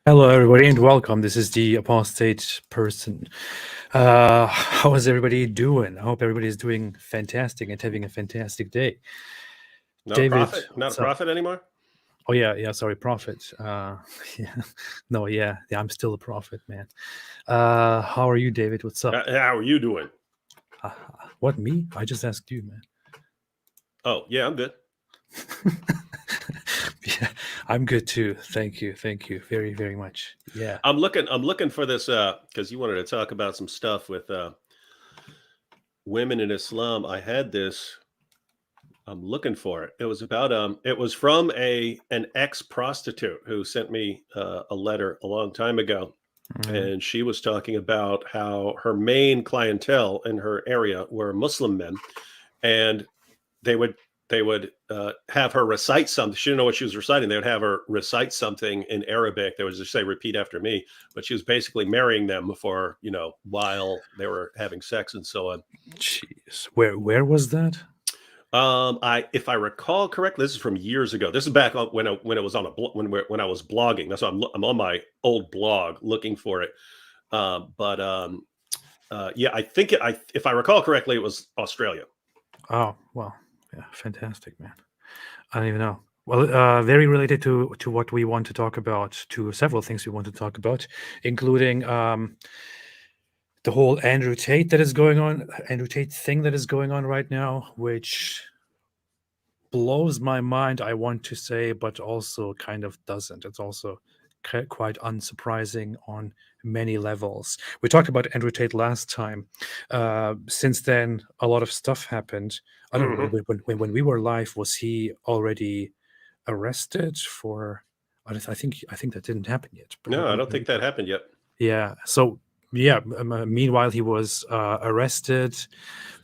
Hello, everybody, and welcome. This is the apostate person. How is everybody doing? I hope everybody is doing fantastic and having a fantastic day. Not a David, prophet? Not a what's up? prophet anymore? Oh yeah, sorry, prophet. Yeah, no, yeah, I'm still a prophet, man. How are you, David? What's up? How are you doing? Uh, what, me? I just asked you, man. Oh, yeah, I'm good. Yeah, I'm good too. Thank you very, very much. Yeah. I'm looking for this because you wanted to talk about some stuff with women in Islam. I had this. I'm looking for it. It was about it was from an ex prostitute who sent me a letter a long time ago, Mm. and she was talking about how her main clientele in her area were Muslim men, and they would have her recite something. She didn't know what she was reciting. They would have her recite something in Arabic. They would just say, "Repeat after me." But she was basically marrying them for while they were having sex and so on. Jeez, where was that? If I recall correctly, this is from years ago. This is back when it was on when I was blogging. That's why I'm on my old blog looking for it. But yeah, I think if I recall correctly, it was Australia. Oh well, yeah, fantastic, man. I don't even know. Well, very related to what we want to talk about, to several things we want to talk about, including the whole Andrew Tate that is going on, Andrew Tate thing that is going on right now, which blows my mind, I want to say, but also kind of doesn't. It's also quite unsurprising on many levels. We talked about Andrew Tate last time. Since then, a lot of stuff happened. I don't know, Mhm. when we were live, was he already arrested for? I think that didn't happen yet. But No, I don't think that happened yet. yeah, so yeah. Meanwhile, he was arrested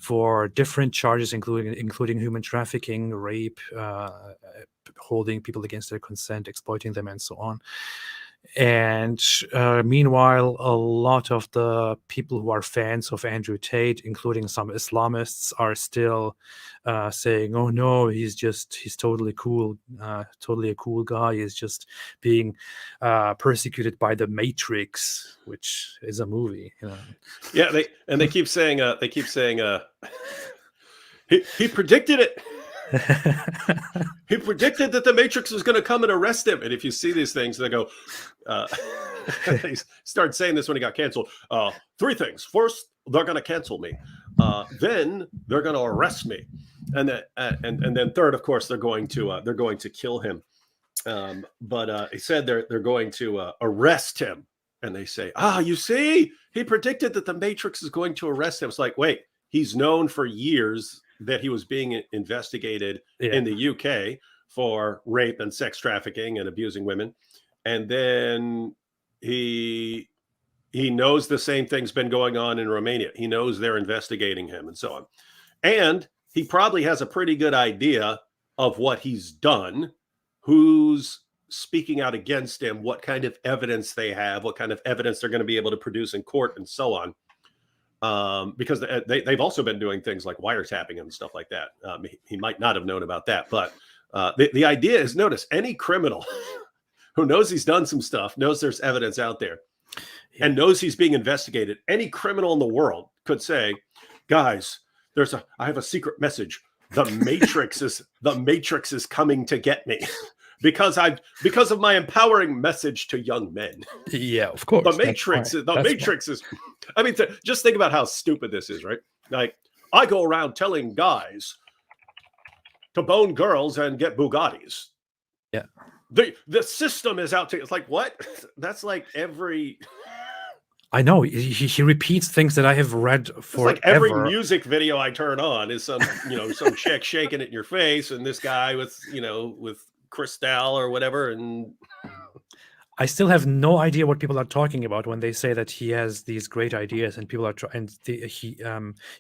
for different charges, including human trafficking, rape, holding people against their consent, exploiting them, and so on. And meanwhile, a lot of the people who are fans of Andrew Tate, including some Islamists, are still saying, "Oh no, he's totally cool, totally a cool guy. He's just being persecuted by the Matrix, which is a movie." Yeah, they keep saying he predicted it. He predicted that the Matrix was going to come and arrest him. And if you see these things, they go, uh, they started saying this when he got canceled. Three things. First, they're going to cancel me. Then they're going to arrest me, and then third, of course, they're going to kill him. But he said they're going to arrest him, and they say, you see, he predicted that the Matrix is going to arrest him. It's like, wait, he's known for years that he was being investigated Yeah. in the UK for rape and sex trafficking and abusing women, and then he he knows the same thing's been going on in Romania. He knows they're investigating him and so on, and he probably has a pretty good idea of what he's done, who's speaking out against him, what kind of evidence they have, what kind of evidence they're going to be able to produce in court, and so on. Because they've also been doing things like wiretapping and stuff like that. He might not have known about that, but the idea is, notice, any criminal who knows he's done some stuff, knows there's evidence out there, Yeah. and knows he's being investigated. Any criminal in the world could say, guys, I have a secret message. The Matrix is coming to get me. because of my empowering message to young men. Yeah, of The course. Matrix That's why. is I mean, just think about how stupid this is, right? Like, I go around telling guys to bone girls and get Bugattis. Yeah. The system is out to, it's like, what? That's like every I know he repeats things that I have read it's like every forever. music video I turn on is some chick shaking it in your face, and this guy with Cristal or whatever, and I still have no idea what people are talking about when they say that he has these great ideas and people are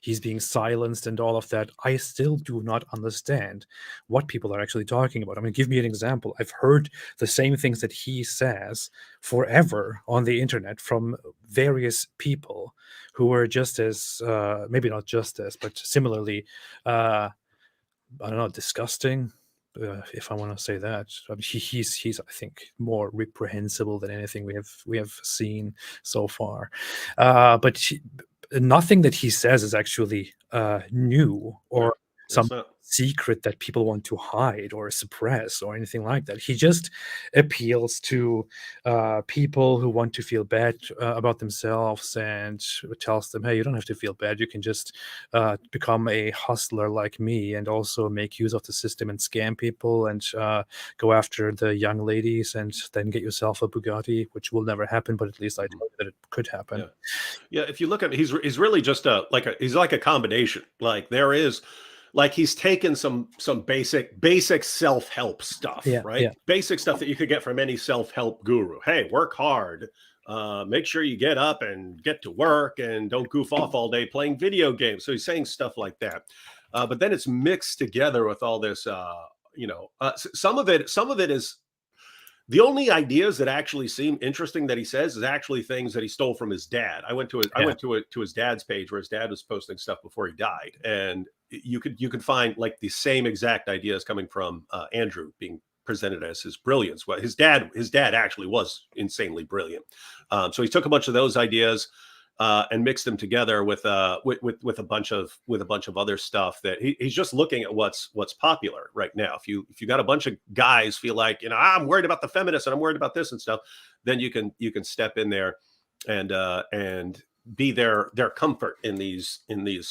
he's being silenced and all of that. I still do not understand what people are actually talking about. I mean, give me an example. I've heard the same things that he says forever on the internet from various people who are just as maybe not just as, but similarly I don't know, disgusting. if I want to say that. I mean, he's I think more reprehensible than anything we have seen so far. But nothing that he says is actually new Yeah, or some it's not. secret that people want to hide or suppress or anything like that. He just appeals to people who want to feel bad about themselves and tells them, "Hey, you don't have to feel bad. You can just become a hustler like me and also make use of the system and scam people and go after the young ladies and then get yourself a Bugatti," which will never happen, but at least I Mhm. told you that it could happen. Yeah. Yeah, if you look at he's really just he's like a combination. Like there is like he's taken some basic self-help stuff, Yeah, right? yeah. Basic stuff that you could get from any self-help guru. Hey, work hard. Make sure you get up and get to work and don't goof off all day playing video games. So he's saying stuff like that. But then it's mixed together with all this some of it is the only ideas that actually seem interesting that he says is actually things that he stole from his dad. I Yeah. went to his dad's page where his dad was posting stuff before he died, and you could find like the same exact ideas coming from Andrew being presented as his brilliance. Well, his dad actually was insanely brilliant. So he took a bunch of those ideas and mixed them together with with a bunch of other stuff that he's just looking at what's popular right now. If you got a bunch of guys feel like I'm worried about the feminists and I'm worried about this and stuff, then you can step in there and be their comfort in these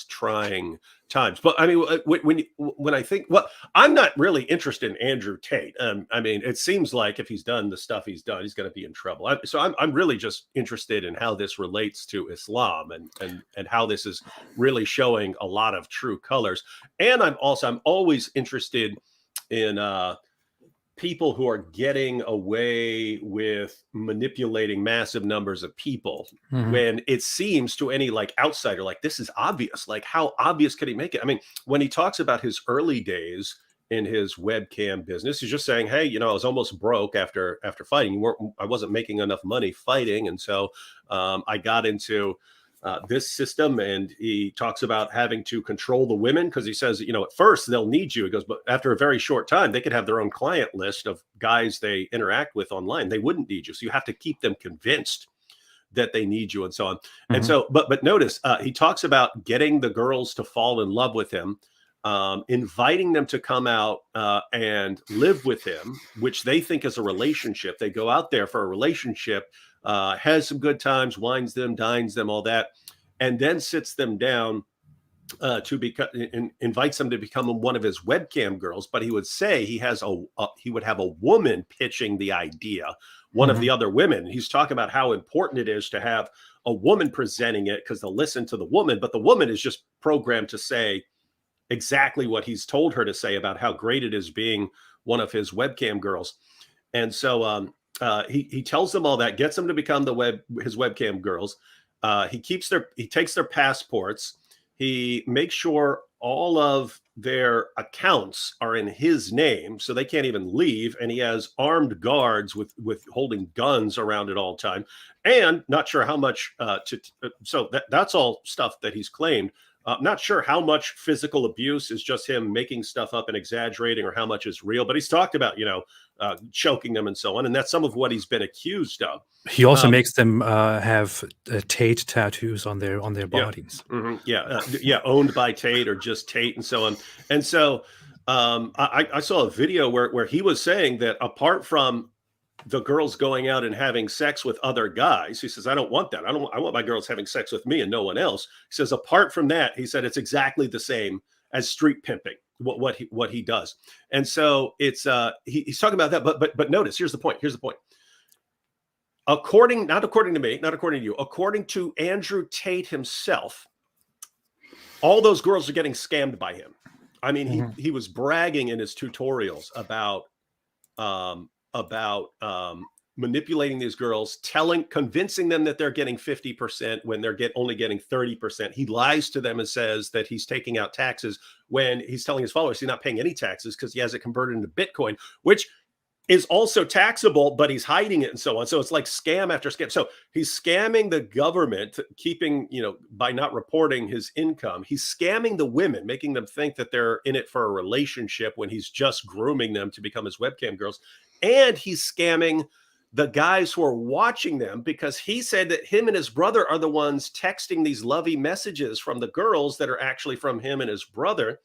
trying times. But I mean, when I think, well, I'm not really interested in Andrew Tate. I mean, it seems like if he's done the stuff he's done, he's going to be in trouble. I'm really just interested in how this relates to Islam and how this is really showing a lot of true colors. And I'm always interested in people who are getting away with manipulating massive numbers of people Mhm. when it seems to any like outsider like this is obvious. Like how obvious could he make it? I mean, when he talks about his early days in his webcam business, he's just saying, hey, I was almost broke after fighting. I wasn't making enough money fighting, and so I got into this system. And he talks about having to control the women because he says, at first they'll need you. He goes, but after a very short time, they could have their own client list of guys they interact with online. They wouldn't need you. So you have to keep them convinced that they need you and so on. And Mhm. so, but notice he talks about getting the girls to fall in love with him, inviting them to come out and live with him, which they think is a relationship. They go out there for a relationship, has some good times, wines them, dines them, all that, and then sits them down to become invites them to become one of his webcam girls. But he would say he would have a woman pitching the idea, one of Mhm. the other women. He's talking about how important it is to have a woman presenting it because they'll listen to the woman, but the woman is just programmed to say exactly what he's told her to say about how great it is being one of his webcam girls. And so he tells them all that, gets them to become his webcam girls. He takes their passports. He makes sure all of their accounts are in his name, so they can't even leave. And he has armed guards with holding guns around at all time. And not sure how much so that's all stuff that he's claimed. Not sure how much physical abuse is just him making stuff up and exaggerating, or how much is real. But he's talked about, choking them and so on, and that's some of what he's been accused of. He also Um, makes them have Tate tattoos on their yeah, bodies. yeah, yeah, owned by Tate or just Tate and so on. And so I saw a video where he was saying that apart from the girls going out and having sex with other guys, he says, I don't want that. I want my girls having sex with me and no one else. He says, apart from that, he said, it's exactly the same as street pimping, what he does. And so it's he's talking about that. But notice, here's the point. Not according to me, not according to you, according to Andrew Tate himself, all those girls are getting scammed by him. I mean, Mhm. he was bragging in his tutorials about manipulating these girls, convincing them that they're getting 50% when they're only getting 30%. He lies to them and says that he's taking out taxes when he's telling his followers he's not paying any taxes because he has it converted into Bitcoin, which is also taxable, but he's hiding it and so on. So it's like scam after scam. So he's scamming the government, keeping, by not reporting his income. He's scamming the women, making them think that they're in it for a relationship when he's just grooming them to become his webcam girls. And he's scamming the guys who are watching them, because he said that him and his brother are the ones texting these lovey messages from the girls that are actually from him and his brother.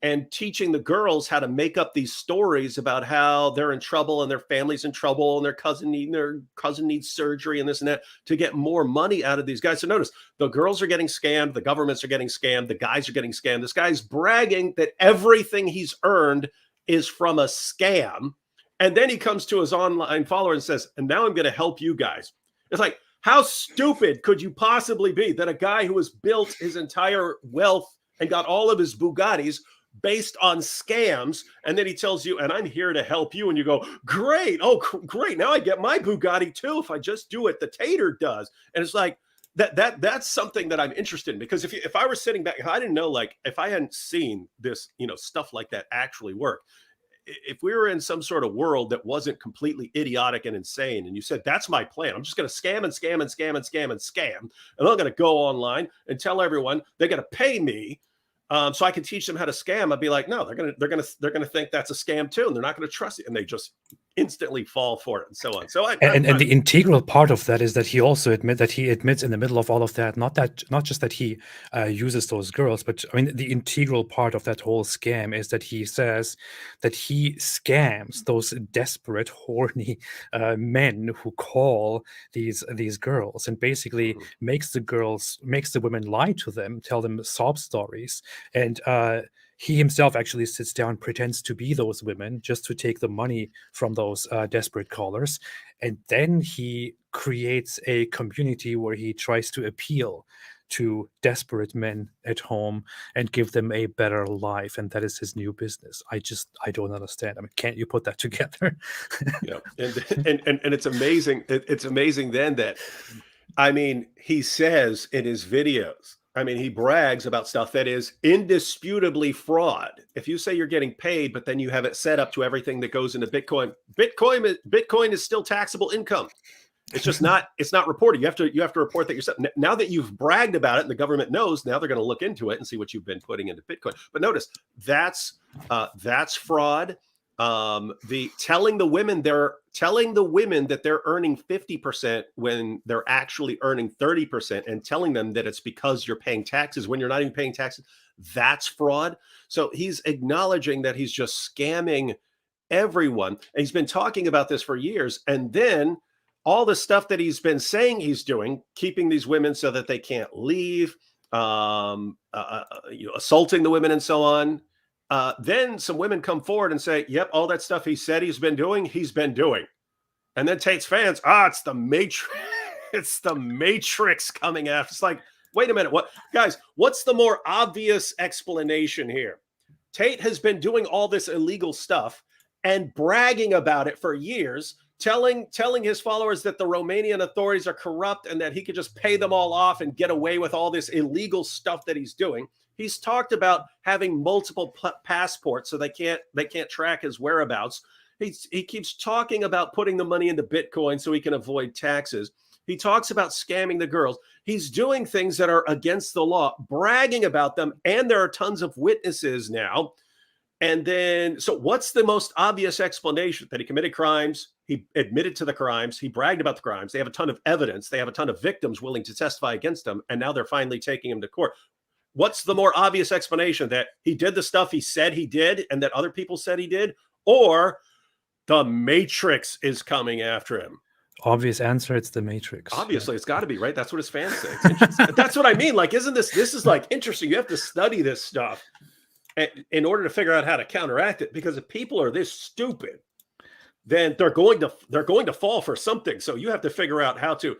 And teaching the girls how to make up these stories about how they're in trouble and their family's in trouble and their cousin needs surgery and this and that, to get more money out of these guys. So notice, the girls are getting scammed, the governments are getting scammed, the guys are getting scammed. This guy's bragging that everything he's earned is from a scam. And then he comes to his online follower and says, and now I'm going to help you guys. It's like, how stupid could you possibly be that a guy who has built his entire wealth and got all of his Bugattis based on scams, and then he tells you, and I'm here to help you, and you go, great, oh great, now I get my Bugatti too if I just do what the Tater does. And it's like that's something that I'm interested in, because if I were sitting back, if I didn't know, like, if I hadn't seen this, stuff like that actually work, if we were in some sort of world that wasn't completely idiotic and insane, and you said, that's my plan, I'm just going to scam and scam and scam and scam and scam, and I'm going to go online and tell everyone they're going to pay me so I can teach them how to scam, I'd be like, no, they're gonna think that's a scam too, and they're not gonna trust it, and they just instantly fall for it, and so on. So and the integral part of that is that he also admits in the middle of all of that, not just that he uses those girls, but I mean the integral part of that whole scam is that he says that he scams those desperate, horny men who call these girls, and basically makes the women lie to them, tell them sob stories, and he himself actually sits down, pretends to be those women just to take the money from those desperate callers. And then he creates a community where he tries to appeal to desperate men at home and give them a better life. And that is his new business. I don't understand. I mean, can't you put that together? Yeah. And it's amazing. It's amazing then that, I mean, he says in his videos, I mean, he brags about stuff that is indisputably fraud. If you say you're getting paid, but then you have it set up to everything that goes into Bitcoin, Bitcoin is still taxable income. It's just it's not reported. You have to report that yourself. Now that you've bragged about it and the government knows, now they're going to look into it and see what you've been putting into Bitcoin. But notice that's fraud. The telling the women that they're earning 50% when they're actually earning 30%, and telling them that it's because you're paying taxes when you're not even paying taxes, that's fraud. So he's acknowledging that he's just scamming everyone, and he's been talking about this for years. And then all the stuff that he's been saying he's doing, keeping these women so that they can't leave, assaulting the women and so on. Then some women come forward and say, yep, all that stuff he said he's been doing. And then Tate's fans, it's the Matrix. It's the Matrix coming after. It's like, wait a minute. What's the more obvious explanation here? Tate has been doing all this illegal stuff and bragging about it for years, telling his followers that the Romanian authorities are corrupt and that he could just pay them all off and get away with all this illegal stuff that he's doing. He's talked about having multiple passports so they can't track his whereabouts. He keeps talking about putting the money into Bitcoin so he can avoid taxes. He talks about scamming the girls. He's doing things that are against the law, bragging about them, and there are tons of witnesses now. And then, so what's the most obvious explanation? That he committed crimes, he admitted to the crimes, he bragged about the crimes, they have a ton of evidence, they have a ton of victims willing to testify against him, and now they're finally taking him to court. What's the more obvious explanation? That he did the stuff he said he did and that other people said he did? Or the Matrix is coming after him? Obvious answer, it's the Matrix. Obviously, It's got to be, right? That's what his fans say. That's what I mean. Like, this is like interesting. You have to study this stuff in order to figure out how to counteract it, because if people are this stupid, then they're going to fall for something. So you have to figure out how to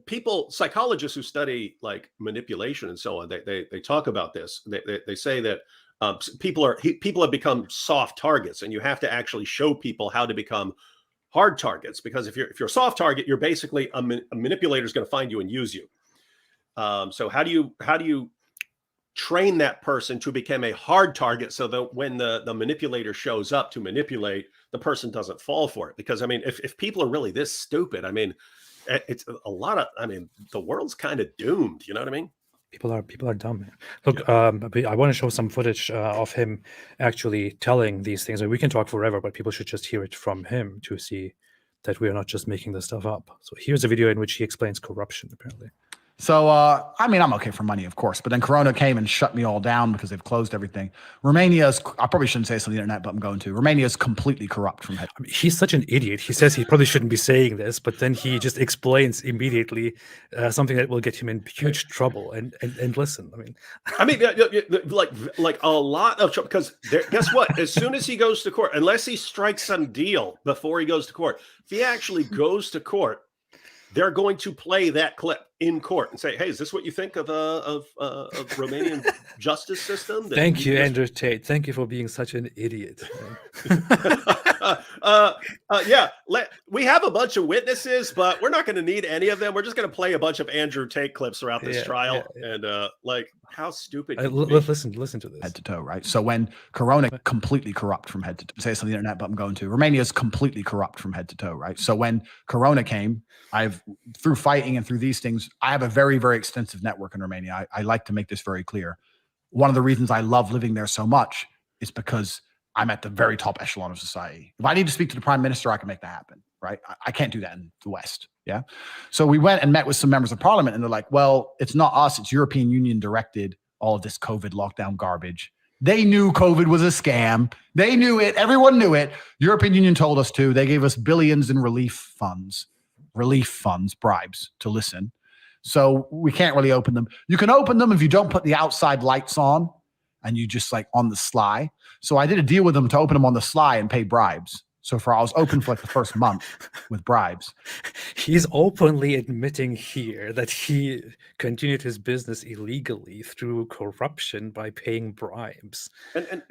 people, psychologists who study like manipulation and so on, they talk about this. They say that people have become soft targets, and you have to actually show people how to become hard targets, because if you're a soft target, you're basically a manipulator is going to find you and use you. So how do you train that person to become a hard target so that when the manipulator shows up to manipulate, the person doesn't fall for it. Because I mean, if people are really this stupid, I mean, it's a lot of, I mean, the world's kind of doomed. You know what I mean? People are dumb, man. Look, I want to show some footage of him actually telling these things. We can talk forever, but people should just hear it from him to see that we are not just making this stuff up. So here's a video in which he explains corruption, apparently. So, I mean, I'm okay for money, of course, but then Corona came and shut me all down because they've closed everything. Romania's, I probably shouldn't say this on the internet, but I'm going to. Romania's completely corrupt from head. I mean, he's such an idiot. He says he probably shouldn't be saying this, but then he just explains immediately something that will get him in huge trouble. And listen, I mean, like a lot of trouble, because guess what? As soon as he goes to court, unless he strikes some deal before he goes to court, if he actually goes to court, they're going to play that clip in court and say, "Hey, is this what you think of Romanian justice system?" Thank you, Andrew Tate. Thank you for being such an idiot. Yeah, we have a bunch of witnesses, but we're not going to need any of them. We're just going to play a bunch of Andrew Tate clips throughout this trial, and like, how stupid! Listen to this. Head to toe, right? So when Corona completely corrupt from head to toe, say this on the internet, but I'm going to. Romania's completely corrupt from head to toe, right? So when Corona came, through fighting and through these things, I have a very, very extensive network in Romania. I like to make this very clear. One of the reasons I love living there so much is because I'm at the very top echelon of society. If I need to speak to the prime minister, I can make that happen, right? I can't do that in the West, yeah? So we went and met with some members of parliament, and they're like, well, it's not us, it's European Union directed all of this COVID lockdown garbage. They knew COVID was a scam. They knew it. Everyone knew it. European Union told us to. They gave us billions in relief funds, bribes to listen. So we can't really open them. You can open them if you don't put the outside lights on and you just like on the sly. So I did a deal with them to open them on the sly and pay bribes. So I was open for like the first month with bribes. He's openly admitting here that he continued his business illegally through corruption by paying bribes. And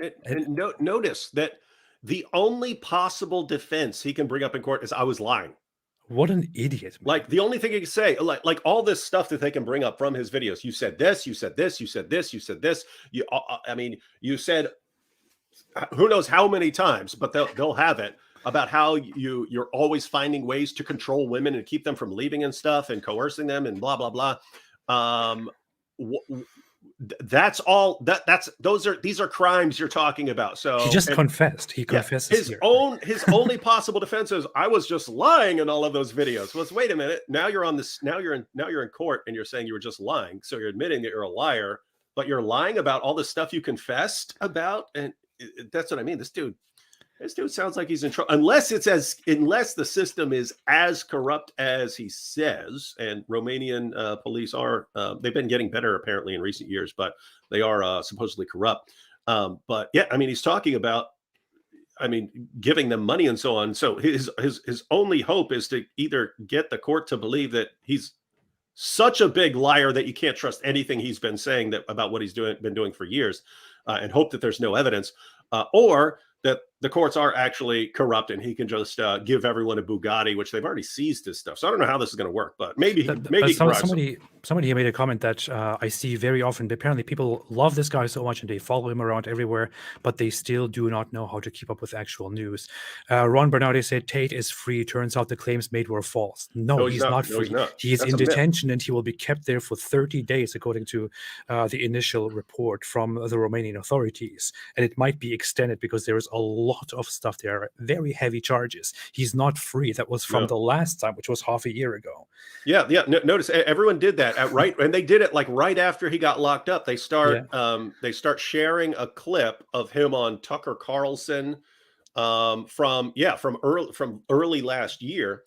notice that the only possible defense he can bring up in court is, "I was lying." What an idiot. Man. Like, the only thing he can say, like all this stuff that they can bring up from his videos. You said this, you said this, you said this, you said this. I mean, you said who knows how many times, but they'll have it about how you're always finding ways to control women and keep them from leaving and stuff and coercing them and blah, blah, blah. That's all these are crimes you're talking about. So he just confessed. He confesses his only possible defense is, "I was just lying in all of those videos." Well, wait a minute. Now you're on this. Now you're in court and you're saying you were just lying. So you're admitting that you're a liar, but you're lying about all the stuff you confessed about. And that's what I mean. This dude sounds like he's in trouble, unless the system is as corrupt as he says. And Romanian police are, they've been getting better apparently in recent years, but they are supposedly corrupt. But yeah, I mean, he's talking about, giving them money and so on. So his only hope is to either get the court to believe that he's such a big liar that you can't trust anything he's been saying about what he's been doing for years, and hope that there's no evidence, or that the courts are actually corrupt and he can just give everyone a Bugatti, which they've already seized his stuff. So I don't know how this is going to work, but maybe somebody here made a comment that I see very often. Apparently people love this guy so much and they follow him around everywhere, but they still do not know how to keep up with actual news. Ron Bernardi said Tate is free. Turns out the claims made were false. No, he's not free. He's in detention and he will be kept there for 30 days, according to the initial report from the Romanian authorities. And it might be extended because there is a lot of stuff there, very heavy charges. He's not free. That was from the last time, which was half a year ago. Yeah. Notice everyone did that and they did it like right after he got locked up. They start sharing a clip of him on Tucker Carlson from early last year.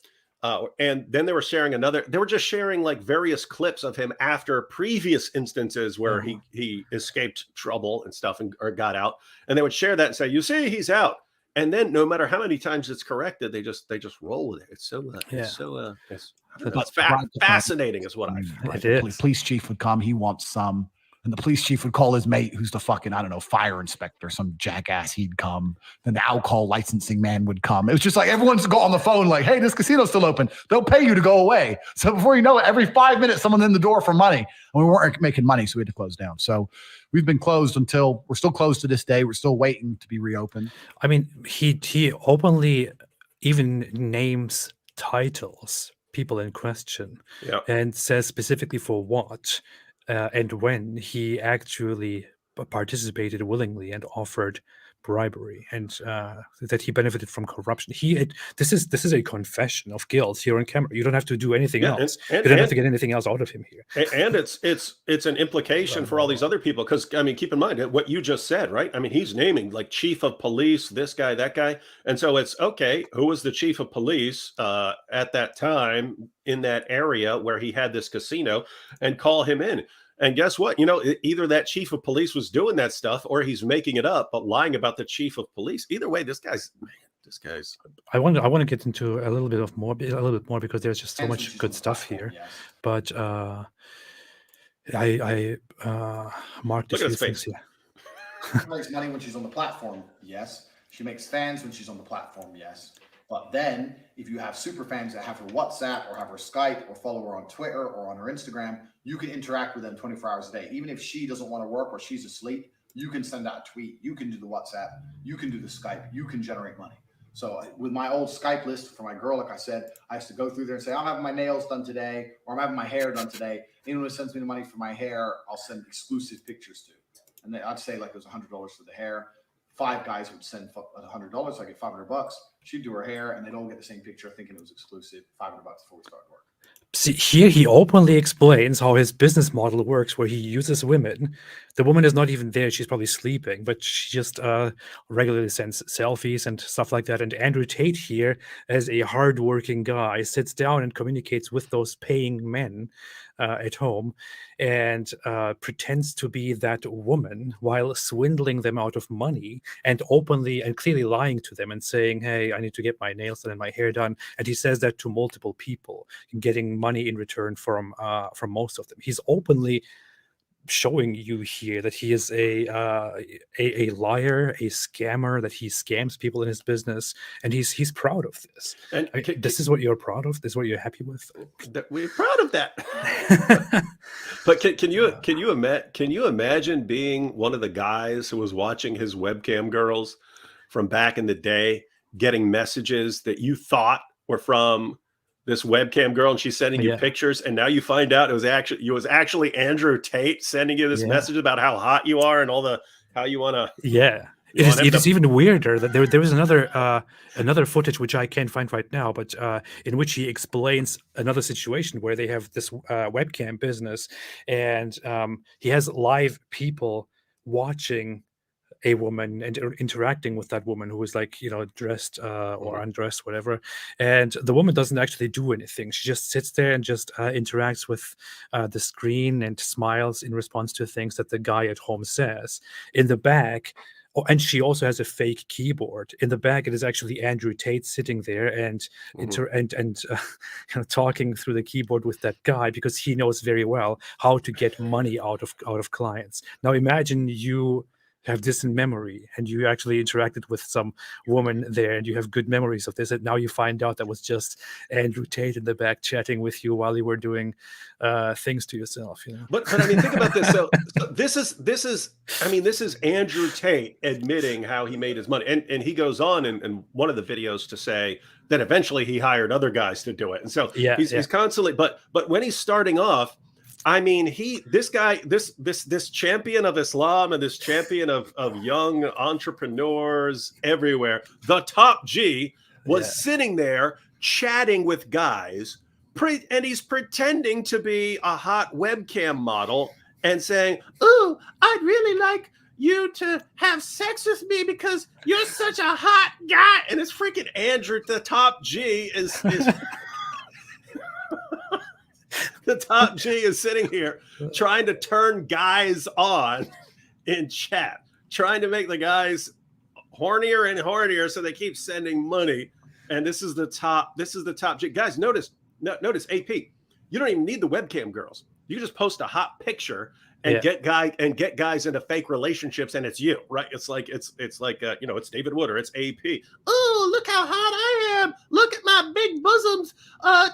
And then they were just sharing like various clips of him after previous instances where he escaped trouble and stuff or got out. And they would share that and say, "You see, he's out." And then no matter how many times it's corrected, they just roll with it. It's fascinating is what I find. The police chief would come. He wants some And the police chief would call his mate, who's the fucking, I don't know, fire inspector, some jackass. He'd come. Then the alcohol licensing man would come. It was just like everyone's got on the phone, like, hey, this casino's still open. They'll pay you to go away. So before you know it, every 5 minutes, someone's in the door for money. And we weren't making money, so we had to close down. So we've been closed we're still closed to this day. We're still waiting to be reopened. I mean, he openly even names titles, people in question, and says specifically for what and when he actually participated willingly and offered bribery, and that he benefited from corruption. This is a confession of guilt here on camera. You don't have to do anything else. You don't have to get anything else out of him here. And it's an implication for all these other people, because I mean, keep in mind what you just said, right? I mean, he's naming like chief of police, this guy, that guy, and so it's okay. Who was the chief of police at that time in that area where he had this casino, and call him in. And guess what? You know, either that chief of police was doing that stuff, or he's making it up, but lying about the chief of police. Either way, this guy's. I want to get into a little bit more because there's just so much good stuff here. Yes. But I marked a few things here. She makes money when she's on the platform. Yes. She makes fans when she's on the platform. Yes. But then, if you have super fans that have her WhatsApp or have her Skype or follow her on Twitter or on her Instagram, you can interact with them 24 hours a day. Even if she doesn't want to work or she's asleep, you can send out a tweet. You can do the WhatsApp. You can do the Skype. You can generate money. So with my old Skype list for my girl, like I said, I used to go through there and say, I'm having my nails done today, or I'm having my hair done today. Anyone who sends me the money for my hair, I'll send exclusive pictures to. And then I'd say like it was $100 for the hair. 5 guys would send $100. So I get $500. She'd do her hair, and they'd all get the same picture, thinking it was exclusive. $500 before we started work. See, here he openly explains how his business model works, where he uses women. The woman is not even there; she's probably sleeping, but she just regularly sends selfies and stuff like that. And Andrew Tate here, as a hardworking guy, sits down and communicates with those paying men at home, and pretends to be that woman while swindling them out of money, and openly and clearly lying to them and saying, hey, I need to get my nails done and my hair done. And he says that to multiple people, getting money in return from most of them. He's openly showing you here that he is a liar, a scammer, that he scams people in his business, and he's proud of this. And I mean, this is what you're proud of. This is what you're happy with. We're proud of that. But can you imagine being one of the guys who was watching his webcam girls from back in the day, getting messages that you thought were from this webcam girl, and she's sending you pictures, and now you find out it was actually Andrew Tate sending you this message about how hot you are and how you want to. Yeah, it is even weirder that there was another footage which I can't find right now, but in which he explains another situation where they have this webcam business, and he has live people watching a woman and interacting with that woman who is like, dressed or undressed, whatever. And the woman doesn't actually do anything. She just sits there and just interacts with the screen and smiles in response to things that the guy at home says. In the back, and she also has a fake keyboard. In the back, it is actually Andrew Tate sitting there and talking through the keyboard with that guy, because he knows very well how to get money out of clients. Now imagine you have this in memory, and you actually interacted with some woman there, and you have good memories of this, and now you find out that was just Andrew Tate in the back chatting with you while you were doing things to yourself. But I mean, think about this. So this is Andrew Tate admitting how he made his money, and he goes on in one of the videos to say that eventually he hired other guys to do it, and so he's constantly. But when he's starting off, I mean, this champion of Islam and this champion of young entrepreneurs everywhere, the top G, was sitting there chatting with guys, and he's pretending to be a hot webcam model and saying, "Oh, I'd really like you to have sex with me because you're such a hot guy." And it's freaking Andrew, the top G, is the top G is sitting here trying to turn guys on in chat, trying to make the guys hornier and hornier so they keep sending money. And this is the top G. Guys, notice AP, you don't even need the webcam girls. You just post a hot picture and Yeah. get guys into fake relationships, and it's you, right? It's like it's David Wood or it's AP. Oh, look how hot I am! Look at my big bosoms.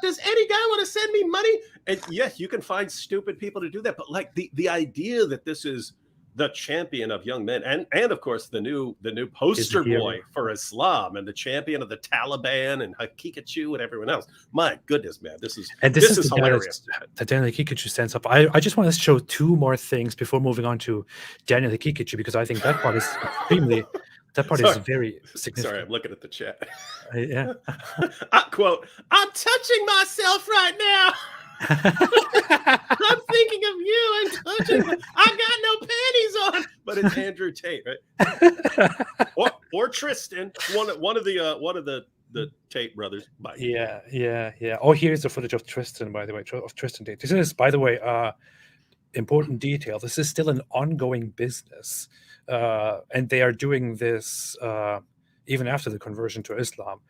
Does any guy want to send me money? And yes, you can find stupid people to do that, but like the idea that this is the champion of young men, and of course the new poster boy for Islam, and the champion of the Taliban and Haqiqatjou and everyone else. My goodness, man, this is hilarious. That Daniel Haqiqatjou stands up. I just want to show two more things before moving on to Daniel Haqiqatjou, because I think that part is extremely. That part is very significant. Sorry, I'm looking at the chat. Yeah. I quote, "I'm touching myself right now." I'm thinking of you and touching. I got no panties on, but it's Andrew Tate, right? or Tristan, one of the Tate brothers. Yeah. Oh, here's the footage of Tristan, by the way, of Tristan Tate. This is, by the way, important detail. This is still an ongoing business, and they are doing this even after the conversion to Islam.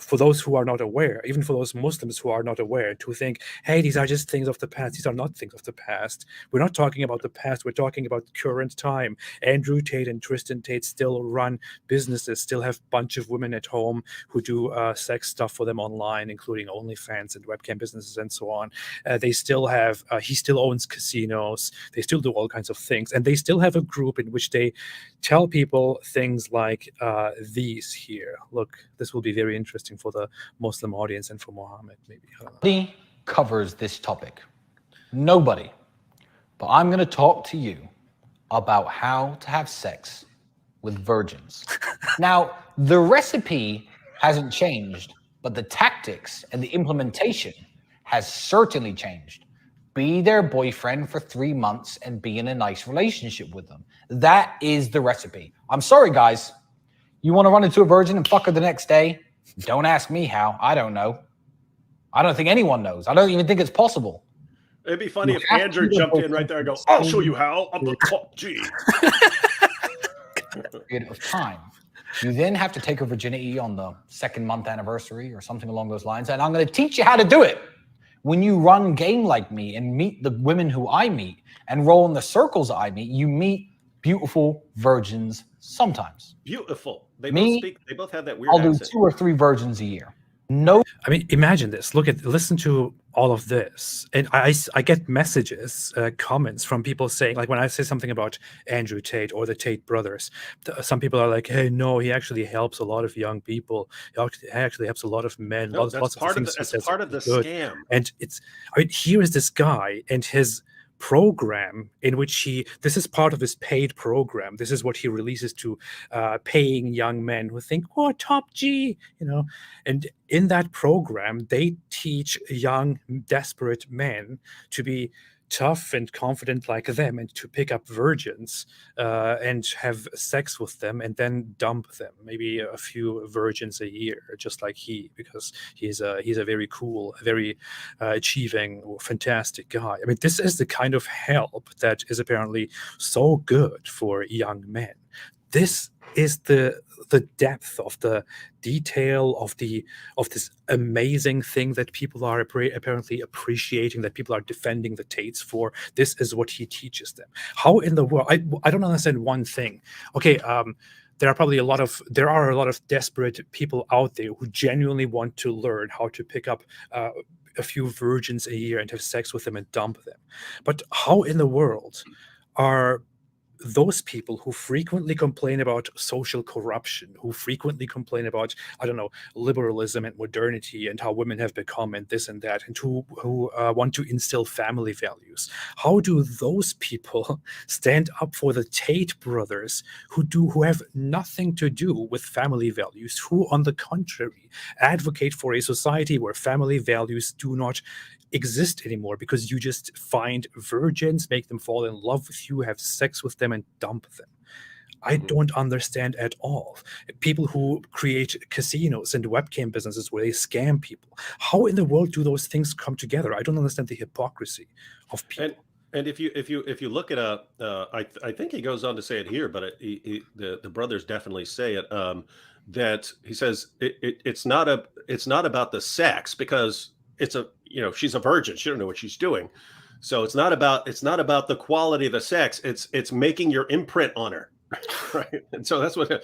For those who are not aware, even for those Muslims who are not aware, to think, hey, these are just things of the past. These are not things of the past. We're not talking about the past. We're talking about current time. Andrew Tate and Tristan Tate still run businesses, still have a bunch of women at home who do sex stuff for them online, including OnlyFans and webcam businesses and so on. They still have, he still owns casinos. They still do all kinds of things. And they still have a group in which they tell people things like these here. Look, this will be very interesting for the Muslim audience and for Mohammed, maybe. Nobody covers this topic. Nobody. But I'm going to talk to you about how to have sex with virgins. Now, the recipe hasn't changed, but the tactics and the implementation has certainly changed. Be their boyfriend for 3 months and be in a nice relationship with them. That is the recipe. I'm sorry, guys. You want to run into a virgin and fuck her the next day? Don't ask me how. I don't know. I don't think anyone knows. I don't even think it's possible. It'd be funny if Andrew jumped in right there and go, "I'll show you how. I'm the top G." Period of time. You then have to take her virginity on the 2nd month anniversary or something along those lines. And I'm going to teach you how to do it. When you run game like me and meet the women who I meet and roll in the circles I meet, you meet beautiful virgins sometimes. Beautiful. They both have that weird I'll accent. do 2 or 3 virgins a year. No. I mean, imagine this. Listen to all of this. And I get messages, comments from people saying, like when I say something about Andrew Tate or the Tate brothers, some people are like, hey, no, he actually helps a lot of young people. He actually helps a lot of men. No, lots that's of part of things the, he says part of the are good. scam. And here is this guy and his program in which this is part of his paid program. This is what he releases to paying young men who think, oh, top G, and in that program they teach young desperate men to be tough and confident like them and to pick up virgins and have sex with them and then dump them, maybe a few virgins a year, just like because he's a very cool, very achieving, fantastic guy. I mean, this is the kind of help that is apparently so good for young men. This is the depth of the detail of this amazing thing that people are apparently appreciating, that people are defending the Tates for. This is what he teaches them. How in the world? I don't understand one thing. Okay, there are a lot of desperate people out there who genuinely want to learn how to pick up a few virgins a year and have sex with them and dump them. But how in the world are those people who frequently complain about social corruption, who frequently complain about, I don't know, liberalism and modernity and how women have become and this and that, and who want to instill family values, how do those people stand up for the Tate brothers who have nothing to do with family values, who on the contrary advocate for a society where family values do not exist anymore because you just find virgins, make them fall in love with you, have sex with them and dump them? I don't understand at all. People who create casinos and webcam businesses where they scam people. How in the world do those things come together? I don't understand the hypocrisy of people. And if you look at I think he goes on to say it here, but the brothers definitely say it. That he says it's not about the sex, because she's a virgin. She don't know what she's doing. So it's not about the quality of the sex. It's making your imprint on her. Right. And so that's what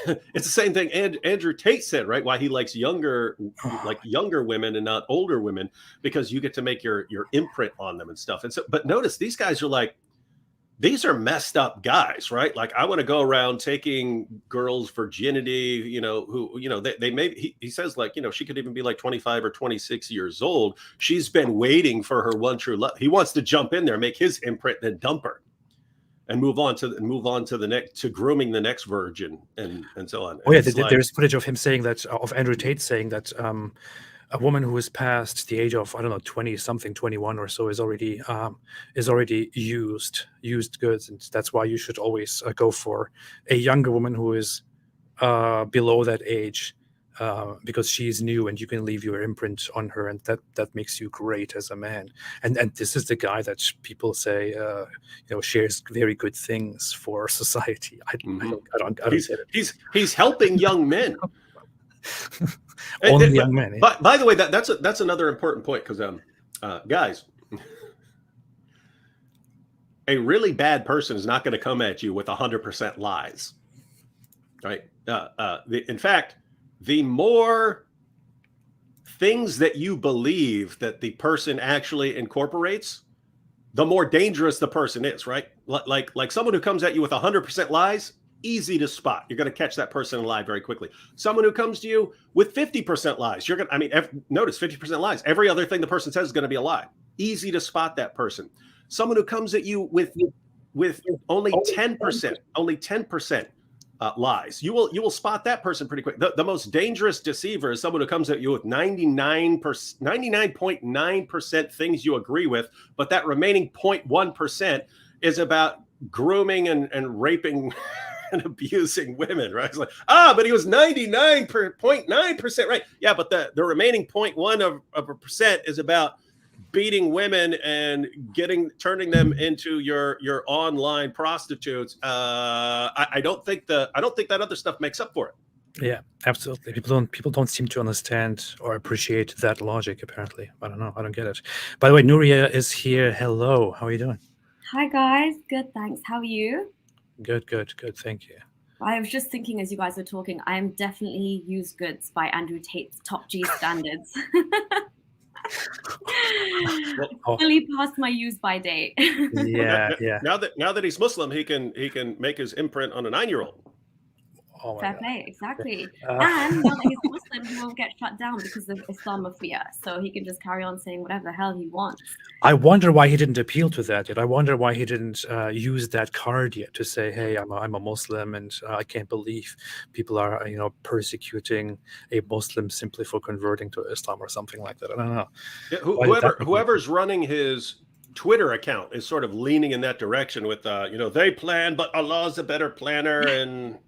it's the same thing Andrew Tate said, right? Why he likes younger women and not older women, because you get to make your imprint on them and stuff. And so, but notice these guys are like, these are messed up guys, right? Like, I want to go around taking girls' virginity, they may, he says, like, she could even be like 25 or 26 years old. She's been waiting for her one true love. He wants to jump in there, make his imprint, then dump her and move on to the next, to grooming the next virgin and so on. Oh yeah, there's footage of him saying that, of Andrew Tate saying that a woman who is past the age of, I don't know, 20 something, 21 or so is already used goods, and that's why you should always go for a younger woman who is below that age, because she's new and you can leave your imprint on her, and that makes you great as a man. And this is the guy that people say shares very good things for society. I don't say that. He's helping young men. Only young men. But by the way, that's another important point, because guys, a really bad person is not going to come at you with 100% lies, right? In fact, the more things that you believe that the person actually incorporates, the more dangerous the person is, right? Like someone who comes at you with 100% lies, easy to spot. You're going to catch that person alive very quickly. Someone who comes to you with 50% lies, you're going to, notice 50% lies. Every other thing the person says is going to be a lie. Easy to spot that person. Someone who comes at you with only 10% lies, you will spot that person pretty quick. The most dangerous deceiver is someone who comes at you with 99.9% things you agree with, but that remaining 0.1% is about grooming and raping and abusing women, right? It's like, but he was 99.9% right. Yeah, but the remaining 0.1% is about beating women and turning them into your online prostitutes. I don't think that other stuff makes up for it. Yeah, absolutely. People don't seem to understand or appreciate that logic, apparently. I don't know. I don't get it. By the way, Nuria is here. Hello. How are you doing? Hi guys, good, thanks. How are you? Good. Thank you. I was just thinking as you guys were talking, I am definitely used goods by Andrew Tate's top G standards. Fully past my use by date. Yeah. Now that he's Muslim, he can make his imprint on a 9-year-old. Oh my Fair God. play, exactly. And now that he's Muslim, he won't get shut down because of Islamophobia. So he can just carry on saying whatever the hell he wants. I wonder why he didn't appeal to that yet. I wonder why he didn't use that card yet to say, "Hey, I'm a Muslim, and I can't believe people are persecuting a Muslim simply for converting to Islam," or something like that. I don't know. Yeah, whoever's running his Twitter account is sort of leaning in that direction with they plan, but Allah's a better planner, and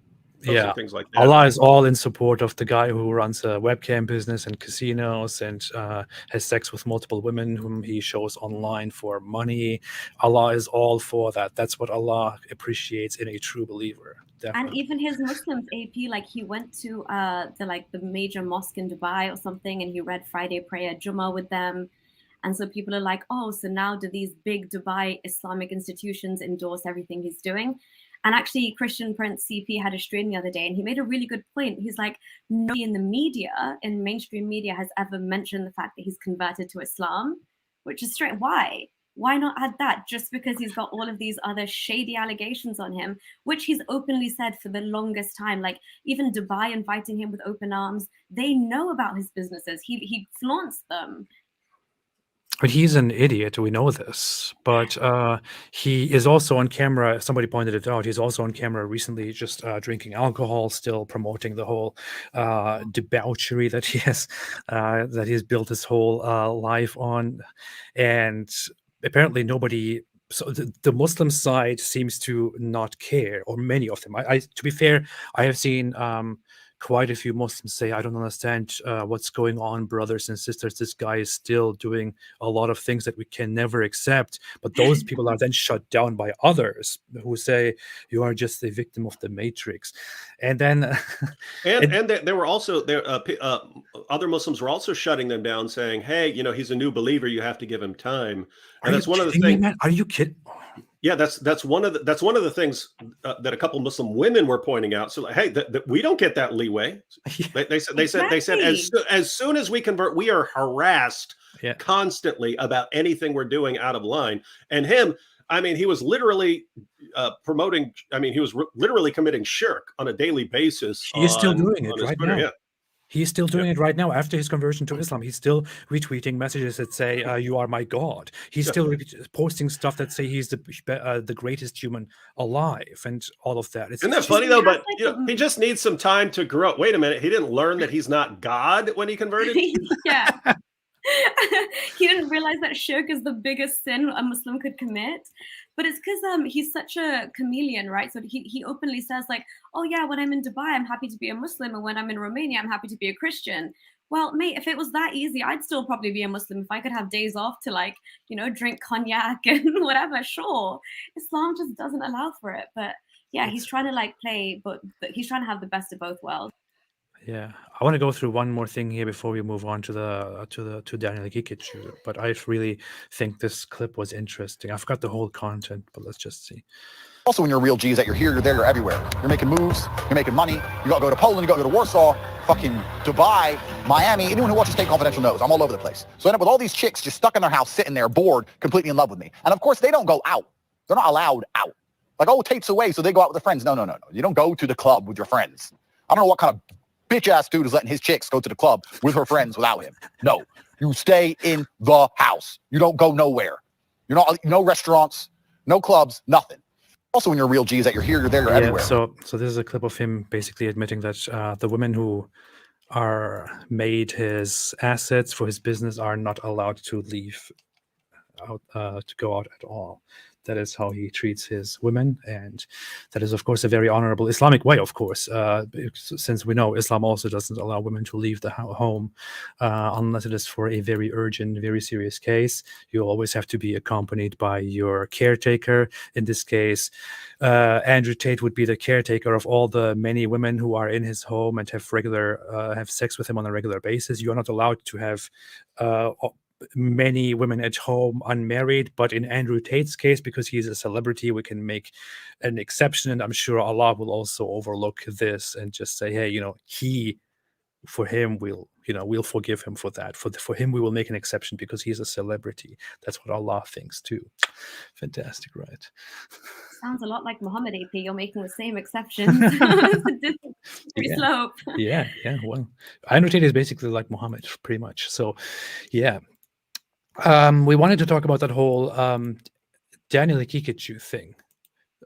things like that. Allah is all in support of the guy who runs a webcam business and casinos and has sex with multiple women whom he shows online for money. Allah is all for that. That's what Allah appreciates in a true believer. Definitely. And even his Muslims, AP, like he went to the major mosque in Dubai or something, and he read Friday prayer Jummah with them. And so people are like, oh, so now do these big Dubai Islamic institutions endorse everything he's doing? And actually, Christian Prince CP had a stream the other day, and he made a really good point. He's like, nobody in the media, in mainstream media, has ever mentioned the fact that he's converted to Islam, which is straight. Why? Why not add that? Just because he's got all of these other shady allegations on him, which he's openly said for the longest time. Like even Dubai inviting him with open arms. They know about his businesses. He flaunts them. But he's an idiot. We know this. But he is also on camera. Somebody pointed it out. He's also on camera recently, just drinking alcohol, still promoting the whole debauchery that he has, that he's built his whole life on. And apparently nobody. So the Muslim side seems to not care, or many of them. To be fair, I have seen quite a few Muslims say, "I don't understand what's going on, brothers and sisters. This guy is still doing a lot of things that we can never accept." But those people are then shut down by others who say, "You are just a victim of the Matrix." And then, and there were also other Muslims were also shutting them down, saying, "Hey, you know, he's a new believer. You have to give him time." Are And you that's one of the kidding me, things. man? Are you kidding? Yeah, that's one of the things that a couple Muslim women were pointing out. So, like, hey, we don't get that leeway. They said as soon as we convert, we are harassed constantly about anything we're doing out of line. And him, I mean, he was literally promoting. I mean, he was literally committing shirk on a daily basis. He is still doing it right Twitter, now. yeah. He's still doing it right now after his conversion to Islam. He's still retweeting messages that say, "You are my God." He's still posting stuff that say he's the greatest human alive, and all of that. Isn't that funny though? But you know, he just needs some time to grow up. Wait a minute, he didn't learn that he's not God when he converted. Yeah. He didn't realize that shirk is the biggest sin a Muslim could commit. But it's because he's such a chameleon, right? So he openly says like, oh yeah, when I'm in Dubai, I'm happy to be a Muslim. And when I'm in Romania, I'm happy to be a Christian. Well, mate, if it was that easy, I'd still probably be a Muslim if I could have days off to like, you know, drink cognac and whatever. Sure. Islam just doesn't allow for it. But yeah, he's trying to like play, but he's trying to have the best of both worlds. Yeah, I want to go through one more thing here before we move on to Daniel Haqiqatjou. But I really think this clip was interesting. I forgot the whole content, but let's just see. Also, when you're a real G, is that you're here, you're there, you're everywhere. You're making moves, you're making money. You got to go to Poland, you got to go to Warsaw, fucking Dubai, Miami. Anyone who watches Tate Confidential knows I'm all over the place. So I end up with all these chicks just stuck in their house, sitting there, bored, completely in love with me. And of course, they don't go out. They're not allowed out. Like, oh, Tate's away, so they go out with their friends. No. You don't go to the club with your friends. I don't know what kind of bitch-ass dude is letting his chicks go to the club with her friends without him. No, you stay in the house. You don't go nowhere. You're not, no restaurants, no clubs, nothing. Also, when you're a real G, is that you're here, you're there, you're everywhere. So this is a clip of him basically admitting that the women who are made his assets for his business are not allowed to leave out to go out at all. That is how he treats his women, and that is, of course, a very honorable Islamic way, of course, since we know Islam also doesn't allow women to leave the home unless it is for a very urgent, very serious case. You always have to be accompanied by your caretaker. In this case, Andrew Tate would be the caretaker of all the many women who are in his home and have sex with him on a regular basis. You are not allowed to have many women at home unmarried, but in Andrew Tate's case, because he's a celebrity, we can make an exception, and I'm sure Allah will also overlook this and just say, hey, you know, for him we'll forgive him for that. For him we will make an exception because he's a celebrity. That's what Allah thinks too. Fantastic, right? Sounds a lot like Muhammad, AP. You're making the same exceptions. It's a different slope. Yeah. Well, Andrew Tate is basically like Muhammad, pretty much. So, yeah. We wanted to talk about that whole Daniel Haqiqatjou thing,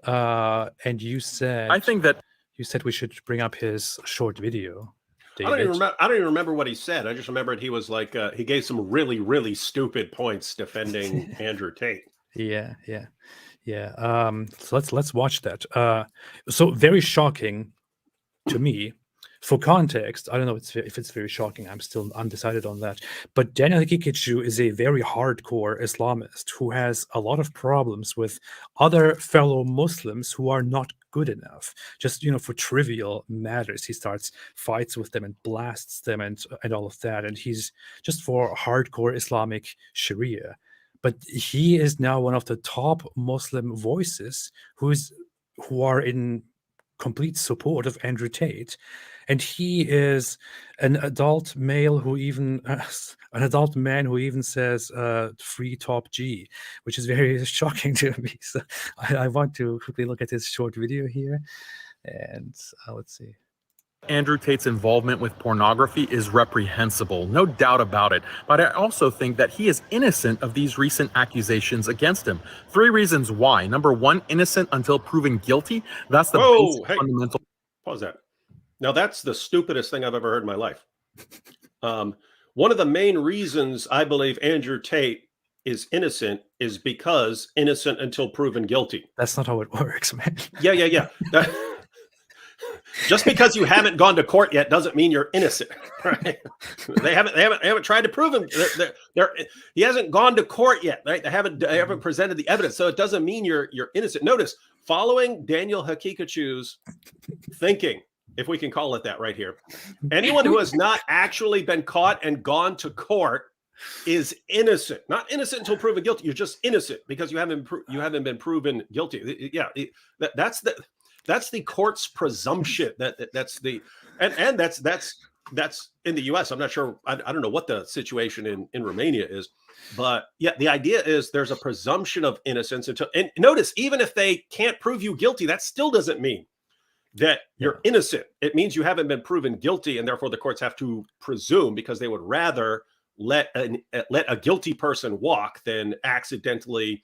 and you said we should bring up his short video. David. I don't even remember what he said. I just remembered he was like he gave some really, really stupid points defending Andrew Tate. Yeah. So let's watch that. So very shocking to me. For context, I don't know if it's very shocking. I'm still undecided on that. But Daniel Haqiqatjou is a very hardcore Islamist who has a lot of problems with other fellow Muslims who are not good enough. Just, for trivial matters, he starts fights with them and blasts them and all of that. And he's just for hardcore Islamic Sharia. But he is now one of the top Muslim voices who are in complete support of Andrew Tate. And he is an adult male who even says free top G, which is very shocking to me. So I want to quickly look at his short video here, and let's see. Andrew Tate's involvement with pornography is reprehensible, no doubt about it. But I also think that he is innocent of these recent accusations against him. 3 reasons why. Number 1, innocent until proven guilty. That's the fundamental. Pause that. Now, that's the stupidest thing I've ever heard in my life. One of the main reasons I believe Andrew Tate is innocent is because innocent until proven guilty. That's not how it works, man. Yeah. Just because you haven't gone to court yet doesn't mean you're innocent, right? They haven't tried to prove him. He hasn't gone to court yet, right? They haven't presented the evidence, so it doesn't mean you're innocent. Notice, following Daniel Haqiqatjou's thinking, if we can call it that right here, anyone who has not actually been caught and gone to court is innocent. Not innocent until proven guilty. You're just innocent because you haven't been proven guilty. Yeah, that's the court's presumption. That's in the U.S. I'm not sure. I don't know what the situation in Romania is, but yeah, the idea is there's a presumption of innocence until. And notice, even if they can't prove you guilty, that still doesn't mean that you're innocent. It means you haven't been proven guilty, and therefore the courts have to presume, because they would rather let a guilty person walk than accidentally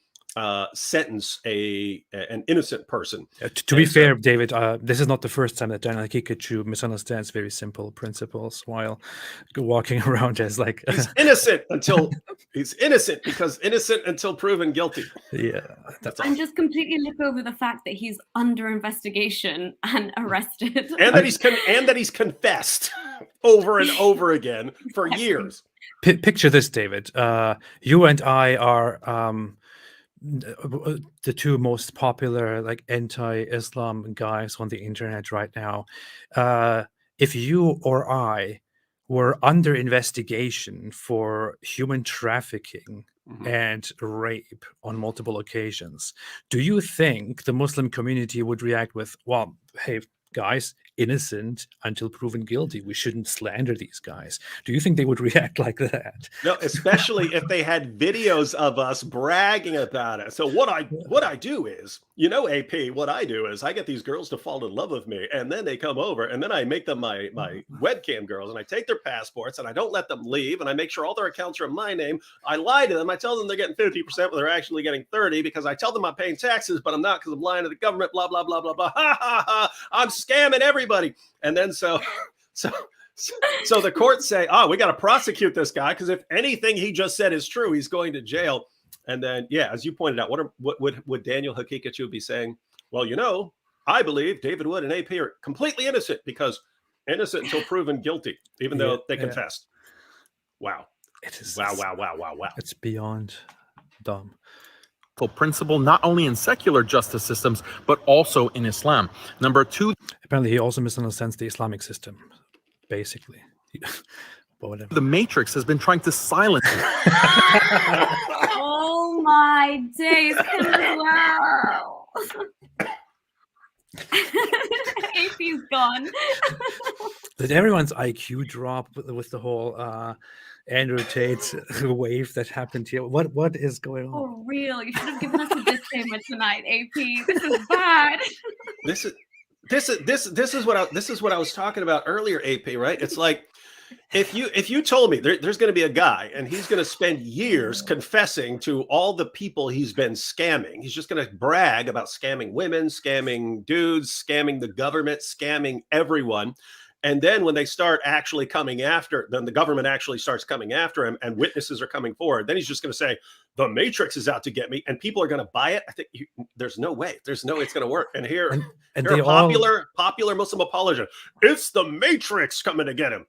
sentence an innocent person. To be fair, David, this is not the first time that Daniel Haqiqatjou misunderstands very simple principles while walking around as like he's innocent because innocent until proven guilty. Yeah, that's I'm just completely look over the fact that he's under investigation and arrested, and that he's confessed over and over again for years. Picture this, David. You and I are the two most popular like anti-Islam guys on the internet right now. If you or I were under investigation for human trafficking and rape on multiple occasions, do you think the Muslim community would react with, well, hey, guys, innocent until proven guilty, we shouldn't slander these guys? Do you think they would react like that? No, especially if they had videos of us bragging about it. So what I do is, AP, what I do is I get these girls to fall in love with me, and then they come over, and then I make them my webcam girls, and I take their passports, and I don't let them leave, and I make sure all their accounts are in my name. I lie to them. I tell them they're getting 50%, but they're actually getting 30%, because I tell them I'm paying taxes, but I'm not, because I'm lying to the government, blah, blah, blah, blah, blah. Ha, ha, ha. I'm scamming everybody. And then so the courts say, oh, we got to prosecute this guy, because if anything he just said is true, he's going to jail. And then, yeah, as you pointed out, what would Daniel Haqiqatjou be saying? Well, I believe David Wood and AP are completely innocent, because innocent until proven guilty, even though they confessed. Wow. It is Wow. It's beyond dumb. Principle not only in secular justice systems but also in Islam. Number two, apparently he also misunderstands the Islamic system, basically. But whatever. The Matrix has been trying to silence Oh my days! Wow. AP's gone. Did everyone's IQ drop with the whole Andrew Tate wave that happened here? What is going on? Oh, real! You should have given us a disclaimer tonight, AP. This is bad. This is what I was talking about earlier, AP. Right? It's like if you told me there's going to be a guy and he's going to spend years confessing to all the people he's been scamming. He's just going to brag about scamming women, scamming dudes, scamming the government, scamming everyone. And then when they start actually coming after, then the government actually starts coming after him and witnesses are coming forward. Then he's just going to say, the Matrix is out to get me, and people are going to buy it. I think there's no way. It's going to work. And here, and a popular Muslim apologist, it's the Matrix coming to get him.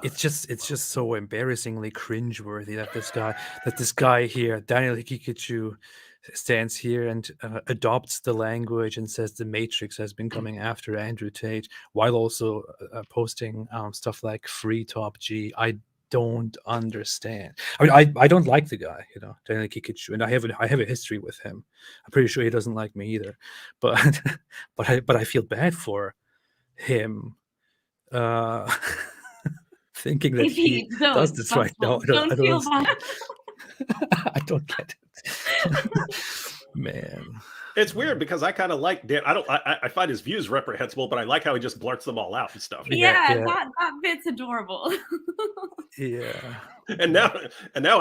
It's just so embarrassingly cringeworthy that this guy here, Daniel Haqiqatjou, stands here and adopts the language and says the Matrix has been coming after Andrew Tate, while also posting stuff like free Top G. I don't understand. I mean, I don't like the guy, Daniel Haqiqatjou, and I have a history with him. I'm pretty sure he doesn't like me either, but I feel bad for him. Thinking that he does this right now. I don't get it. Man. It's weird because I kind of like Dan. I find his views reprehensible, but I like how he just blurts them all out and stuff. Yeah. That bit's adorable. Yeah. And now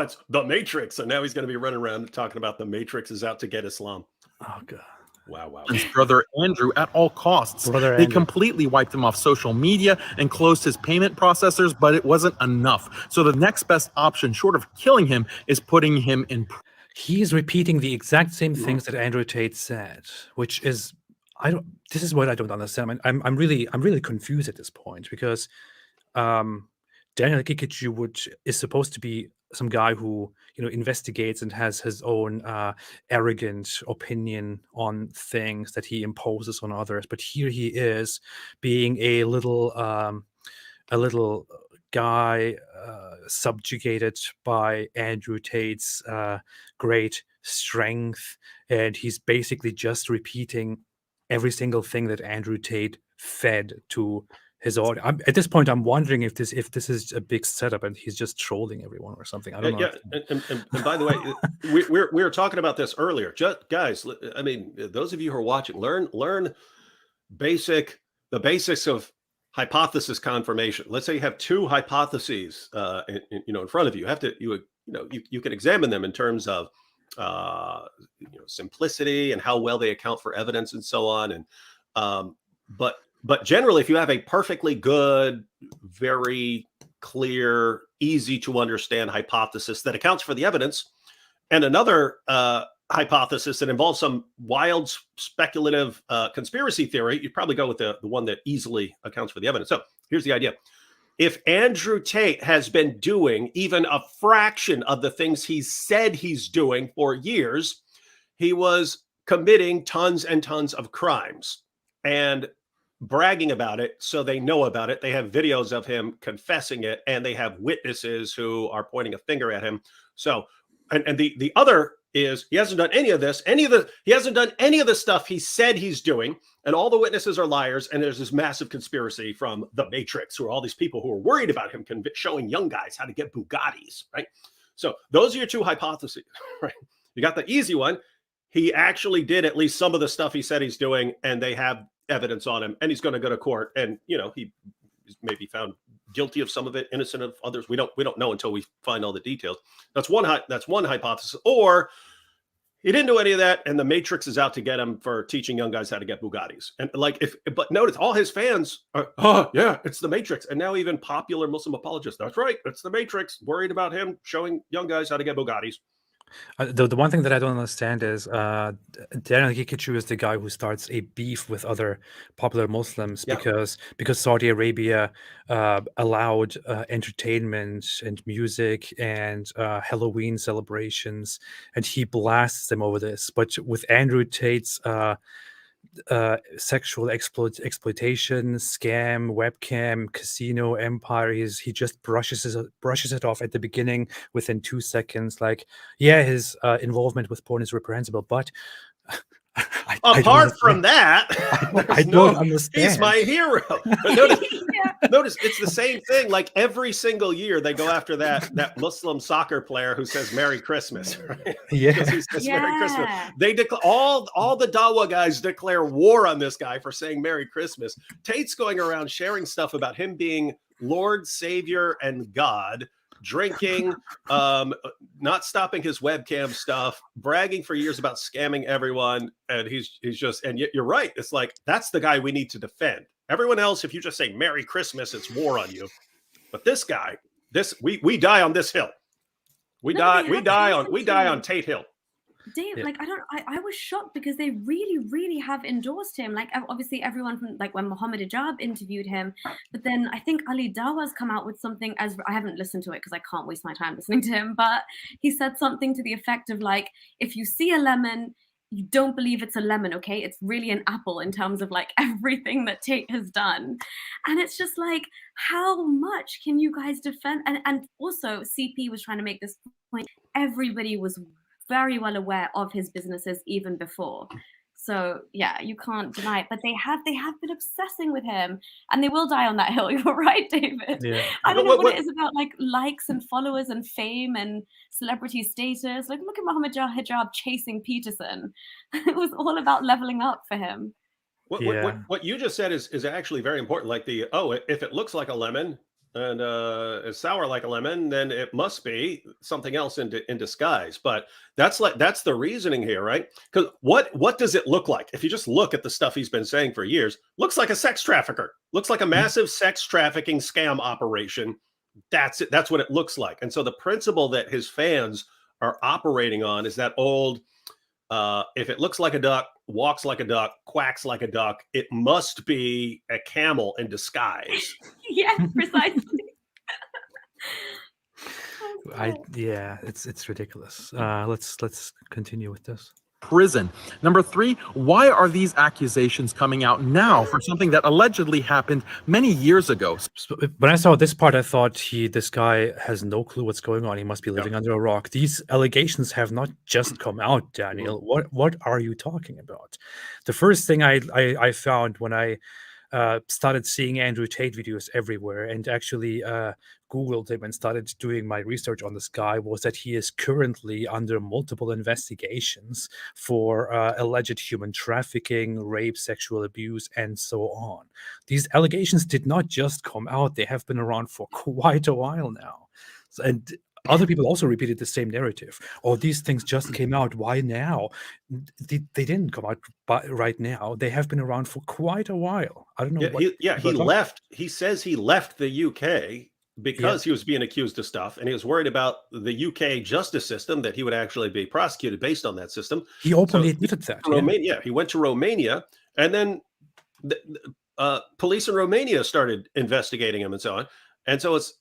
it's the Matrix. And now he's going to be running around talking about the Matrix is out to get Islam. Oh God. Wow. His brother Andrew at all costs. They completely wiped him off social media and closed his payment processors, but it wasn't enough. So the next best option, short of killing him, is putting him in. He's repeating the exact same things that Andrew Tate said, which is, this is what I don't understand. I'm really confused at this point, because Daniel Haqiqatjou is supposed to be some guy who investigates and has his own arrogant opinion on things that he imposes on others. But here he is, being a little guy subjugated by Andrew Tate's great strength, and he's basically just repeating every single thing that Andrew Tate fed to his audience. At this point, I'm wondering if this is a big setup and he's just trolling everyone or something. I don't know. Yeah, and by the way, we were talking about this earlier. Just guys, I mean, those of you who are watching, learn the basics of hypothesis confirmation. Let's say you have two hypotheses, in front of you. You can examine them in terms of simplicity and how well they account for evidence and so on. And but generally, if you have a perfectly good, very clear, easy to understand hypothesis that accounts for the evidence, and another hypothesis that involves some wild speculative conspiracy theory, you'd probably go with the one that easily accounts for the evidence. So here's the idea. If Andrew Tate has been doing even a fraction of the things he said he's doing for years, he was committing tons and tons of crimes and bragging about it, so they know about it. They have videos of him confessing it, and they have witnesses who are pointing a finger at him. So, and the other is he hasn't done any of this. He hasn't done any of the stuff he said he's doing, and all the witnesses are liars. And there's this massive conspiracy from the Matrix, who are all these people who are worried about him showing young guys how to get Bugattis, right? So those are your two hypotheses, right? You got the easy one. He actually did at least some of the stuff he said he's doing, and they have evidence on him, and he's going to go to court, and he may be found guilty of some of it, innocent of others. We don't know until we find all the details. That's one hypothesis. Or he didn't do any of that, and the Matrix is out to get him for teaching young guys how to get Bugattis. And but notice all his fans are, oh yeah, it's the Matrix. And now even popular Muslim apologists, that's right, it's the Matrix, worried about him showing young guys how to get Bugattis. The one thing that I don't understand is Daniel Haqiqatjou is the guy who starts a beef with other popular Muslims because Saudi Arabia allowed entertainment and music and Halloween celebrations, and he blasts them over this. But with Andrew Tate's sexual exploitation, scam, webcam, casino empire, he just brushes it off at the beginning within 2 seconds. Like, yeah, his involvement with porn is reprehensible, but apart from that, I don't understand. He's my hero. Notice it's the same thing. Like every single year, they go after that Muslim soccer player who says "Merry Christmas." Right? Yeah, he says Merry Christmas. They all the Dawa guys declare war on this guy for saying Merry Christmas. Tate's going around sharing stuff about him being Lord, Savior, and God. Drinking, not stopping his webcam stuff, bragging for years about scamming everyone, and he's just, and you're right. It's like that's the guy we need to defend. Everyone else, if you just say Merry Christmas, it's war on you. But this guy, we die on this hill. We die on Tate Hill. Dave, I was shocked because they really, really have endorsed him. Like, obviously, everyone from when Mohammed Hijab interviewed him, but then I think Ali Dawa's come out with something. As I haven't listened to it because I can't waste my time listening to him, but he said something to the effect of like, if you see a lemon, you don't believe it's a lemon, okay? It's really an apple in terms of everything that Tate has done. And it's just like, how much can you guys defend? And also, CP was trying to make this point. Everybody was very well aware of his businesses even before. So yeah, you can't deny it. But they have been obsessing with him, and they will die on that hill. You're right, David. Yeah. I don't know what it is about likes and followers and fame and celebrity status. Look at Mohammed Hijab chasing Peterson. It was all about leveling up for him. What you just said is actually very important. Like if it looks like a lemon and is sour like a lemon, then it must be something else in disguise. But that's the reasoning here, right? Because what does it look like? If you just look at the stuff he's been saying for years, looks like a sex trafficker, looks like a massive sex trafficking scam operation. That's it. That's what it looks like. And so the principle that his fans are operating on is that old, if it looks like a duck, walks like a duck, quacks like a duck, it must be a camel in disguise. Yeah, precisely. Yeah, it's ridiculous. Let's continue with this. Prison. Number 3, why are these accusations coming out now for something that allegedly happened many years ago? When I saw this part, I thought this guy has no clue what's going on. He must be living under a rock. These allegations have not just come out, Daniel. What are you talking about? The first thing I found when I started seeing Andrew Tate videos everywhere and actually Googled him and started doing my research on this guy was that he is currently under multiple investigations for alleged human trafficking, rape, sexual abuse, and so on. These allegations did not just come out. They have been around for quite a while now. And other people also repeated the same narrative. Oh, these things just came out. Why now? They didn't come out right now. They have been around for quite a while. I don't know. He left. He says he left the UK because he was being accused of stuff, and he was worried about the UK justice system, that he would actually be prosecuted based on that system. He openly admitted that. Romania. He went to Romania, and then police in Romania started investigating him and so on. And so it's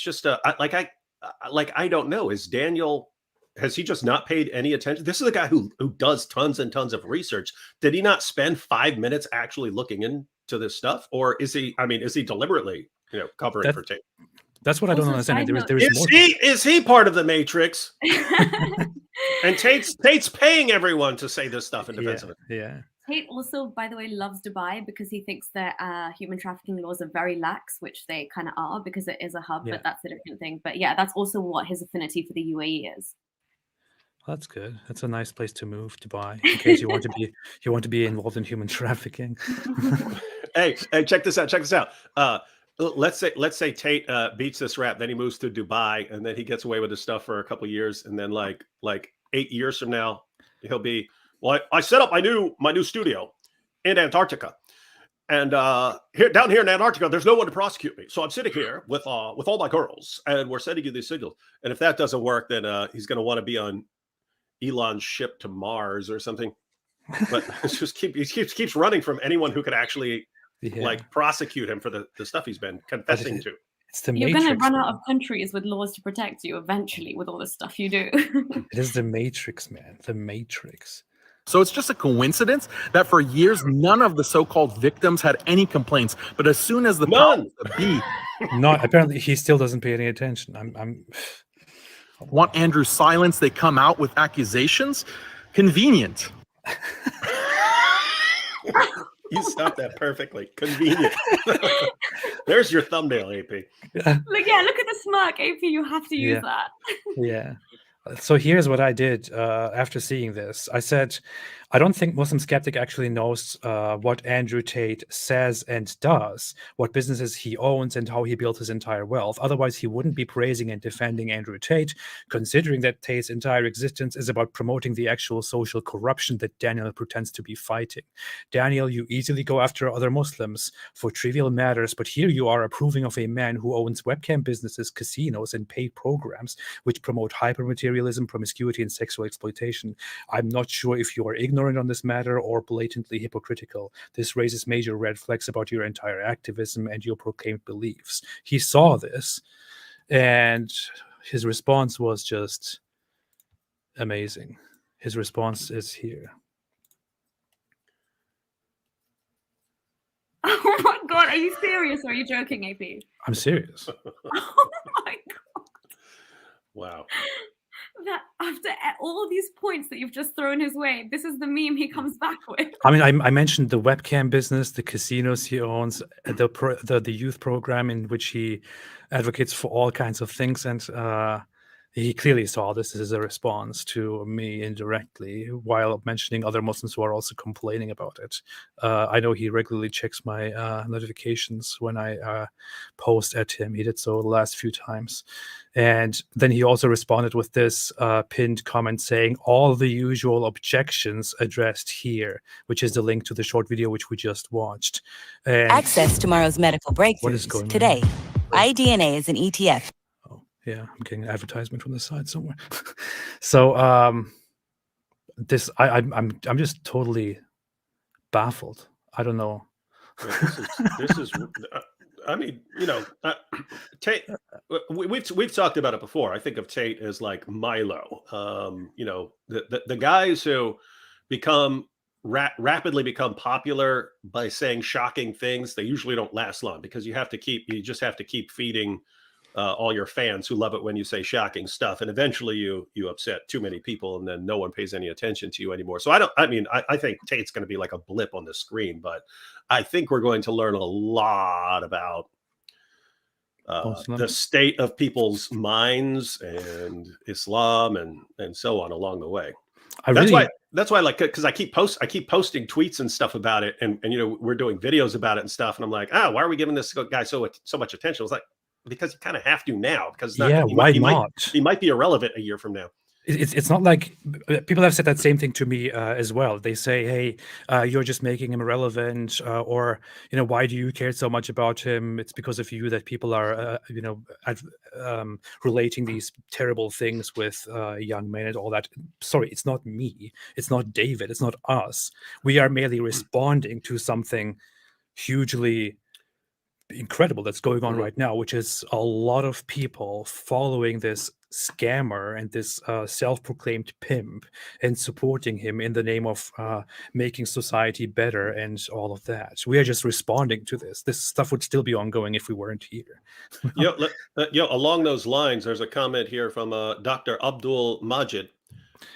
just I don't know. Is Daniel, has he just not paid any attention? This is a guy who does tons and tons of research. Did he not spend 5 minutes actually looking into this stuff, or is he? I mean, is he deliberately, covering for Tate? That's what I don't understand. Is he part of the Matrix? And Tate's paying everyone to say this stuff in defense of it. Yeah. Tate also, by the way, loves Dubai because he thinks that human trafficking laws are very lax, which they kind of are because it is a hub, but that's a different thing. But yeah, that's also what his affinity for the UAE is. Well, that's good. That's a nice place to move, Dubai, in case you want to be involved in human trafficking. Hey, check this out. Let's say Tate beats this rap, then he moves to Dubai, and then he gets away with his stuff for a couple of years, and then like 8 years from now, he'll be, well, I set up my new studio in Antarctica, and down here in Antarctica, there's no one to prosecute me, so I'm sitting here with all my girls, and we're sending you these signals. And if that doesn't work, then he's going to want to be on Elon's ship to Mars or something. But he keeps running from anyone who could actually prosecute him for the stuff he's been confessing to. It's the You're Matrix. going to run out of countries with laws to protect you eventually with all the stuff you do. It is the Matrix, man. The Matrix. So it's just a coincidence that for years, none of the so-called victims had any complaints. But as soon as the powers that be apparently he still doesn't pay any attention. I'm want Andrew's silence, they come out with accusations. Convenient. You stopped that perfectly. Convenient. There's your thumbnail, AP. Look at the smirk, AP. You have to use that. Yeah. So here's what I did after seeing this. I said, I don't think Muslim Skeptic actually knows what Andrew Tate says and does, what businesses he owns and how he built his entire wealth. Otherwise, he wouldn't be praising and defending Andrew Tate, considering that Tate's entire existence is about promoting the actual social corruption that Daniel pretends to be fighting. Daniel, you easily go after other Muslims for trivial matters, but here you are approving of a man who owns webcam businesses, casinos, and paid programs which promote hypermaterialism, promiscuity, and sexual exploitation. I'm not sure if you are ignorant on this matter or blatantly hypocritical. This raises major red flags about your entire activism and your proclaimed beliefs. He saw this, and his response was just amazing. His response is here. Oh my God, are you serious or are you joking, AP? I'm serious. Oh my God. Wow. That after all these points that you've just thrown his way, this is the meme he comes back with. I mean, I mentioned the webcam business, the casinos he owns, the youth program in which he advocates for all kinds of things, and he clearly saw this as a response to me indirectly, while mentioning other Muslims who are also complaining about it. I know he regularly checks my notifications when I post at him. He did so the last few times. And then he also responded with this pinned comment saying, all the usual objections addressed here, which is the link to the short video which we just watched. And access tomorrow's medical breakthroughs today. iDNA is an ETF. Yeah, I'm getting an advertisement from the side somewhere. So this I'm just totally baffled. I don't know. This is I mean, Tate. We've talked about it before. I think of Tate as like Milo. The guys who become rapidly become popular by saying shocking things. They usually don't last long because you just have to keep feeding all your fans who love it when you say shocking stuff, and eventually you upset too many people, and then no one pays any attention to you anymore. So I think Tate's going to be like a blip on the screen, but I think we're going to learn a lot about the state of people's minds and Islam and so on along the way. That's why like, because I keep posting tweets and stuff about it, and we're doing videos about it and stuff, and I'm like, why are we giving this guy so much attention? I was like, because you kind of have to now, because he might be irrelevant a year from now. It's not like people have said that same thing to me as well. They say, hey, you're just making him irrelevant, or why do you care so much about him? It's because of you that people are relating these terrible things with young men and all that. Sorry, it's not me, it's not David, it's not us. We are merely responding to something hugely incredible that's going on right now, which is a lot of people following this scammer and this self-proclaimed pimp and supporting him in the name of making society better and all of that. We are just responding to this. This stuff would still be ongoing if we weren't here. Along those lines, there's a comment here from Dr. Abdul Majid,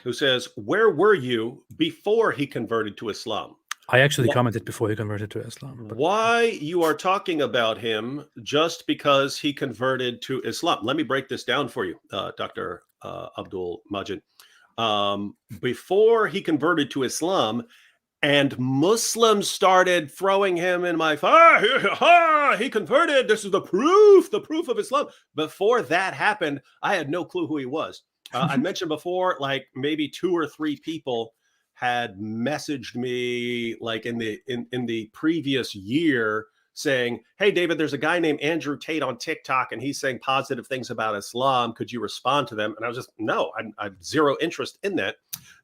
who says, where were you before he converted to Islam? I actually commented before he converted to Islam. Why you are talking about him just because he converted to Islam? Let me break this down for you, Dr. Abdul Majid. Before he converted to Islam, and Muslims started throwing him in my face, he converted. This is the proof of Islam. Before that happened, I had no clue who he was. I mentioned before, like maybe 2 or 3 people had messaged me like in the previous year saying, hey, David, there's a guy named Andrew Tate on TikTok and he's saying positive things about Islam. Could you respond to them? And I was just, no, I'm zero interest in that.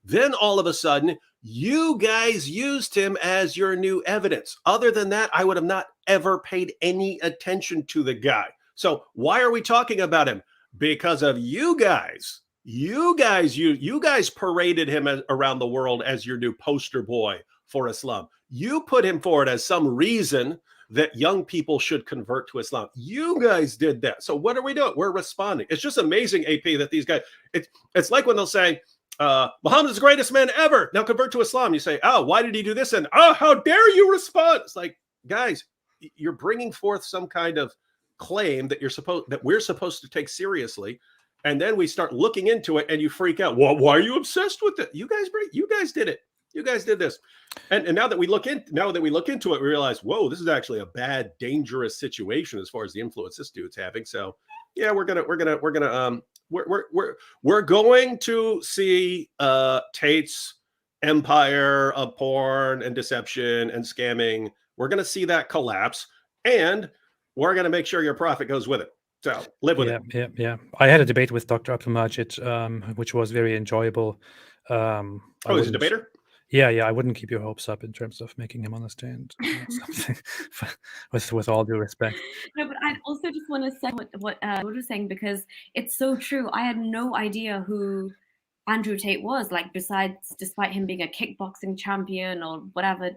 Then all of a sudden, you guys used him as your new evidence. Other than that, I would have not ever paid any attention to the guy. So why are we talking about him? Because of you guys. You guys paraded him around the world as your new poster boy for Islam. You put him forward as some reason that young people should convert to Islam. You guys did that. So what are we doing? We're responding. It's just amazing, AP, that these guys, it's like when they'll say, Muhammad's the greatest man ever. Now convert to Islam. You say, oh, why did he do this? And how dare you respond? It's like, guys, you're bringing forth some kind of claim that we're supposed to take seriously. And then we start looking into it and you freak out. Well, why are you obsessed with it? You guys did it. You guys did this. And now that we look into it, we realize, whoa, this is actually a bad, dangerous situation as far as the influence this dude's having. So yeah, we're going to see Tate's empire of porn and deception and scamming. We're going to see that collapse, and we're going to make sure your profit goes with it. So live with it. Yeah. I had a debate with Dr. Abdul Majid, which was very enjoyable. He's a debater? Yeah. I wouldn't keep your hopes up in terms of making him understand something with all due respect. No, but I also just want to say what George was saying, because it's so true. I had no idea who Andrew Tate was, like, despite him being a kickboxing champion or whatever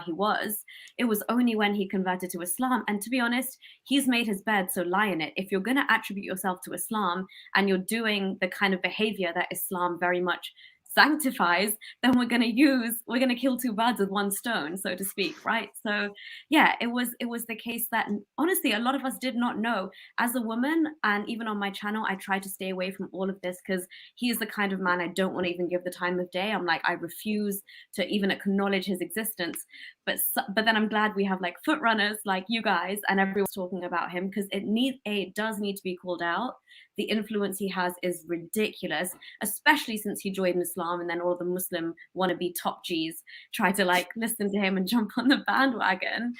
he was. It was only when he converted to Islam. And to be honest, he's made his bed, so lie in it. If you're going to attribute yourself to Islam and you're doing the kind of behavior that Islam very much sanctifies, then we're going to kill 2 birds with 1 stone, so to speak, right? So yeah, it was the case that honestly a lot of us did not know. As a woman, and even on my channel, I try to stay away from all of this because he is the kind of man I don't want to even give the time of day. I'm like, I refuse to even acknowledge his existence. But then I'm glad we have like foot runners like you guys and everyone's talking about him, because it does need to be called out. The influence he has is ridiculous, especially since he joined Islam, and then all the Muslim wannabe top Gs try to like listen to him and jump on the bandwagon.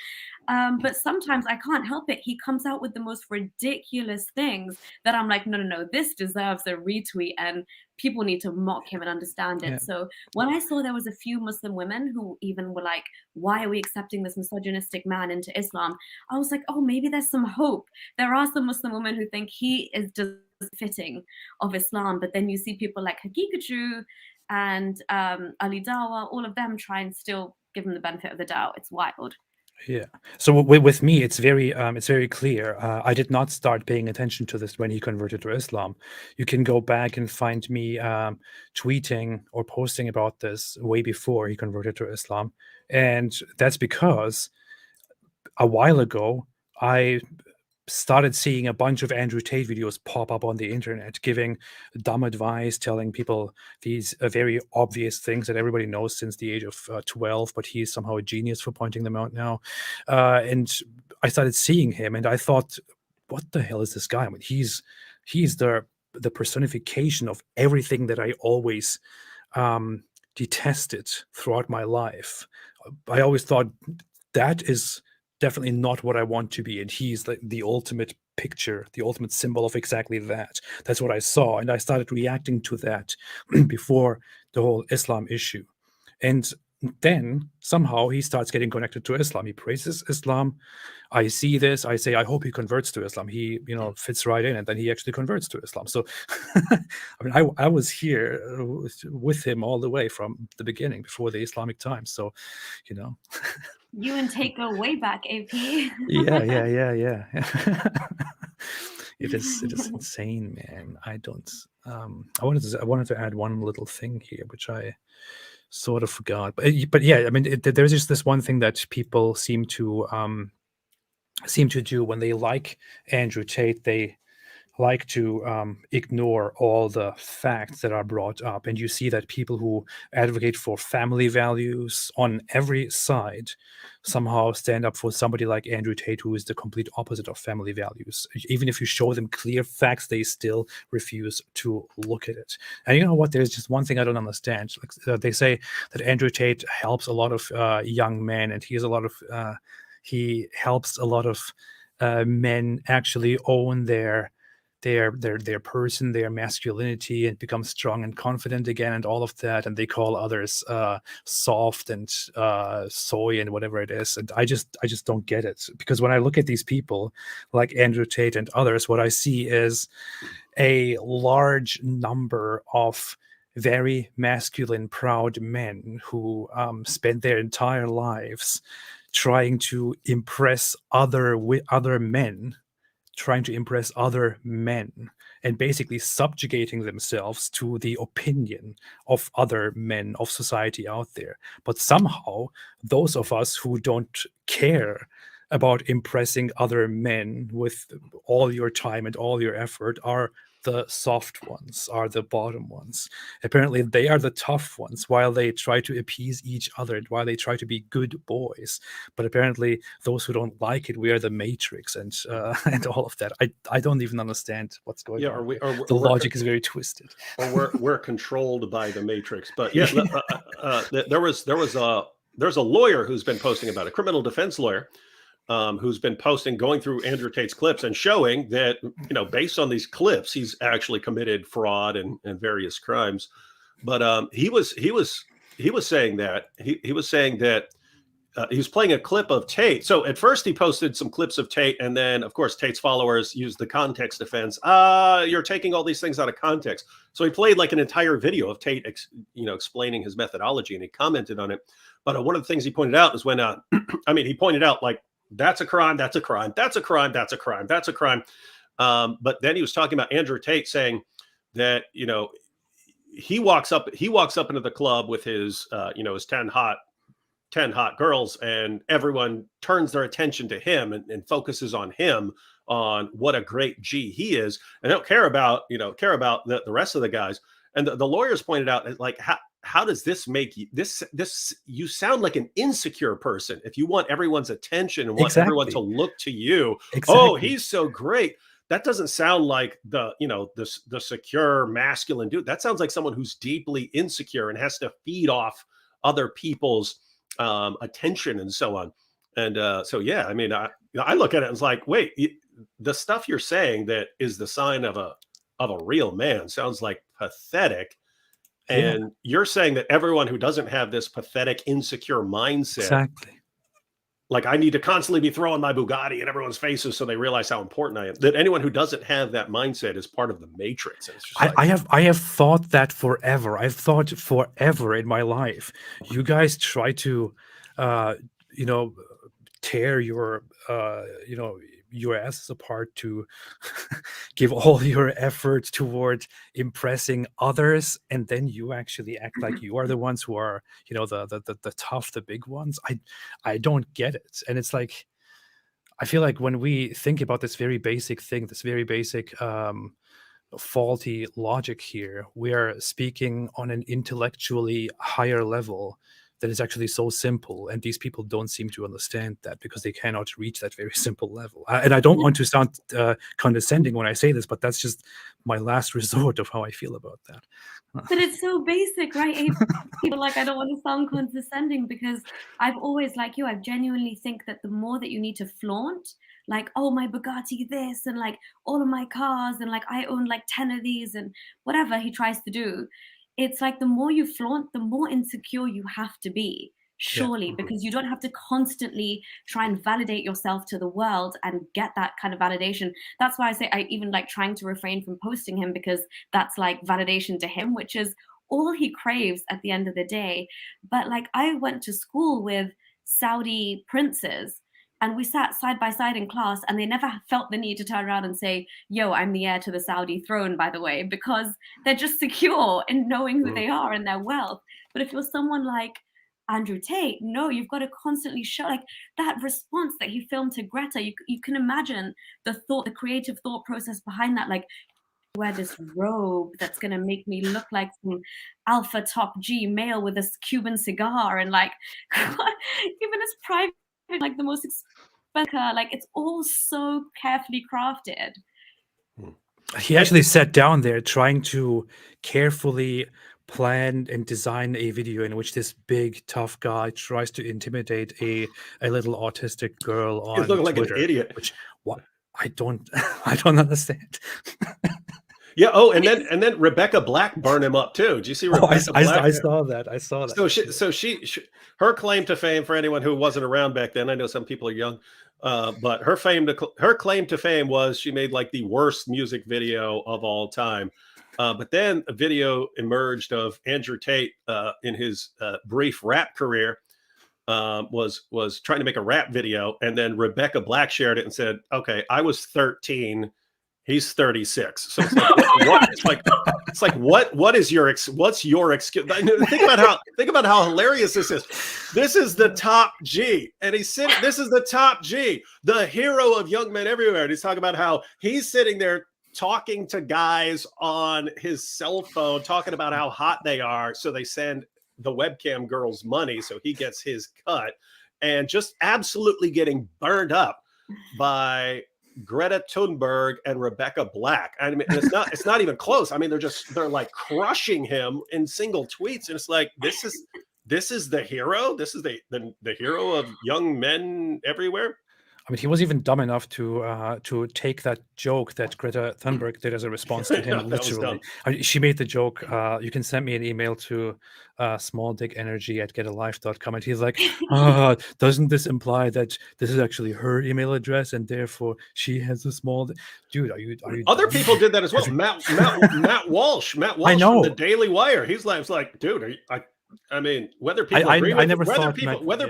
But sometimes I can't help it. He comes out with the most ridiculous things that I'm like, no, this deserves a retweet and people need to mock him and understand it. Yeah. So when I saw there was a few Muslim women who even were like, why are we accepting this misogynistic man into Islam? I was like, oh, maybe there's some hope. There are some Muslim women who think he is just fitting of Islam. But then you see people like Haqiqatjou and Ali Dawa, all of them try and still give him the benefit of the doubt. It's wild. Yeah. So with me, it's very clear. I did not start paying attention to this when he converted to Islam. You can go back and find me tweeting or posting about this way before he converted to Islam, and that's because a while ago I started seeing a bunch of Andrew Tate videos pop up on the internet, giving dumb advice, telling people these very obvious things that everybody knows since the age of 12, but he's somehow a genius for pointing them out now. And I started seeing him, and I thought, what the hell is this guy? I mean, he's the personification of everything that I always detested throughout my life. I always thought that is definitely not what I want to be. And he's the ultimate picture, the ultimate symbol of exactly that. That's what I saw. And I started reacting to that before the whole Islam issue. And then somehow he starts getting connected to Islam. He praises Islam. I see this. I say, I hope he converts to Islam. He, fits right in. And then he actually converts to Islam. So, I mean, I was here with him all the way from the beginning, before the Islamic times. So, You and Tate go way back, AP. yeah. It is insane, man. I wanted to add one little thing here, which I sort of forgot. But yeah, I mean, there's just this one thing that people seem to do when they like Andrew Tate. They like to ignore all the facts that are brought up. And you see that people who advocate for family values on every side somehow stand up for somebody like Andrew Tate, who is the complete opposite of family values. Even if you show them clear facts, they still refuse to look at it. And you know what? There's just one thing I don't understand. They say that Andrew Tate helps a lot of young men, and he helps a lot of men actually own their person, their masculinity, and become strong and confident again, and all of that. And they call others soft and soy and whatever it is. And I just don't get it, because when I look at these people like Andrew Tate and others, what I see is a large number of very masculine, proud men who spend their entire lives trying to impress other men, trying to impress other men, and basically subjugating themselves to the opinion of other men of society out there. But somehow, those of us who don't care about impressing other men with all your time and all your effort are the soft ones, are the bottom ones. Apparently, they are the tough ones, while they try to appease each other, while they try to be good boys. But apparently, those who don't like it, we are the Matrix, and all of that. I don't even understand what's going on. The logic is very twisted. Or we're controlled by the Matrix. But yeah, there's a lawyer who's been posting about it, a criminal defense lawyer, who's been going through Andrew Tate's clips and showing that, based on these clips, he's actually committed fraud and various crimes. But he was saying that he was playing a clip of Tate. So at first he posted some clips of Tate, and then of course Tate's followers used the context defense. You're taking all these things out of context. So he played like an entire video of Tate, explaining his methodology, and he commented on it. But one of the things he pointed out is when, he pointed out, like, that's a crime, that's a crime, that's a crime, that's a crime, that's a crime. But then he was talking about Andrew Tate, saying that, he walks up into the club with his, his 10 hot girls, and everyone turns their attention to him and focuses on him, on what a great G he is, and don't care about the rest of the guys. And the lawyers pointed out, like, how does this make you you sound like an insecure person if you want everyone's attention and want everyone to look to you. Oh, he's so great. That doesn't sound like the secure masculine dude. That sounds like someone who's deeply insecure and has to feed off other people's attention and so on. And so yeah, I mean, I look at it and it's like, wait, the stuff you're saying that is the sign of a of a real man sounds like pathetic. And you're saying that everyone who doesn't have this pathetic, insecure mindset, Exactly. like I need to constantly be throwing my Bugatti in everyone's faces so they realize how important I am, that anyone who doesn't have that mindset is part of the matrix. And it's just I have thought that forever. I've thought forever in my life. You guys try to, you know, tear your, you know, your asses apart to give all your effort toward impressing others, and then you actually act like you are the ones who are, you know, the tough, the big ones. I don't get it. And it's like, I feel like when we think about this very basic thing, this very basic faulty logic here, we are speaking on an intellectually higher level that is actually so simple, and these people don't seem to understand that because they cannot reach that very simple level. And I don't want to sound condescending when I say this, but that's just my last resort of how I feel about that. But it's so basic, right? People like, I don't want to sound condescending, because I've always, like you, I genuinely think that the more that you need to flaunt, like, oh, my Bugatti this, and like all of my cars, and like I own like 10 of these, and whatever he tries to do, it's like the more you flaunt, the more insecure you have to be, surely, because you don't have to constantly try and validate yourself to the world and get that kind of validation. That's why I say I even like trying to refrain from posting him, because that's like validation to him, which is all he craves at the end of the day. But like, I went to school with Saudi princes, and we sat side by side in class, and they never felt the need to turn around and say, yo, I'm the heir to the Saudi throne, by the way, because they're just secure in knowing who they are and their wealth. But if you're someone like Andrew Tate, no, you've got to constantly show, like that response that he filmed to Greta, you can imagine the creative thought process behind that, like, wear this robe that's going to make me look like some alpha top G male with a Cuban cigar, and like even his private, like the most expensive, like it's all so carefully crafted. He actually sat down there trying to carefully plan and design a video in which this big tough guy tries to intimidate a little autistic girl on He's looking like Twitter, an idiot. which what I don't I don't understand. Yeah. Oh, and then Rebecca Black burned him up too. Did you see Rebecca Black? I saw that. I saw that. So she her claim to fame, for anyone who wasn't around back then, I know some people are young, but her claim to fame was she made like the worst music video of all time. But then a video emerged of Andrew Tate in his brief rap career, was trying to make a rap video, and then Rebecca Black shared it and said, "Okay, I was 13." He's 36. So it's like, what's your excuse? Think about how hilarious this is. This is the top G, and he's sitting. This is the top G, the hero of young men everywhere. And he's talking about how he's sitting there talking to guys on his cell phone, talking about how hot they are. So they send the webcam girls money, so he gets his cut, and just absolutely getting burned up by Greta Thunberg and Rebecca Black. I mean, it's not even close. I mean, they're like crushing him in single tweets, and it's like, this is the hero. This is the hero of young men everywhere. I mean, he was even dumb enough to take that joke that Greta Thunberg did as a response to him. Literally, I mean, she made the joke. You can send me an email to smalldickenergy@getalife.com, and he's like, doesn't this imply that this is actually her email address, and therefore she has a small? Dude, are you? Other people did that as well. Matt Walsh from the Daily Wire. He's like, dude, I mean, whether people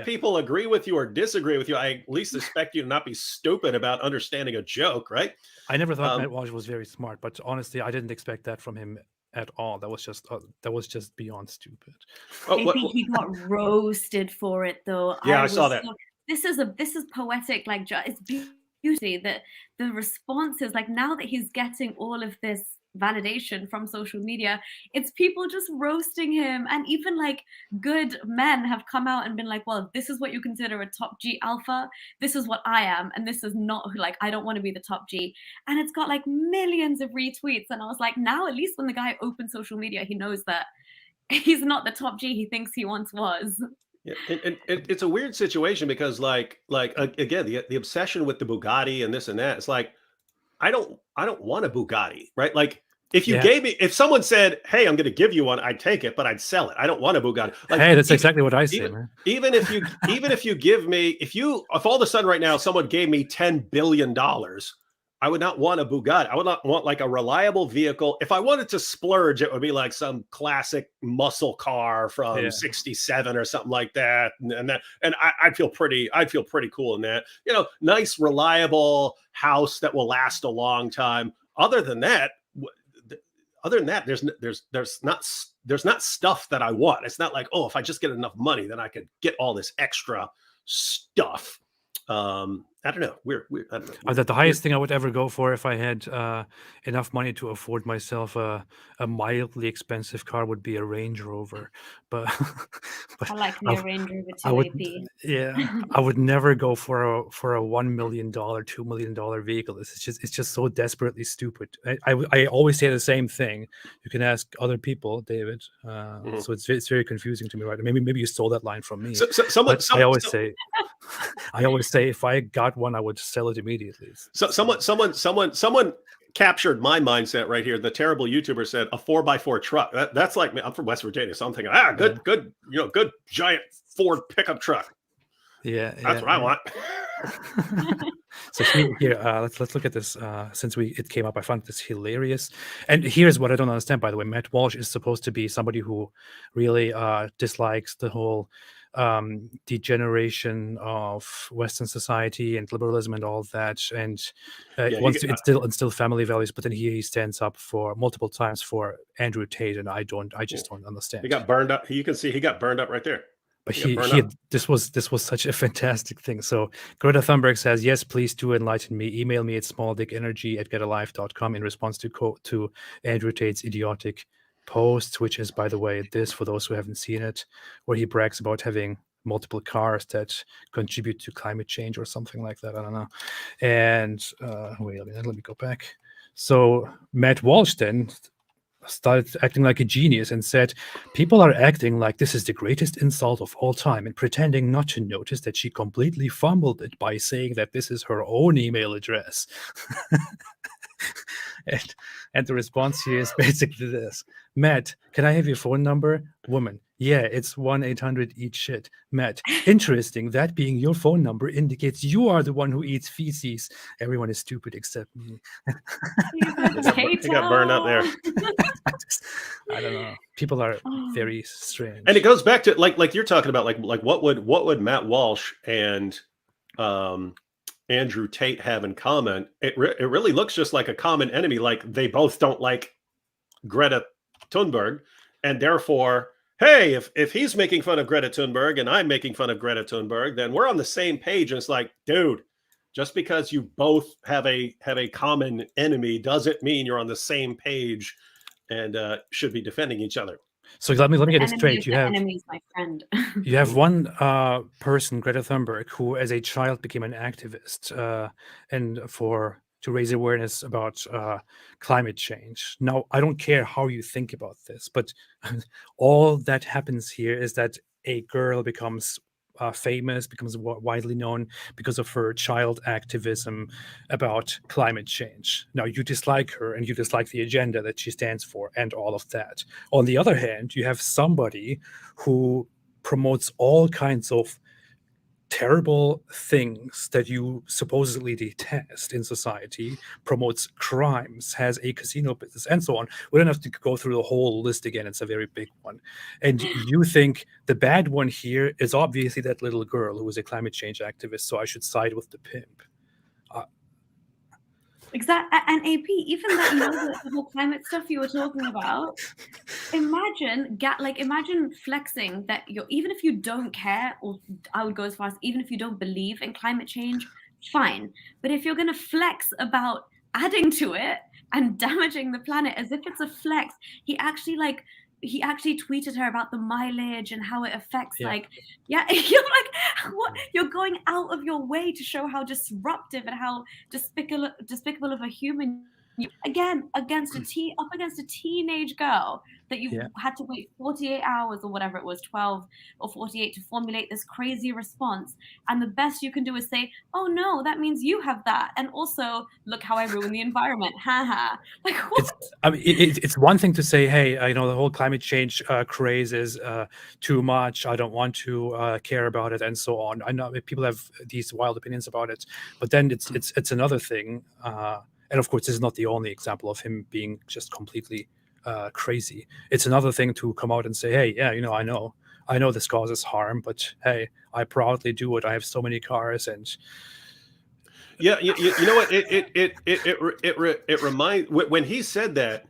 people agree with you or disagree with you, I at least expect you to not be stupid about understanding a joke, right? I never thought Matt Walsh was very smart, but honestly, I didn't expect that from him at all. That was just beyond stupid. I think he got roasted for it, though. Yeah, I saw that. This is poetic. Like, it's beauty that the responses, like, now that he's getting all of this validation from social media, it's people just roasting him, and even like good men have come out and been like, well, this is what you consider a top G alpha, this is what I am, and this is not, like, I don't want to be the top G. And it's got like millions of retweets, and I was like, now at least when the guy opens social media, he knows that he's not the top G he thinks he once was. Yeah, and it's a weird situation because like again, the obsession with the Bugatti and this and that, it's like, I don't want a Bugatti, right? Like, If you gave me, if someone said, "Hey, I'm going to give you one," I'd take it, but I'd sell it. I don't want a Bugatti. Like, hey, that's exactly what I say, man. Even if you give me, if all of a sudden right now someone gave me $10 billion, I would not want a Bugatti. I would not want like a reliable vehicle. If I wanted to splurge, it would be like some classic muscle car from '67 or something like that. And I'd feel pretty cool in that. You know, nice, reliable house that will last a long time. Other than that, there's not stuff that I want. It's not like, oh, if I just get enough money, then I could get all this extra stuff. I don't know. I don't know. The highest thing I would ever go for if I had enough money to afford myself a mildly expensive car would be a Range Rover. But I like me a Range Rover too, AP. I would never go for a $1 million, $2 million vehicle. It's just so desperately stupid. I always say the same thing. You can ask other people, David. So it's very confusing to me, right? Maybe you stole that line from me. I always say if I got one, I would sell it immediately. So someone captured my mindset right here. The terrible YouTuber said a 4x4 truck. That's like me. I'm from West Virginia, so I'm thinking, good, good giant Ford pickup truck. That's what I want. So here, let's look at this. Since it came up, I found this hilarious. And here's what I don't understand. By the way, Matt Walsh is supposed to be somebody who really dislikes the whole degeneration of Western society and liberalism and all that, and wants to instill family values. But then he stands up for multiple times for Andrew Tate, and I just don't understand. He got burned up. You can see he got burned up right there. But this was such a fantastic thing. So Greta Thunberg says, yes, please do enlighten me. Email me at smalldickenergy@getalive.com in response to Andrew Tate's idiotic post, which is, by the way, this, for those who haven't seen it, where he brags about having multiple cars that contribute to climate change or something like that. I don't know. And wait a minute, let me go back. So Matt Walsh then started acting like a genius and said, people are acting like this is the greatest insult of all time and pretending not to notice that she completely fumbled it by saying that this is her own email address. And the response here is basically this: Matt, can I have your phone number? Woman, yeah, it's 1-800-EAT-SHIT. Matt, interesting. That being your phone number indicates you are the one who eats feces. Everyone is stupid except me. He got burned up there. I don't know. People are very strange. And it goes back to like you're talking about, like what would Matt Walsh and Andrew Tate have in common? It really looks just like a common enemy. Like they both don't like Greta Thunberg, and therefore, hey, if he's making fun of Greta Thunberg and I'm making fun of Greta Thunberg, then we're on the same page. And it's like, dude, just because you both have a common enemy doesn't mean you're on the same page and should be defending each other. So let me get it straight. Enemy is my friend. You have one person, Greta Thunberg, who as a child became an activist and to raise awareness about climate change. Now, I don't care how you think about this, but all that happens here is that a girl becomes famous, becomes widely known because of her child activism about climate change. Now, you dislike her and you dislike the agenda that she stands for and all of that. On the other hand, you have somebody who promotes all kinds of terrible things that you supposedly detest in society, promotes crimes, has a casino business, and so on. We don't have to go through the whole list again. It's a very big one. And you think the bad one here is obviously that little girl who was a climate change activist, so I should side with the pimp. Exactly. And AP, even that, the whole climate stuff you were talking about, imagine flexing that even if you don't care, or I would go as far as even if you don't believe in climate change, fine. But if you're going to flex about adding to it and damaging the planet as if it's a flex, he actually tweeted her about the mileage and how it affects you're like, what? You're going out of your way to show how disruptive and how despicable of a human Again, up against a teenage girl that you Yeah. had to wait 48 hours or whatever it was, 12 or 48 to formulate this crazy response. And the best you can do is say, oh no, that means you have that. And also, look how I ruined the environment. Haha. Like, what? It's one thing to say, hey, the whole climate change craze is too much. I don't want to care about it, and so on. I know people have these wild opinions about it, but then it's another thing. And of course, this is not the only example of him being just completely crazy. It's another thing to come out and say, hey, yeah, I know this causes harm, but hey, I proudly do it. I have so many cars, and yeah, you know what? It reminds when he said that,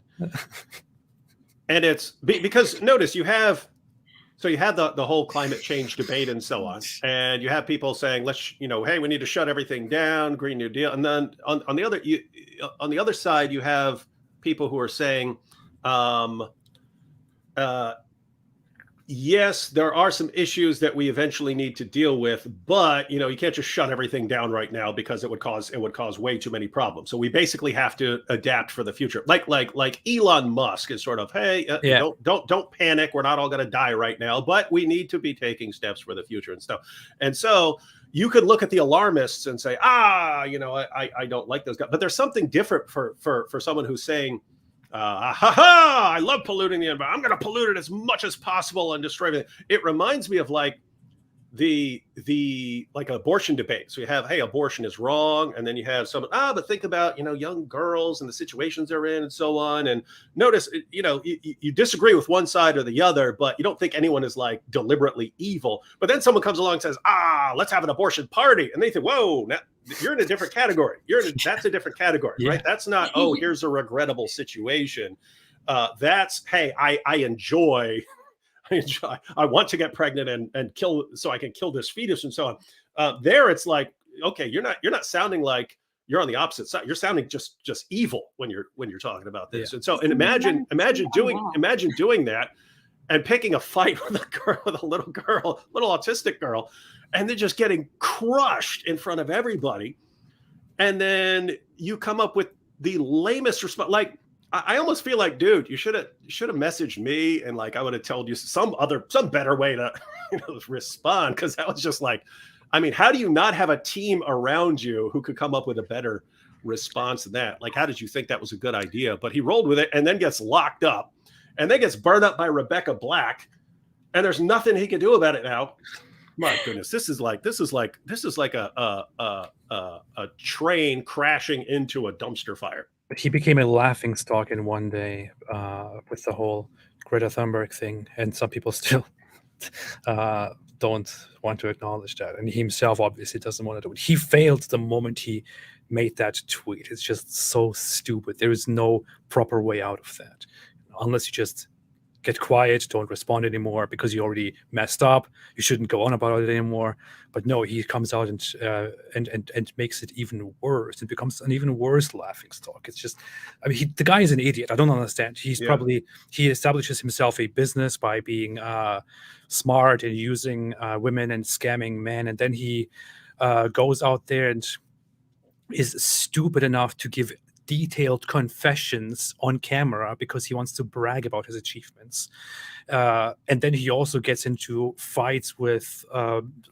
and it's because notice you had the whole climate change debate and so on, and you have people saying, hey, we need to shut everything down, Green New Deal, and then on the other side you have people who are saying, yes, there are some issues that we eventually need to deal with, but you can't just shut everything down right now because it would cause way too many problems. So we basically have to adapt for the future. Like Elon Musk is sort of, hey, don't panic. We're not all going to die right now, but we need to be taking steps for the future and stuff. And so you could look at the alarmists and say, I don't like those guys. But there's something different for someone who's saying, I love polluting the environment. I'm going to pollute it as much as possible and destroy it. It reminds me of like the abortion debate. So you have, hey, abortion is wrong, and then you have someone, but think about young girls and the situations they're in and so on. And notice, you disagree with one side or the other, but you don't think anyone is like deliberately evil. But then someone comes along and says, let's have an abortion party, and they think, whoa, now you're in a different category. That's a different category, right? That's not, here's a regrettable situation. That's, hey, I enjoy. I want to get pregnant and kill so I can kill this fetus and so on. There, it's like, okay, you're not sounding like you're on the opposite side. You're sounding just evil when you're talking about this. Yeah. And so, and imagine doing that and picking a fight with a little autistic girl, and then just getting crushed in front of everybody. And then you come up with the lamest response. Like, I almost feel like, dude, you should have messaged me, and like I would have told you some better way to respond, because that was just like, I mean, how do you not have a team around you who could come up with a better response than that? Like, how did you think that was a good idea? But he rolled with it, and then gets locked up, and then gets burned up by Rebecca Black, and there's nothing he can do about it now. My goodness, this is like a train crashing into a dumpster fire. He became a laughing stock in one day with the whole Greta Thunberg thing, and some people still don't want to acknowledge that. And he himself obviously doesn't want to do it. He failed the moment he made that tweet. It's just so stupid. There is no proper way out of that, unless you just get quiet, don't respond anymore because you already messed up. You shouldn't go on about it anymore. But no, he comes out and makes it even worse. It becomes an even worse laughing stock. It's just, I mean, the guy is an idiot. I don't understand. He establishes himself a business by being smart and using women and scamming men, and then he goes out there and is stupid enough to give detailed confessions on camera because he wants to brag about his achievements. And then he also gets into fights with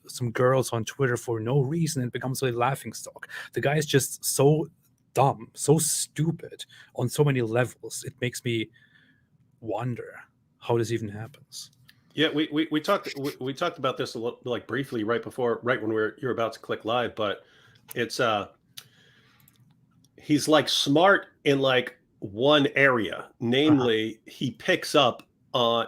some girls on Twitter for no reason and becomes a laughing stock. The guy is just so dumb, so stupid on so many levels. It makes me wonder how this even happens. Yeah, we talked about this a little, like briefly right when you're about to click live, but it's he's like smart in like one area, namely he picks up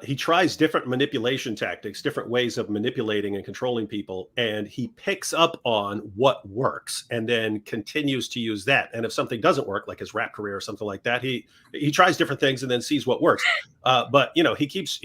he tries different manipulation tactics, different ways of manipulating and controlling people, and he picks up on what works and then continues to use that. And if something doesn't work, like his rap career or something like that, he tries different things and then sees what works. But he keeps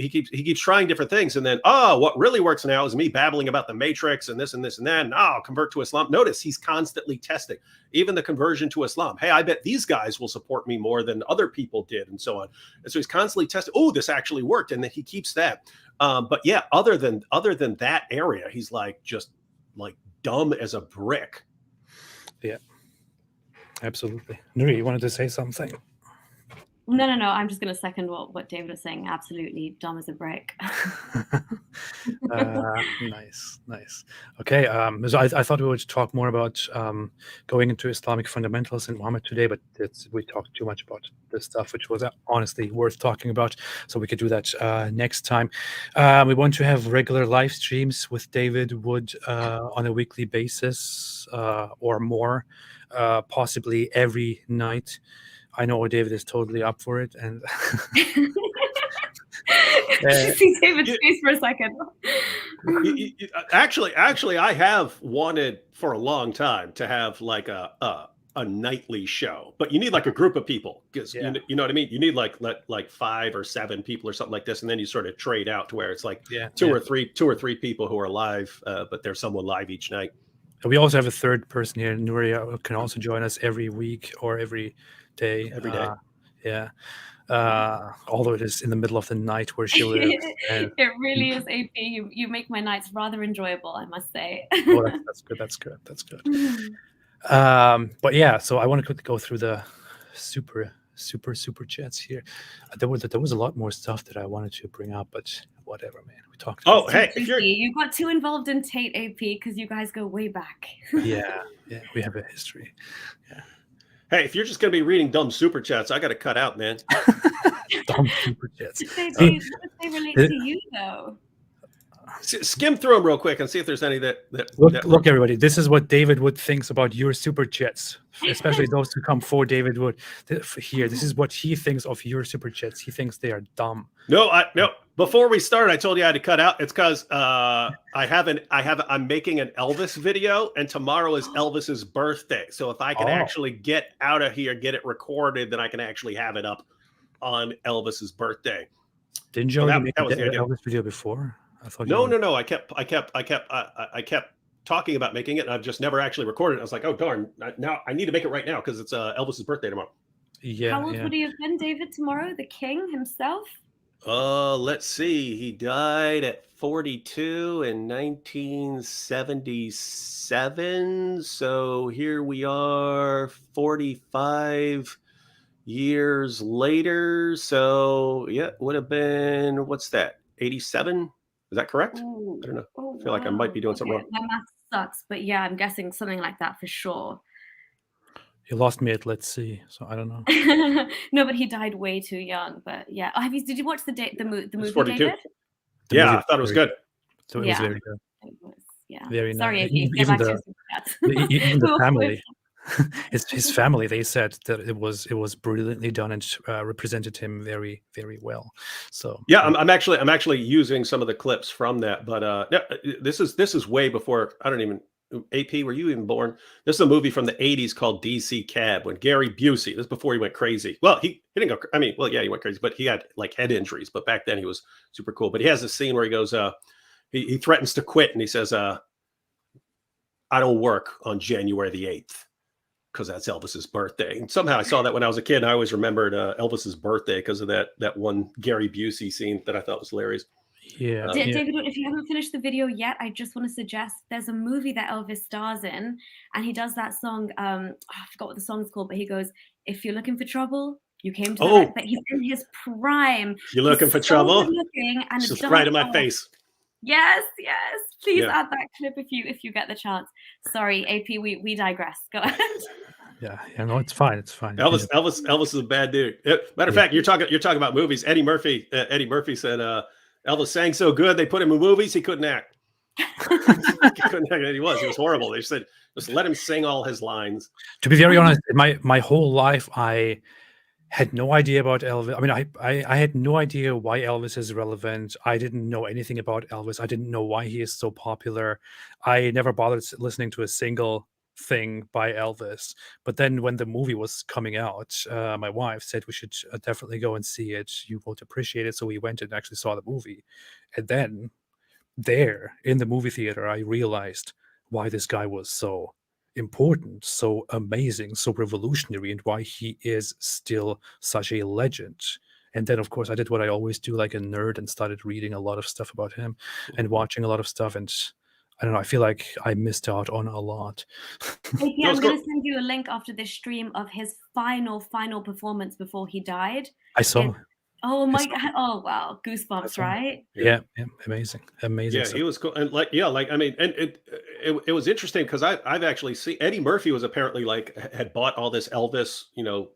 trying different things, and then what really works now is me babbling about the Matrix and this and this and that, and I'll convert to Islam. Notice he's constantly testing, even the conversion to Islam. Hey, I bet these guys will support me more than other people did, and so on. And so he's constantly testing. Oh, this actually worked, and then he keeps that. But yeah, other than that area, he's like just like dumb as a brick. Yeah. Absolutely. Nuri, you wanted to say something? No. I'm just going to second what David was saying. Absolutely, dumb as a brick. Nice. Okay, so I thought we would talk more about going into Islamic fundamentals in Muhammad today, but we talked too much about this stuff, which was honestly worth talking about. So we could do that next time. We want to have regular live streams with David Wood on a weekly basis or more, possibly every night. I know David is totally up for it, and See David's face for a second. Actually, I have wanted for a long time to have like a nightly show, but you need like a group of people because you know what I mean. You need like 5 or 7 people or something like this, and then you sort of trade out to where it's like two or three people who are live, but there's someone live each night. We also have a third person here, Nuria, who can also join us every week or every day. Every day. Although it is in the middle of the night where she lives. It really is, AP. You make my nights rather enjoyable, I must say. Oh, that's good. But yeah, so I want to quickly go through the super chats here. There was a lot more stuff that I wanted to bring up, but whatever, man. We talked. Oh, hey, if you got too involved in Tate, AP, because you guys go way back. yeah, we have a history. Yeah. Hey, if you're just going to be reading dumb super chats, I got to cut out, man. Dumb super chats. What if they relate to you, though? Skim through them real quick and see if there's any that look, everybody. This is what David Wood thinks about your super chats, especially those who come for David Wood. Here, this is what he thinks of your super chats. He thinks they are dumb. No. Before we start, I told you I had to cut out. It's because I'm making an Elvis video, and tomorrow is Elvis's birthday. So if I can actually get out of here, get it recorded, then I can actually have it up on Elvis's birthday. Didn't you already make the Elvis video before? I thought no. I kept talking about making it, and I've just never actually recorded it. I was like, oh darn! Now I need to make it right now because it's Elvis's birthday tomorrow. Yeah. How old would he have been, David, tomorrow? The king himself? Let's see. He died at 42 in 1977. So here we are, 45 years later. So yeah, would have been, what's that? 87? Is that correct? Ooh. I don't know. I feel like I might be doing something wrong. My math sucks, but yeah, I'm guessing something like that for sure. You lost me at let's see, so I don't know. No, but he died way too young. But yeah, did you watch the movie, 42. David? Yeah, I thought it was good. So it was very good. It was, yeah. Very Sorry, nice. even the family. His family, they said that it was brilliantly done and represented him very, very well. So yeah, I'm actually using some of the clips from that, but this is way before. I don't even. AP, were you even born? This is a movie from the 80s called DC Cab when Gary Busey. This is before he went crazy. Well, he didn't go. I mean, well, yeah, he went crazy, but he had like head injuries. But back then he was super cool. But he has this scene where he goes, he threatens to quit, and he says, "I don't work on January the 8th." Because that's Elvis's birthday. And somehow I saw that when I was a kid. And I always remembered Elvis's birthday because of that one Gary Busey scene that I thought was hilarious. Yeah. David, if you haven't finished the video yet, I just want to suggest there's a movie that Elvis stars in, and he does that song. I forgot what the song's called, but he goes, "If you're looking for trouble, you came to the right." But he's in his prime. You're looking for trouble? Looking and just right in my face. Yes. Please add that clip if you get the chance. Sorry, AP, we digress. Go ahead. Yeah, no, it's fine. Elvis is a bad dude. Matter of fact, you're talking about movies. Eddie Murphy said Elvis sang so good they put him in movies he couldn't act. He couldn't act. He was horrible. They said just let him sing all his lines. To be very honest, my whole life I had no idea about Elvis. I mean, I had no idea why Elvis is relevant. I didn't know anything about Elvis. I didn't know why he is so popular. I never bothered listening to a single thing by Elvis. But then when the movie was coming out, my wife said we should definitely go and see it. You would appreciate it. So we went and actually saw the movie. And then there in the movie theater, I realized why this guy was so important, so amazing, so revolutionary, and why he is still such a legend. And then, of course, I did what I always do like a nerd and started reading a lot of stuff about him and watching a lot of stuff. And I don't know. I feel like I missed out on a lot. AP, I'm going to send you a link after this stream of his final performance before he died. I saw. Oh my God! Oh wow, goosebumps, right? Yeah, amazing. Yeah, stuff. he was cool, and I mean, and it was interesting because I've actually seen Eddie Murphy was apparently had bought all this Elvis,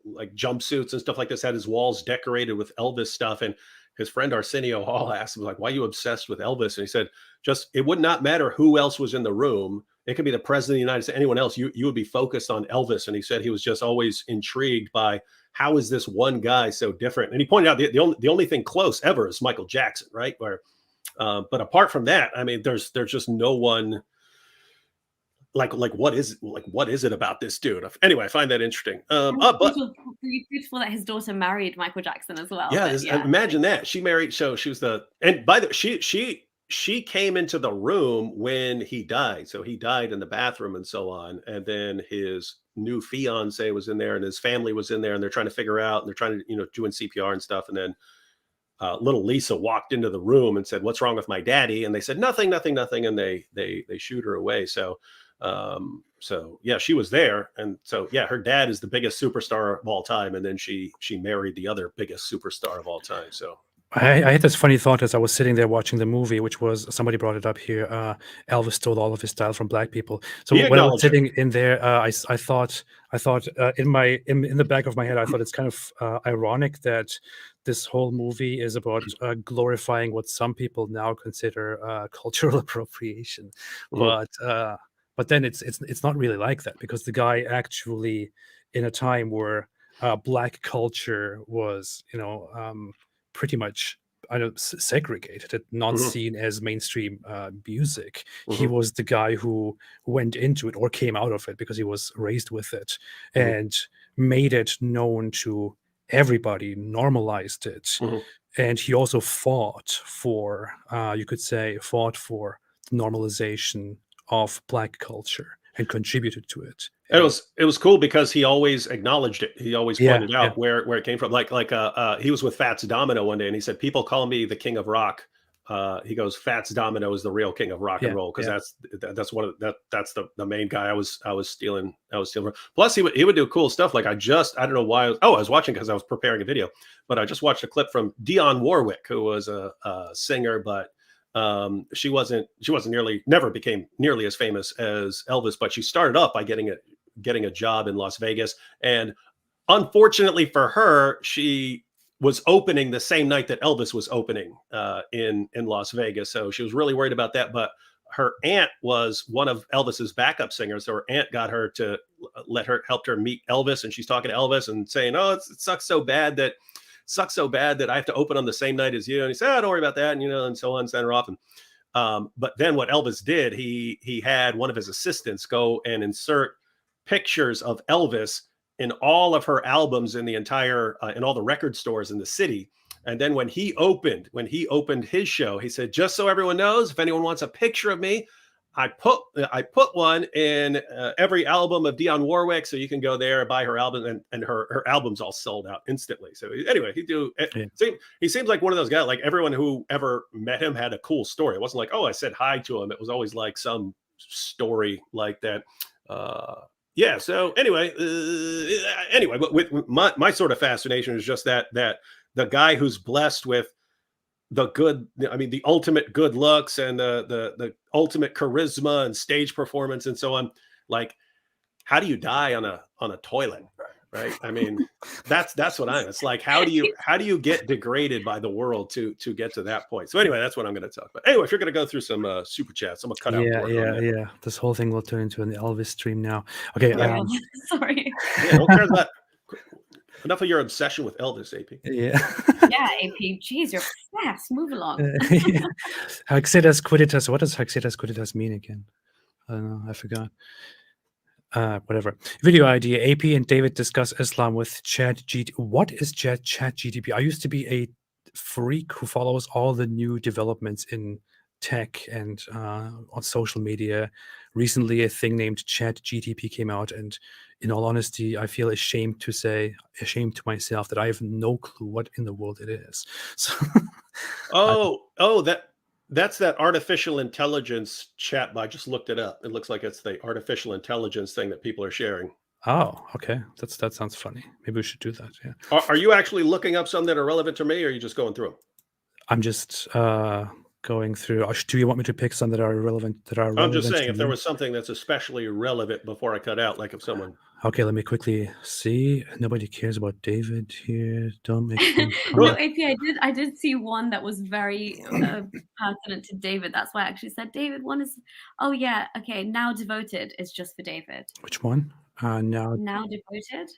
like jumpsuits and stuff like this, had his walls decorated with Elvis stuff, and his friend Arsenio Hall asked him like, "Why are you obsessed with Elvis?" And he said, "Just it would not matter who else was in the room. It could be the president of the United States, anyone else. You would be focused on Elvis." And he said he was just always intrigued by how is this one guy so different. And he pointed out the only thing close ever is Michael Jackson, right? Where, but apart from that, I mean, there's just no one. Like what is it about this dude? Anyway, I find that interesting. But it's beautiful that his daughter married Michael Jackson as well. Yeah, imagine that she married. So she was she came into the room when he died. So he died in the bathroom and so on. And then his new fiance was in there, and his family was in there, and they're trying to figure out, and they're trying to doing CPR and stuff. And then little Lisa walked into the room and said, "What's wrong with my daddy?" And they said, "Nothing." And they shoot her away. So yeah, she was there, and so yeah, her dad is the biggest superstar of all time, and then she married the other biggest superstar of all time. So I had this funny thought as I was sitting there watching the movie, which was, somebody brought it up here, Elvis stole all of his style from black people. So when I was sitting in there, I thought in the back of my head, I thought it's kind of ironic that this whole movie is about glorifying what some people now consider cultural appropriation, but then it's not really like that, because the guy actually, in a time where black culture was pretty much segregated and not seen as mainstream music. He was the guy who went into it or came out of it because he was raised with it and made it known to everybody, normalized it. And he also fought for the normalization of black culture and contributed to it. It was cool because he always acknowledged it. He always pointed out where it came from. Like he was with Fats Domino one day, and he said, "People call me the king of rock." He goes, "Fats Domino is the real king of rock and roll," because that's the main guy I was stealing. Plus, he would do cool stuff. Like I don't know why. I was watching because I was preparing a video, but I just watched a clip from Dionne Warwick, who was a singer, but she never became nearly as famous as Elvis, but she started off by getting a job in Las Vegas. And unfortunately for her, she was opening the same night that Elvis was opening in Las Vegas. So she was really worried about that. But her aunt was one of Elvis's backup singers. So her aunt got her to helped her meet Elvis. And she's talking to Elvis and saying, "Oh, it sucks so bad that I have to open on the same night as you." And he said, "Oh, don't worry about that." And so on, sent her off. And but then what Elvis did, he had one of his assistants go and insert pictures of Elvis in all of her albums in the entire in all the record stores in the city. And then when he opened his show, he said, "Just so everyone knows, if anyone wants a picture of me, I put one in every album of Dionne Warwick, so you can go there and buy her album." And her albums all sold out instantly. So anyway, he seems like one of those guys. Like everyone who ever met him had a cool story. It wasn't like, "Oh, I said hi to him." It was always like some story like that. Yeah. So anyway, but with my sort of fascination is just that the guy who's blessed with the ultimate good looks and the ultimate charisma and stage performance and so on. Like, how do you die on a toilet? Right. I mean, that's what it's like. How do you get degraded by the world to get to that point? So anyway, that's what I'm going to talk about. Anyway, if you're going to go through some super chats, I'm going to cut out. Yeah. This whole thing will turn into an Elvis stream now. Okay. Sorry. Yeah, don't care about enough of your obsession with Elvis, AP. Yeah. Yeah, AP. Jeez, you're fast. Move along. Haqiqatjou Quidditas. What does Haqiqatjou Quidditas mean again? I don't know. I forgot. Whatever. Video idea. AP and David discuss Islam with ChatGPT. What is ChatGPT? I used to be a freak who follows all the new developments in tech and on social media. Recently, a thing named ChatGPT came out, and in all honesty, I feel ashamed to myself that I have no clue what in the world it is. So, That's that artificial intelligence chat. I just looked it up. It looks like it's the artificial intelligence thing that people are sharing. Oh, okay. That sounds funny. Maybe we should do that. Yeah. Are you actually looking up some that are relevant to me, or are you just going through them? I'm just going through. Do you want me to pick some that are relevant? I'm just saying, to if there me? was something that's especially relevant before I cut out, like if someone. Okay, let me quickly see. Nobody cares about David here. Don't make fun. No, AP, I did see one that was very pertinent to David. That's why I actually said David. One is, oh yeah, okay. Now devoted is just for David. Which one? Now devoted.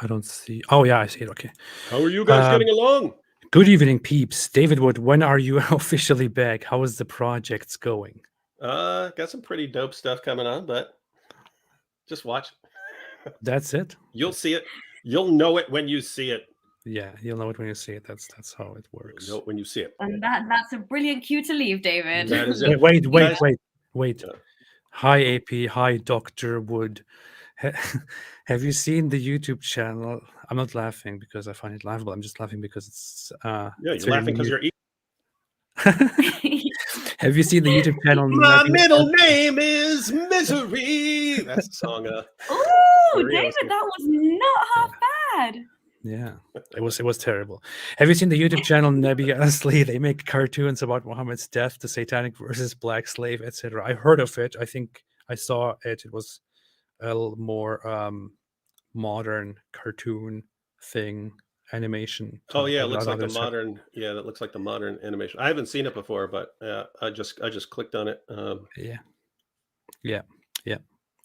I don't see. Oh yeah, I see it. Okay. How are you guys getting along? Good evening, peeps. David Wood, when are you officially back? How is the projects going? Got some pretty dope stuff coming on, but just watch. That's it. You'll see it. You'll know it when you see it. Yeah, you'll know it when you see it. That's how it works. You'll know it when you see it. And that's a brilliant cue to leave, David. That is it. Wait. Yeah. Hi, AP. Hi, Dr. Wood. Have you seen the YouTube channel? I'm not laughing because I find it laughable. I'm just laughing because it's you're laughing because you're Have you seen the YouTube channel? My middle name is Misery. That's the song. Oh, David, that was not half bad. Yeah, it was terrible. Have you seen the YouTube channel Nabi Asli? They make cartoons about Muhammad's death, the satanic versus black slave, etc. I heard of it. I think I saw it. It was a little more modern cartoon thing, animation. Oh yeah, it looks like the modern. Yeah, that looks like the modern animation. I haven't seen it before, but I just clicked on it. Yeah.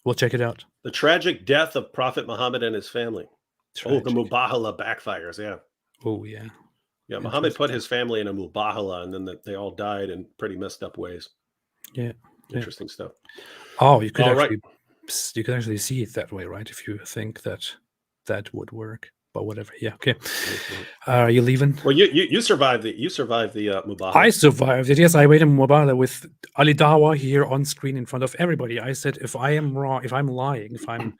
We'll check it out. The tragic death of Prophet Muhammad and his family. Tragic. Oh, the Mubahala backfires. Yeah. Oh yeah. Yeah, Muhammad put his family in a Mubahala, and then they all died in pretty messed up ways. Yeah. Interesting stuff. Oh, you could actually see it that way, right? If you think that would work. But whatever. Yeah. Okay. Are you leaving? Well, you survived the Mubahala. I survived it. Yes, I made a Mubahala with Ali Dawa here on screen in front of everybody. I said, if I am wrong, if I'm lying, if I'm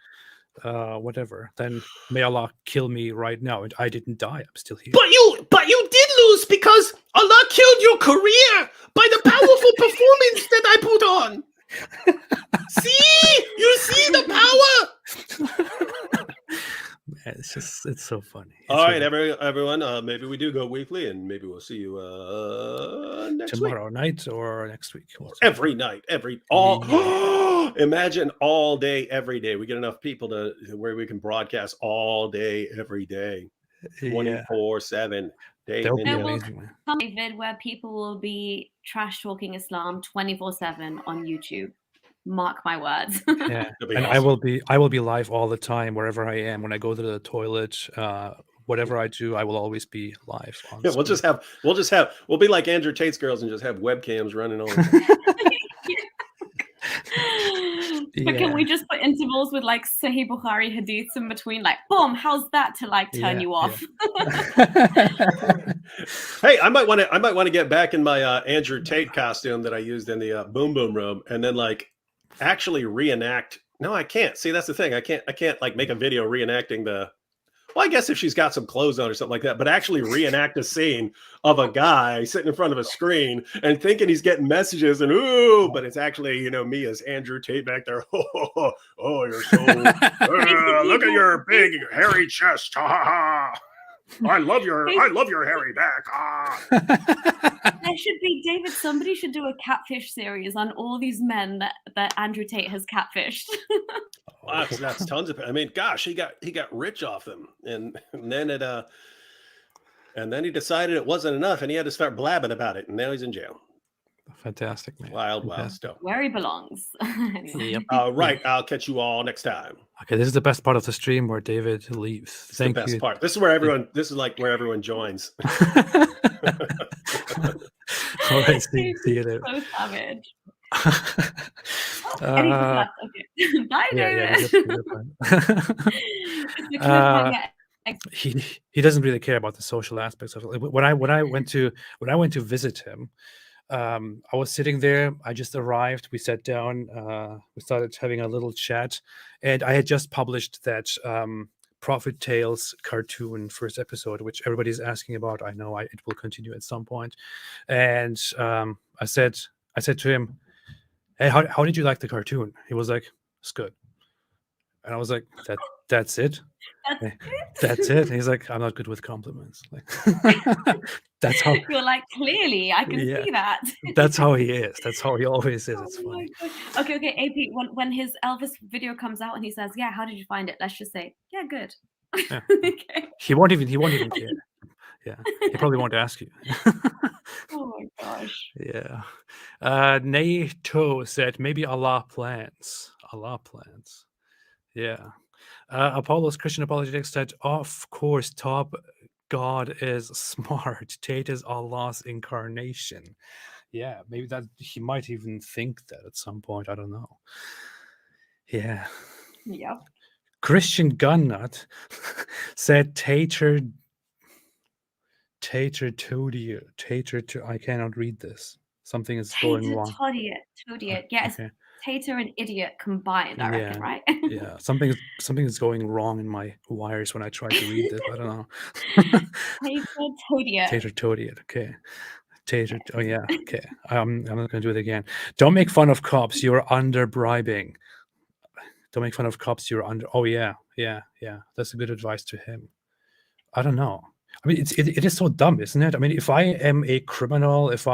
whatever, then may Allah kill me right now. And I didn't die. I'm still here. But you did lose because Allah killed your career by the powerful performance that I put on. See? You see the power? Man, it's so funny. All right, everyone. Maybe we do go weekly, and maybe we'll see you next tomorrow night or next week. Every night, imagine all day, every day. We get enough people to where we can broadcast all day, every day, 24/7. There will come a vid where people will be trash talking Islam 24/7 on YouTube. Mark my words. Yeah, and awesome. I will be live all the time wherever I am. When I go to the toilet, whatever I do, I will always be live. Yeah, we'll be like Andrew Tate's girls and just have webcams running on. But can we just put intervals with like Sahih Bukhari hadiths in between, like boom, how's that to like turn you off? Hey, I might want to get back in my Andrew Tate costume that I used in the Boom Boom Room, and then like actually reenact. No, I can't. See, that's the thing. I can't like make a video reenacting the. Well, I guess if she's got some clothes on or something like that, but actually reenact a scene of a guy sitting in front of a screen and thinking he's getting messages and but it's actually, me as Andrew Tate back there. Oh, you're so look at your big hairy chest. Ha ha ha. I love your hairy back. There should be, David, somebody should do a catfish series on all these men that Andrew Tate has catfished. That's tons of. I mean, gosh, he got rich off them, and then he decided it wasn't enough, and he had to start blabbing about it, and now he's in jail. Fantastic, man. Wild stuff. Where he belongs. Yep. Right. I'll catch you all next time. Okay, this is the best part of the stream where David leaves. Thank you. The best part. This is where everyone. This is like where everyone joins. All right, see you there. So savage. Okay. Bye, David. He doesn't really care about the social aspects of it. When I went to visit him, I was sitting there. I just arrived. We sat down. We started having a little chat, and I had just published that Prophet Tales cartoon first episode, which everybody's asking about. I know it will continue at some point. And I said to him, "Hey, how did you like the cartoon?" He was like, "It's good." And I was like, that's it? That's it? And he's like, "I'm not good with compliments." Like, that's how. You're like, clearly, I can Yeah. see that. That's how he is. That's how he always is. It's Oh my funny. God. Okay, AP. When his Elvis video comes out and he says, "Yeah, how did you find it?" Let's just say, "Yeah, good." Yeah. Okay. He won't even care. Yeah, he probably won't ask you. Oh my gosh. Yeah. NATO said maybe Allah plans. Allah plans. Yeah. Apollo's Christian Apologetics said, of course, top God is smart. Tate is Allah's incarnation. Yeah, maybe that he might even think that at some point. I don't know. Yeah. Yep. Christian Gunnut said Tater Toadier. I cannot read this. Something is going wrong. Todiot. Yeah, it's Okay. Tater and idiot combined, I reckon, right? Yeah. Something is going wrong in my wires when I try to read this. I don't know. Tater Todiot. Tater Toadiot. Okay. Tater. Oh yeah. Okay. I'm not gonna do it again. Don't make fun of cops. You're under bribing. Don't make fun of cops. You're under. Oh yeah. That's a good advice to him. I don't know. I mean, it is so dumb, isn't it? I mean, if I am a criminal, if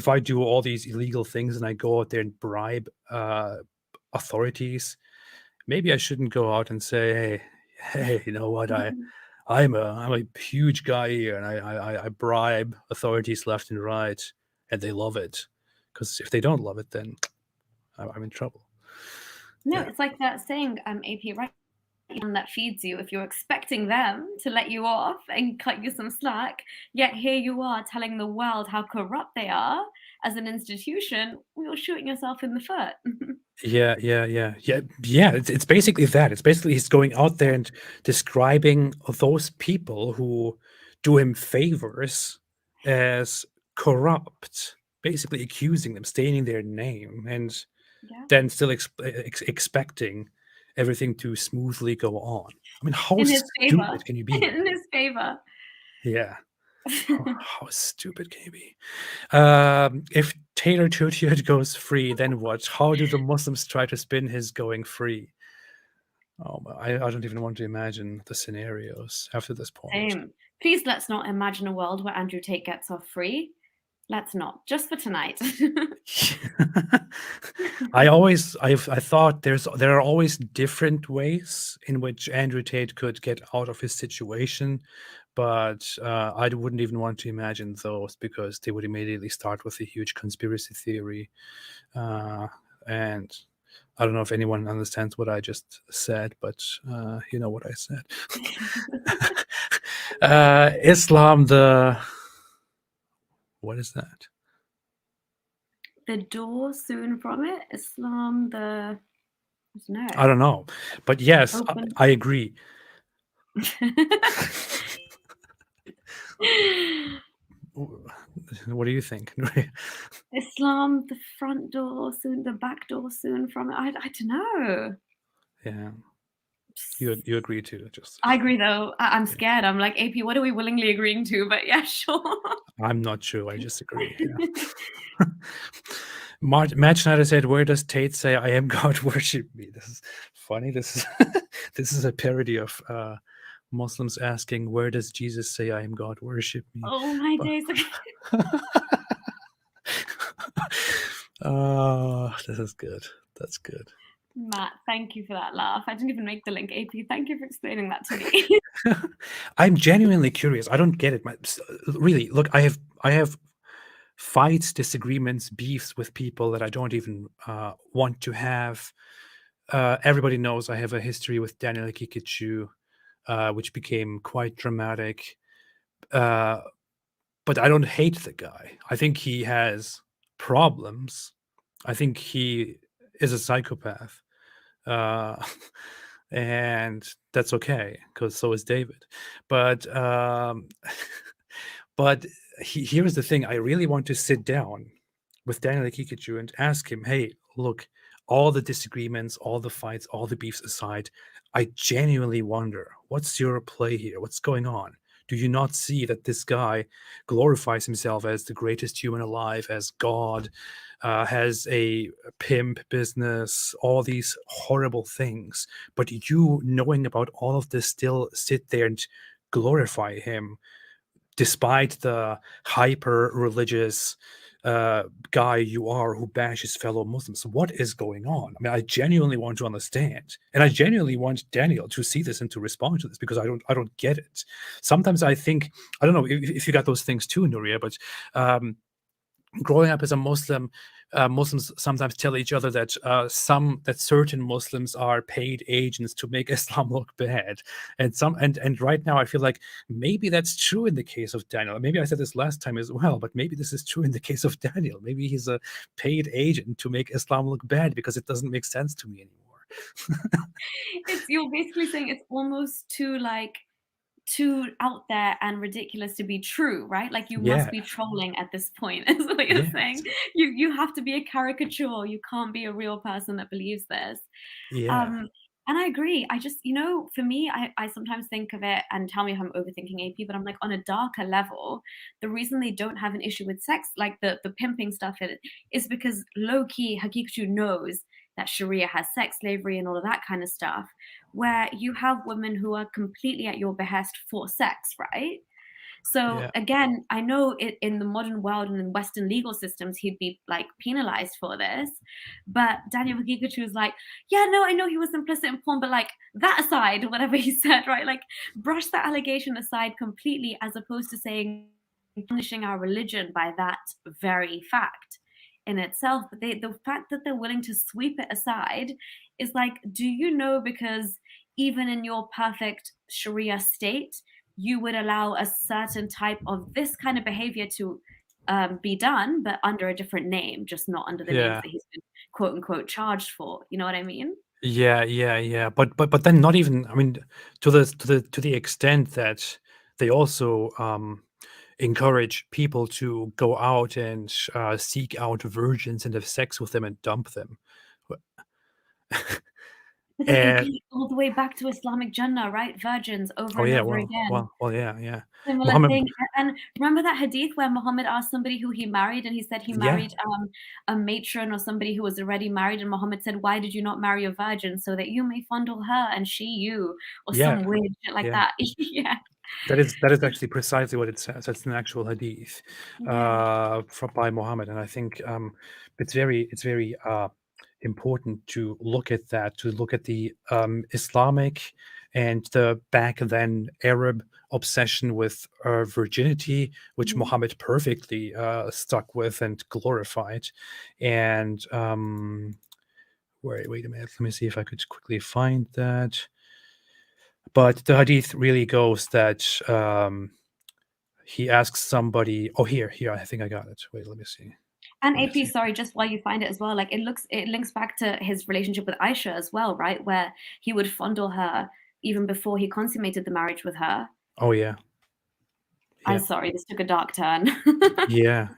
I do all these illegal things and I go out there and bribe authorities, maybe I shouldn't go out and say, hey, you know what? I'm a huge guy here, and I bribe authorities left and right, and they love it. Because if they don't love it, then I'm in trouble. No, Yeah. it's like that saying, AP, right? That feeds you if you're expecting them to let you off and cut you some slack, yet here you are telling the world how corrupt they are as an institution. You're shooting yourself in the foot. Yeah. It's basically that. It's basically he's going out there and describing those people who do him favors as corrupt, basically accusing them, staining their name, and then still expecting everything to smoothly go on. I mean, how stupid can you be? In his favor. Yeah. How stupid can you be? If Taylor Totiot goes free, then what? How do the Muslims try to spin his going free? Oh, I don't even want to imagine the scenarios after this point. Same. Please let's not imagine a world where Andrew Tate gets off free. Let's not. Just for tonight. I thought there are always different ways in which Andrew Tate could get out of his situation, but I wouldn't even want to imagine those because they would immediately start with a huge conspiracy theory, and I don't know if anyone understands what I just said, but you know what I said. Islam, what is that? The door soon from it. Islam, I don't know. But yes, I agree. What do you think? Islam, the front door soon, the back door soon from it. I don't know. Yeah. You agree too? I agree though. I'm scared. I'm like, AP, what are we willingly agreeing to? But yeah, sure. I'm not sure. I just agree. Yeah. Matt Schneider said, "Where does Tate say I am God, worship me?" This is funny. This is a parody of Muslims asking, "Where does Jesus say I am God, worship me?" Oh my days. Oh, this is good. That's good. Matt, thank you for that laugh. I didn't even make the link, AP. Thank you for explaining that to me. I'm genuinely curious. I don't get it. Really, look, I have fights, disagreements, beefs with people that I don't even want to have. Everybody knows I have a history with Daniel Haqiqatjou, which became quite dramatic. But I don't hate the guy. I think he has problems. I think he is a psychopath. And that's okay, because so is David. But here's the thing. I really want to sit down with Daniel Haqiqatjou and ask him, hey, look, all the disagreements, all the fights, all the beefs aside, I genuinely wonder, what's your play here? What's going on? Do you not see that this guy glorifies himself as the greatest human alive, as God, has a pimp business, all these horrible things, but you, knowing about all of this, still sit there and glorify him, despite the hyper religious guy you are who bashes fellow Muslims? What is going on? I mean, I genuinely want to understand, and I genuinely want Daniel to see this and to respond to this, because I don't get it. Sometimes I think, I don't know if you got those things too, Nuria, but growing up as a Muslim, Muslims sometimes tell each other that certain Muslims are paid agents to make Islam look bad, and right now I feel like maybe that's true in the case of Daniel. Maybe I said this last time as well, but maybe this is true in the case of Daniel. Maybe he's a paid agent to make Islam look bad because it doesn't make sense to me anymore. You're basically saying it's almost too out there and ridiculous to be true, right? Like you must be trolling at this point, is what you're saying. You have to be a caricature. You can't be a real person that believes this. And I agree. I just, for me, I sometimes think of it, and tell me if I'm overthinking AP, but I'm like, on a darker level, the reason they don't have an issue with sex, like the pimping stuff, is because low-key Haqiqatjou knows that Sharia has sex slavery and all of that kind of stuff, where you have women who are completely at your behest for sex, right? So again, I know in the modern world and in Western legal systems, he'd be like penalized for this. But Daniel Haqiqatjou is like, yeah, no, I know he was implicit in porn, but like that aside, whatever he said, right? Like brush that allegation aside completely, as opposed to saying punishing our religion by that very fact in itself. But the fact that they're willing to sweep it aside is like, do you know, because even in your perfect Sharia state, you would allow a certain type of this kind of behavior to be done, but under a different name, just not under the names that he's been quote unquote charged for. You know what I mean? Yeah. But then not even. I mean, to the extent that they also encourage people to go out and seek out virgins and have sex with them and dump them. But then AP, all the way back to Islamic Jannah, right? Virgins over and over again. Well, yeah. Similar Muhammad, thing. And remember that hadith where Muhammad asked somebody who he married, and he said he married a matron or somebody who was already married, and Muhammad said, why did you not marry a virgin so that you may fondle her and she you, or some weird shit like that. That is actually precisely what it says. That's an actual hadith by Muhammad, and I think it's very important to look at that, to look at the Islamic and the back then Arab obsession with virginity, which Muhammad perfectly stuck with and glorified. And wait a minute, let me see if I could quickly find that. But the hadith really goes that he asks somebody. Oh, here, I think I got it. Wait, let me see. And AP, sorry, just while you find it as well, like it links back to his relationship with Aisha as well, right? Where he would fondle her even before he consummated the marriage with her. Oh yeah. I'm sorry, this took a dark turn. Yeah.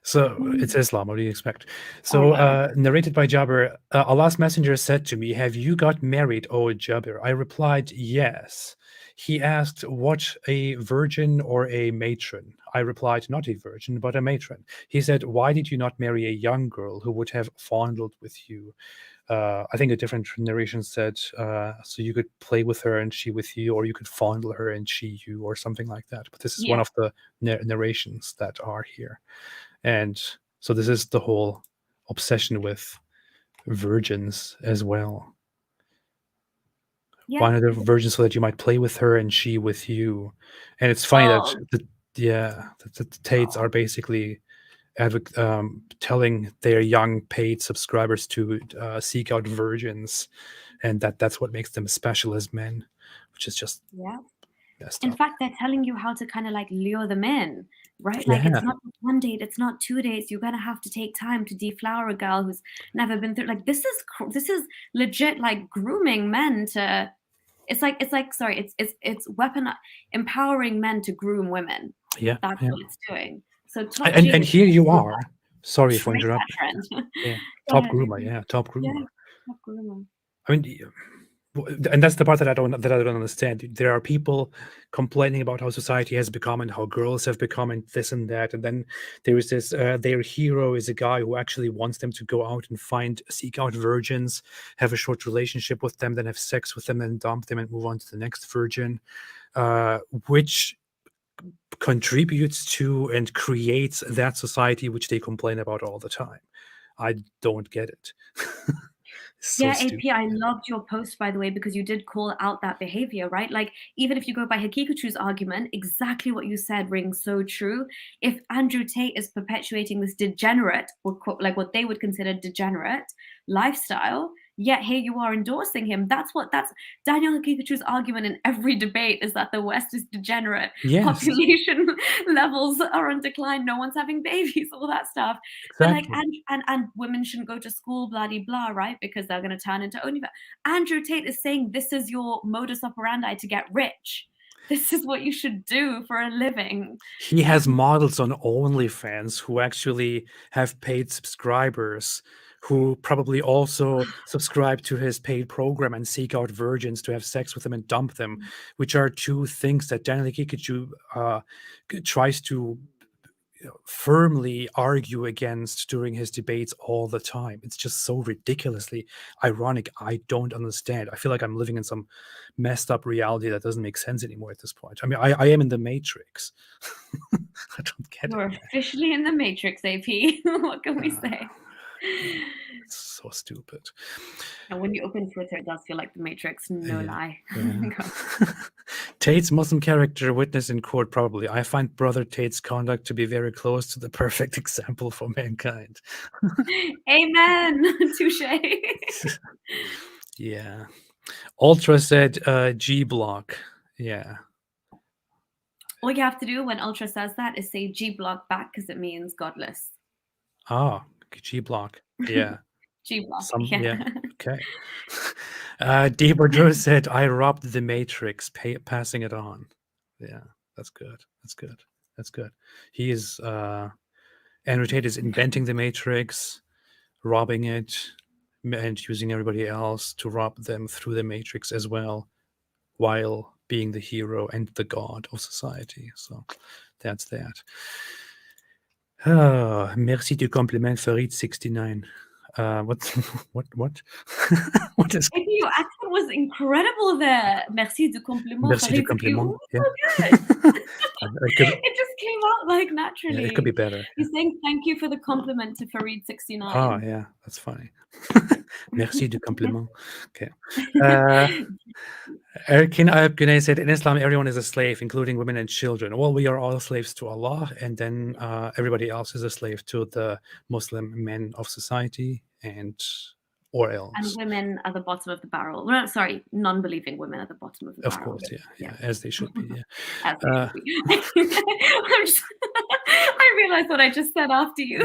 So it's Islam. What do you expect? So narrated by Jabir, Allah's messenger said to me, have you got married, O Jabir? I replied, yes. He asked, what, a virgin or a matron? I replied, not a virgin, but a matron. He said, why did you not marry a young girl who would have fondled with you? I think a different narration said, so you could play with her and she with you, or you could fondle her and she you, or something like that. But this is one of the narrations that are here. And so this is the whole obsession with virgins as well. Yeah. One of the virgins so that you might play with her and she with you. And it's funny that the Tates are basically telling their young paid subscribers to seek out virgins, and that's what makes them special as men, which is just messed up. In fact, they're telling you how to kind of like lure them in, right? Like it's not one date, it's not 2 dates. You're gonna have to take time to deflower a girl who's never been through. Like this is legit, like grooming men to. It's weapon empowering men to groom women. Yeah, that's what it's doing. So and here you are. Sorry for interrupting. Top groomer, top groomer. Top groomer. I mean, and that's the part that I don't understand. There are people complaining about how society has become and how girls have become and this and that, and then there is this their hero is a guy who actually wants them to go out and seek out virgins, have a short relationship with them, then have sex with them, and dump them and move on to the next virgin, which contributes to and creates that society which they complain about all the time. I don't get it. So yeah, stupid. AP, I loved your post, by the way, because you did call out that behavior, right? Like, even if you go by Haqiqatjou's argument, exactly what you said rings so true. If Andrew Tate is perpetuating this degenerate, or like what they would consider degenerate lifestyle, yet here you are endorsing him. That's Daniel Haqiqatjou's argument in every debate, is that the West is degenerate. Yes. Population levels are on decline. No one's having babies, all that stuff. Exactly. But like, and women shouldn't go to school, blah, blah, blah, right? Because they're going to turn into OnlyFans. Andrew Tate is saying this is your modus operandi to get rich. This is what you should do for a living. He has models on OnlyFans who actually have paid subscribers, who probably also subscribe to his paid program and seek out virgins to have sex with them and dump them, which are two things that Daniel Haqiqatjou tries to firmly argue against during his debates all the time. It's just so ridiculously ironic. I don't understand. I feel like I'm living in some messed up reality that doesn't make sense anymore at this point. I mean, I am in the Matrix. I don't get We're it. officially in the Matrix, AP. What can we say? It's so stupid. And when you open Twitter, it does feel like the Matrix. No lie. Yeah. Tate's Muslim character witness in court, probably. I find Brother Tate's conduct to be very close to the perfect example for mankind. Amen. Touche. Yeah. Ultra said G block. Yeah. All you have to do when Ultra says that is say G block back, because it means godless. Ah, G block. Yeah. G block. Yeah. Okay. Deborah said, I robbed the Matrix, passing it on. Yeah, that's good. That's good. That's good. He is, Andrew Tate is inventing the Matrix, robbing it, and using everybody else to rob them through the Matrix as well, while being the hero and the god of society. So that's that. Merci du compliment, Farid69. What? What is? Maybe your accent was incredible there. Merci du compliment. Merci du compliment. Yeah. It just came out like naturally. Yeah, it could be better. He's saying thank you for the compliment to Farid69. Oh, yeah, that's funny. Merci du compliment. Okay. Erkin Ayub Güney said, in Islam, everyone is a slave, including women and children. Well, we are all slaves to Allah, and then everybody else is a slave to the Muslim men of society or else. And women are the bottom of the barrel. No, sorry, non-believing women are the bottom of the barrel. Of course, yeah, as they should be, yeah. As they should be. I realized what I just said after you.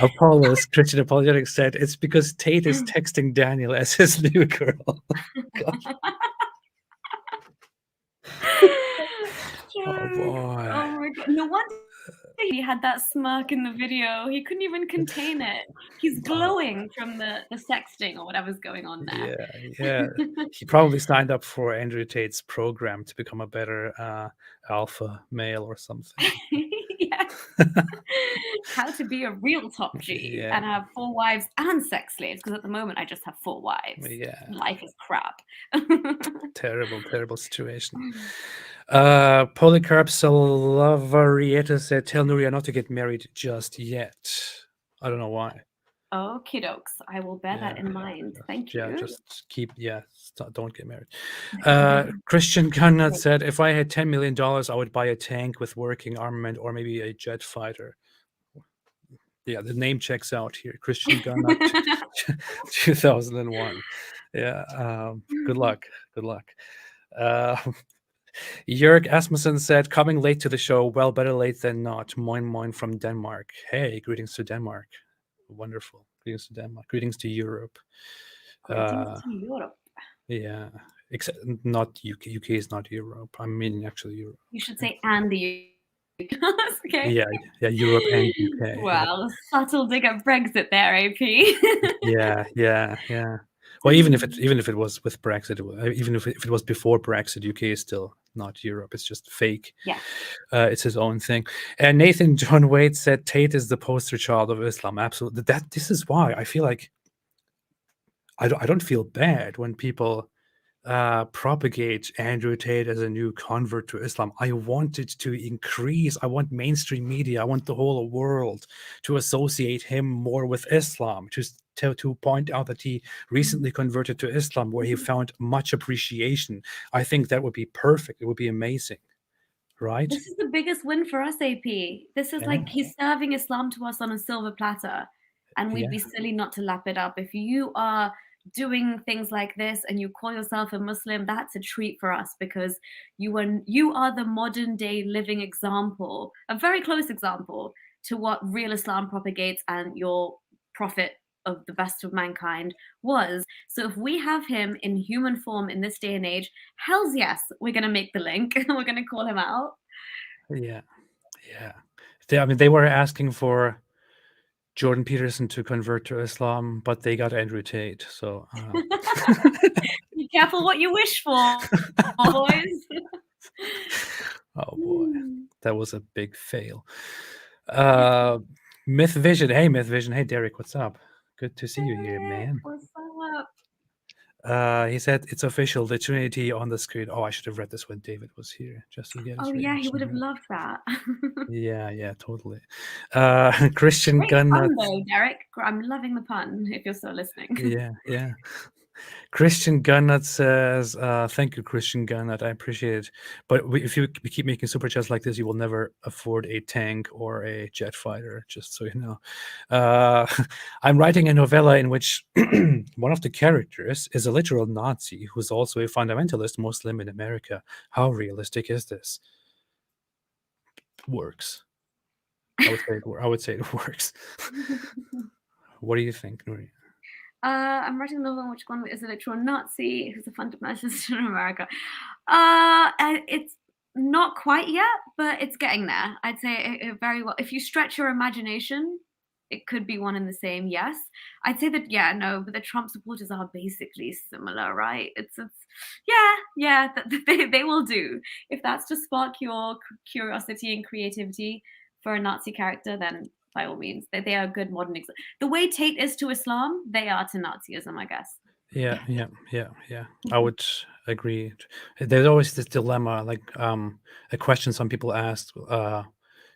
Apollos, Christian Apologetics said, it's because Tate is texting Daniel as his new girl. Oh, boy. Oh, my God. No wonder he had that smirk in the video. He couldn't even contain it. He's glowing from the sexting or whatever's going on there. Yeah. He probably signed up for Andrew Tate's program to become a better alpha male or something. Yeah. How to be a real top G and have 4 wives and sex slaves, because at the moment I just have 4 wives. Yeah. Life is crap. Terrible situation. Polycarp Salavarieta said, tell Nuria not to get married just yet. I don't know why. Okie dokes. I will bear that in mind. Thank you. Yeah, just don't get married. Christian Gunnut said, if I had $10 million, I would buy a tank with working armament or maybe a jet fighter. Yeah, the name checks out here. Christian Gunnut, 2001. Yeah, good luck. Jörg Asmussen said, coming late to the show, well, better late than not. Moin moin from Denmark. Hey, greetings to Denmark. Wonderful. Greetings to Denmark. Greetings to Europe. Greetings to Europe. Yeah, except not UK. UK is not Europe. I mean, actually Europe. You should say and the Okay. Yeah, Europe and UK. Well, subtle dig at Brexit there, AP. Yeah. Well, even if it was with Brexit, even if it was before Brexit, UK is still not Europe. It's just fake. Yeah. It's his own thing. And Nathan John Wade said Tate is the poster child of Islam. Absolutely. This is why I feel like I don't feel bad when people propagate Andrew Tate as a new convert to Islam. I want it to increase. I want mainstream media. I want the whole world to associate him more with Islam, to point out that he recently converted to Islam, where he found much appreciation. I think that would be perfect. It would be amazing, right? This is the biggest win for us, AP. This is like he's serving Islam to us on a silver platter, and we'd be silly not to lap it up. If you are doing things like this and you call yourself a Muslim, that's a treat for us, because you are the modern day living example, a very close example to what real Islam propagates and your prophet of the best of mankind was. So if we have him in human form in this day and age, hells yes, we're going to make the link. We're going to call him out. Yeah. They were asking for Jordan Peterson to convert to Islam, but they got Andrew Tate. So be careful what you wish for, boys. Oh boy, that was a big fail. Myth Vision. Hey, Myth Vision. Hey, Derek, what's up? Good to see you here, man. What's up? He said it's official. The Trinity on the screen. Oh, I should have read this when David was here, just to get his yeah, he reaction, would have right? loved that. Yeah, totally. Christian Great Gunn. pun though, Derek. I'm loving the pun, if you're still listening. Yeah. Christian Gunnut says, thank you, Christian Gunnut. I appreciate it. But if you keep making super chats like this, you will never afford a tank or a jet fighter, just so you know. I'm writing a novella in which one of the characters is a literal Nazi who's also a fundamentalist Muslim in America. How realistic is this? Works. I would say it works. What do you think, Nuri? I'm writing a novel in which one is a literal Nazi who's a fundamentalist in America. It's not quite yet, but it's getting there. I'd say it very well. If you stretch your imagination, it could be one and the same. Yes, I'd say that. Yeah, no, but the Trump supporters are basically similar, right? It's they will do. If that's to spark your curiosity and creativity for a Nazi character, then by all means, they are a good modern example. The way Tate is to Islam, they are to Nazism, I guess. Yeah. I would agree. There's always this dilemma, like a question some people ask: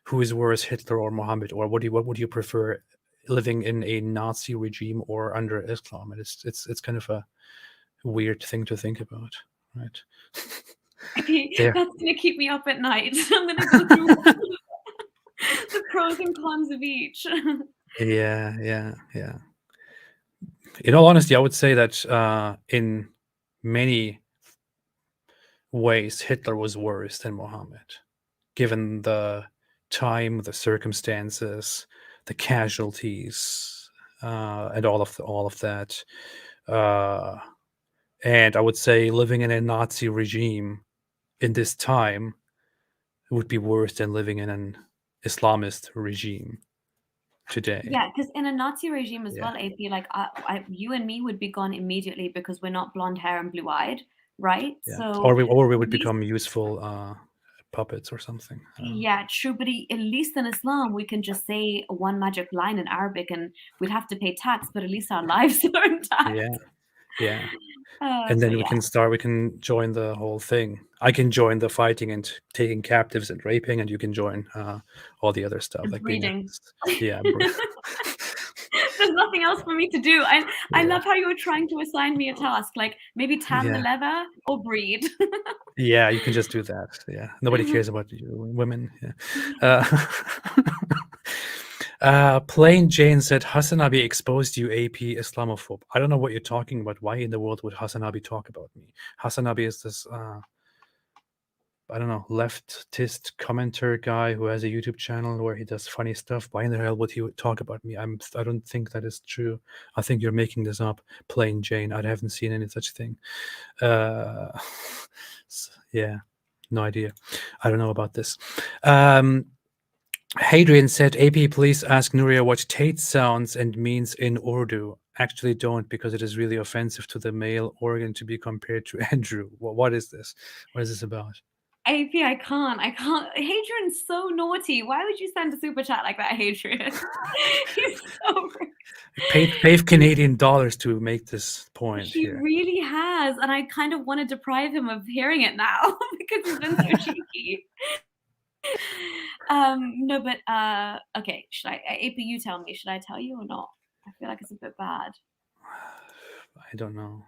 who is worse, Hitler or Muhammad, or what would you prefer, living in a Nazi regime or under Islam? And it's kind of a weird thing to think about, right? That's gonna keep me up at night. I'm gonna go through the pros and cons of each. Yeah. In all honesty, I would say that in many ways, Hitler was worse than Muhammad, given the time, the circumstances, the casualties, and all of that. And I would say living in a Nazi regime in this time would be worse than living in an Islamist regime today. Yeah, because in a Nazi regime as well, AP, like you and me would be gone immediately because we're not blonde hair and blue eyed, right? Yeah. So or we would become useful puppets or something. Yeah, true. But at least in Islam, we can just say one magic line in Arabic, and we'd have to pay tax, but at least our lives are intact. Yeah. And then we can join the whole thing. I can join the fighting and taking captives and raping, and you can join all the other stuff, like breeding. There's nothing else for me to do. I love how you were trying to assign me a task, like maybe tan the leather or breed. Yeah, you can just do that. Yeah, nobody cares about you women. Yeah. Plain Jane said Hasanabi exposed you, AP Islamophobe. I don't know what you're talking about. Why in the world would Hasanabi talk about me? Hasanabi is this I don't know, leftist commenter guy who has a YouTube channel where he does funny stuff. Why in the hell would he talk about me? I don't think that is true. I think you're making this up, Plain Jane. I haven't seen any such thing. Yeah, no idea. I don't know about this. Hadrian said, AP, please ask Nuria what Tate sounds and means in Urdu. Actually don't, because it is really offensive to the male organ to be compared to Andrew. What is this? What is this about? AP, I can't. Hadrian's so naughty. Why would you send a super chat like that, Hadrian? He's so Paid Canadian dollars to make this point He here. really has, and I kind of want to deprive him of hearing it now because he's been so cheeky. No, but okay. Should I, AP? You tell me. Should I tell you or not? I feel like it's a bit bad. I don't know.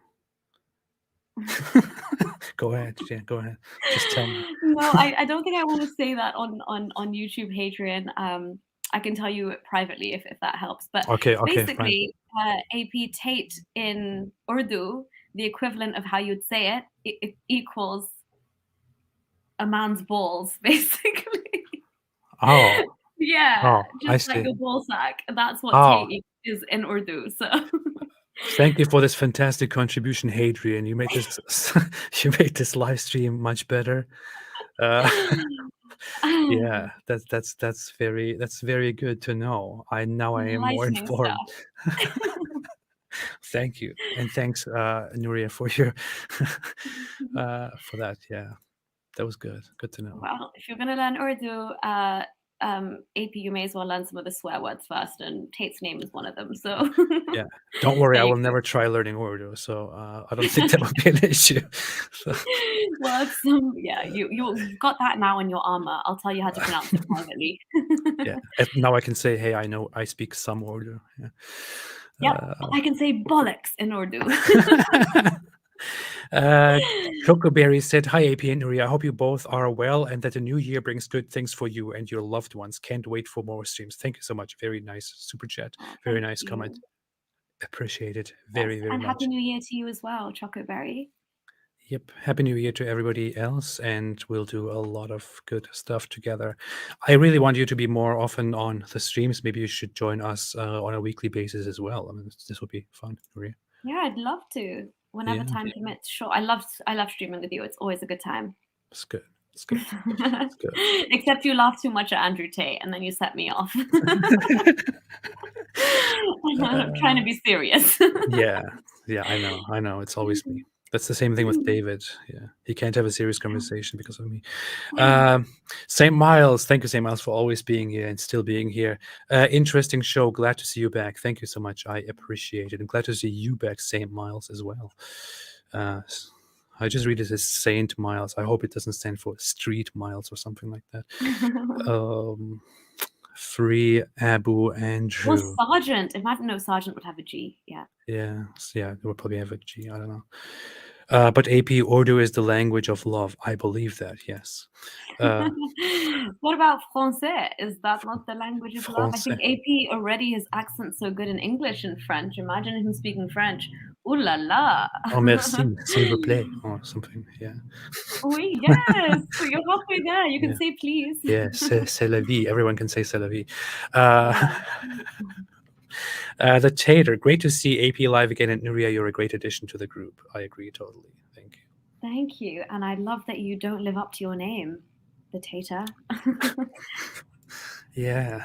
Go ahead. Yeah, go ahead. Just tell me. No, I don't think I want to say that on YouTube, Hadrian. I can tell you privately if that helps. But okay, basically, AP Tate in Urdu, the equivalent of how you'd say it equals a man's balls, basically. Oh. Yeah, I just like see. a ball sack. That's what Tate is in Urdu. So. Thank you for this fantastic contribution, Hadrian. You made this live stream much better. Yeah, that's very good to know. I am more informed. Thank you, and thanks, Nuria, for your for that. Yeah, that was good. Good to know. Well, if you're gonna learn Urdu, AP, you may as well learn some of the swear words first, and Tate's name is one of them. So yeah, don't worry, I will never try learning Urdu, so I don't think that would be an issue. So. Well, yeah, you've got that now in your armor. I'll tell you how to pronounce it privately. Yeah, now I can say, hey, I speak some Urdu. Yeah. Yep, I can say bollocks in Urdu. Chocoberry said, hi, AP and Nuria. I hope you both are well and that the new year brings good things for you and your loved ones. Can't wait for more streams. Thank you so much. Very nice super chat. Very nice comment. Appreciate it very and much. Happy New Year to you as well, Chocoberry. Yep. Happy New Year to everybody else, and we'll do a lot of good stuff together. I really want you to be more often on the streams. Maybe you should join us on a weekly basis as well. I mean, this would be fun, Nuria. Yeah, I'd love to. Whenever time permits. Sure. I love streaming with you. It's always a good time. It's good. It's good. It's good. Except you laugh too much at Andrew Tate and then you set me off. I'm trying to be serious. Yeah, I know. It's always me. That's the same thing with David. Yeah, he can't have a serious conversation because of me. St. Miles, thank you, St. Miles, for always being here and still being here. Interesting show. Glad to see you back. Thank you so much. I appreciate it. And glad to see you back, St. Miles, as well. I just read it as Saint Miles. I hope it doesn't stand for Street Miles or something like that. Free Abu Andrew. Well, Sergeant. Imagine no Sergeant would have a G. Yeah. Yeah, it would probably have a G. I don't know. But AP, Urdu is the language of love. I believe that, yes. What about Français? Is that not the language of love? I think AP already his accent's so good in English and French. Imagine him speaking French. Ooh la la. Oh, merci, s'il vous plaît, or something, yeah. Oui, yes. So you're halfway there. You can say please. Yeah, c'est la vie. Everyone can say c'est la vie. The Tater, great to see AP live again. And Nuria, you're a great addition to the group. I agree totally. Thank you. Thank you. And I love that you don't live up to your name, the Tater. Yeah.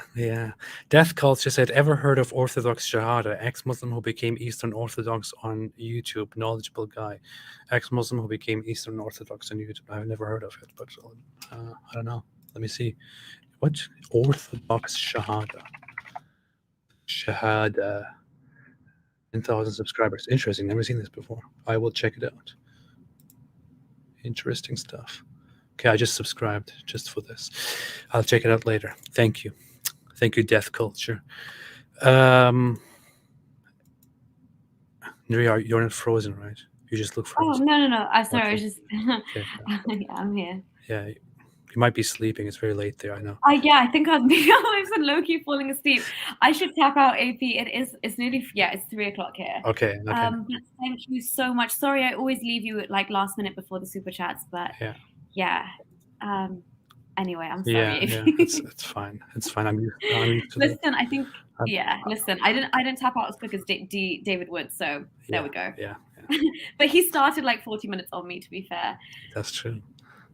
Death Culture said, ever heard of Orthodox Shahada? Ex-Muslim who became Eastern Orthodox on YouTube. Knowledgeable guy. Ex-Muslim who became Eastern Orthodox on YouTube. I've never heard of it, but I don't know. Let me see. What? Orthodox Shahada. Shahada. 10,000 subscribers. Interesting. Never seen this before. I will check it out. Interesting stuff. Okay, I just subscribed just for this. I'll check it out later. Thank you. Thank you, Death Culture. Nuria, you're not frozen, right? You just look frozen. Oh, no. I'm sorry. Okay. I was just... Okay. Yeah, I'm here. Yeah, you might be sleeping. It's very late there, I know. Yeah, I think I'm low-key falling asleep. I should tap out, AP. It's nearly, it's 3 o'clock here. Okay. But thank you so much. Sorry, I always leave you at like last minute before the super chats, but yeah. Anyway, I'm sorry. Yeah, it's fine. It's fine. I'm used to listen, I think listen, I didn't tap out as quick as David would, so there we go. Yeah. But he started like 40 minutes on me, to be fair. That's true.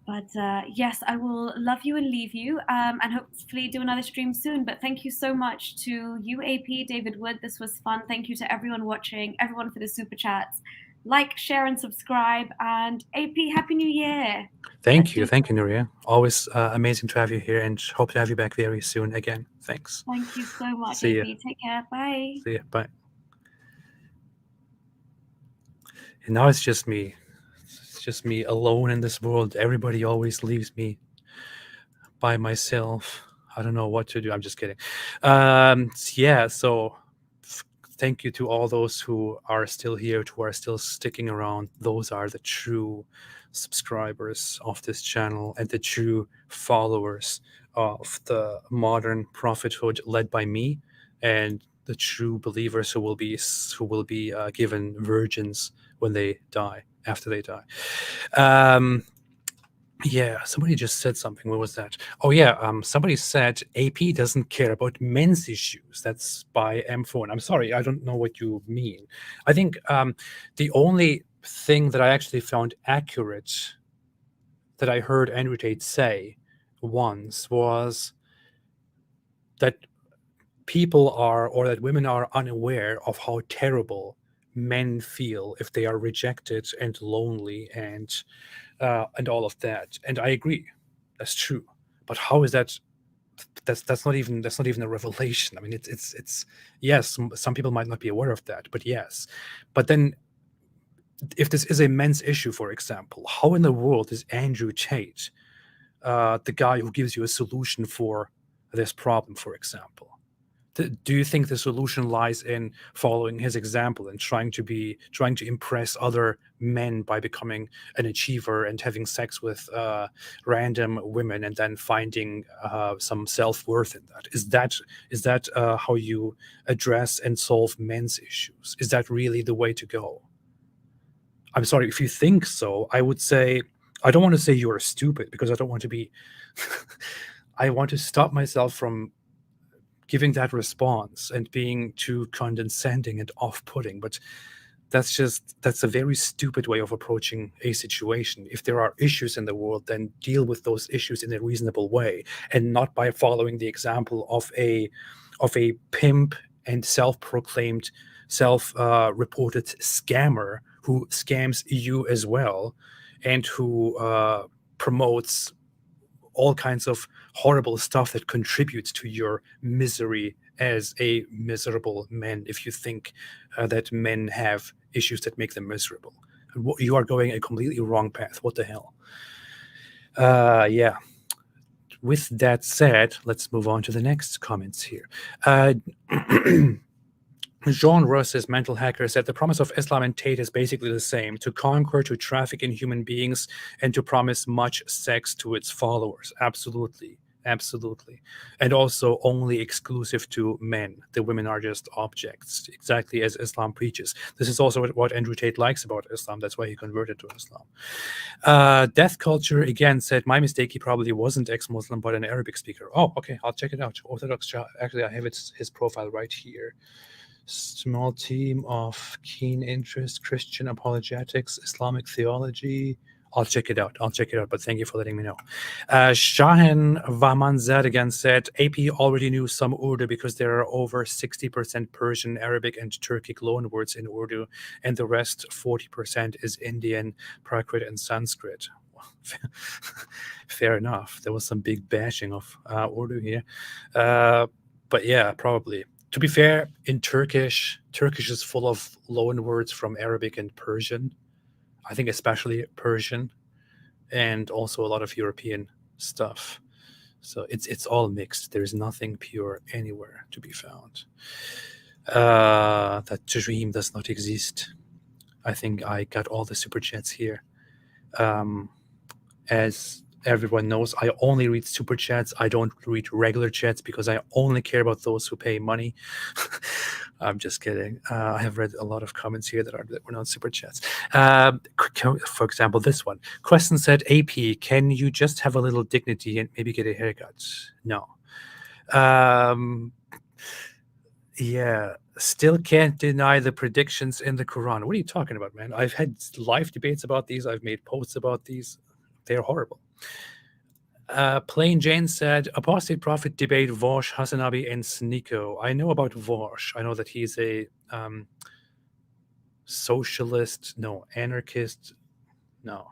But yes, I will love you and leave you, and hopefully do another stream soon. But thank you so much to you, AP, David Wood. This was fun. Thank you to everyone watching, everyone for the super chats. Like, share, and subscribe. And AP, Happy New Year. Thank you, Nuria. Always amazing to have you here, and hope to have you back very soon again. Thanks. Thank you so much, See AP. ya. Take care. Bye. See ya. Bye. And now it's just me. It's just me alone in this world. Everybody always leaves me by myself. I don't know what to do. I'm just kidding. Yeah, so thank you to all those who are still here, who are still sticking around. Those are the true subscribers of this channel and the true followers of the modern prophethood led by me, and the true believers who will be given virgins when they die, after they die. Yeah, somebody just said something. What was that? Oh yeah, somebody said AP doesn't care about men's issues. That's by M4. I'm sorry, I don't know what you mean. I think the only thing that I actually found accurate that I heard Andrew Tate say once was that people are, or that women are unaware of how terrible men feel if they are rejected and lonely and all of that. And I agree, that's true. But how is that? That's not even a revelation. I mean, it's yes, some people might not be aware of that, but yes. But then, if this is a men's issue, for example, how in the world is Andrew Tate the guy who gives you a solution for this problem, for example? Do you think the solution lies in following his example and trying to impress other men by becoming an achiever and having sex with random women and then finding some self-worth in that? Is that how you address and solve men's issues? Is that really the way to go? I'm sorry, if you think so, I would say, I don't want to say you're stupid, because I don't want to be I want to stop myself from giving that response and being too condescending and off-putting, but that's a very stupid way of approaching a situation. If there are issues in the world, then deal with those issues in a reasonable way, and not by following the example of a pimp and self-proclaimed, self-reported scammer who scams you as well, and who promotes all kinds of horrible stuff that contributes to your misery as a miserable man, if you think that men have issues that make them miserable. You are going a completely wrong path. What the hell? Yeah. With that said, let's move on to the next comments here. Jean Russ's mental hacker said the promise of Islam and Tate is basically the same: to conquer, to traffic in human beings, and to promise much sex to its followers. Absolutely. Absolutely. And also only exclusive to men. The women are just objects, exactly as Islam preaches. This is also what Andrew Tate likes about Islam. That's why he converted to Islam. Death Culture again said, my mistake, he probably wasn't ex-Muslim, but an Arabic speaker. Oh, okay, I'll check it out. Orthodox, actually, I have his profile right here. Small team of keen interest, Christian apologetics, Islamic theology. I'll check it out. But thank you for letting me know. Shahin Vamanzad again said, AP already knew some Urdu because there are over 60% Persian, Arabic, and Turkic loanwords in Urdu, and the rest 40% is Indian, Prakrit, and Sanskrit. Fair enough. There was some big bashing of Urdu here. But yeah, probably. To be fair, in Turkish is full of loanwords from Arabic and Persian. I think especially Persian, and also a lot of European stuff. So it's all mixed. There's nothing pure anywhere to be found. That dream does not exist. I think I got all the super chats here. As everyone knows, I only read super chats. I don't read regular chats because I only care about those who pay money. I'm just kidding. I have read a lot of comments here that were not super chats. For example, this one. Question said, AP, can you just have a little dignity and maybe get a haircut? No. Yeah. Still can't deny the predictions in the Quran. What are you talking about, man? I've had live debates about these. I've made posts about these. they're horrible. Plain Jane said, apostate prophet debate Vosh, Hasanabi, and Sneeko. I know about Vosh. I know that he's a socialist, no, anarchist, no,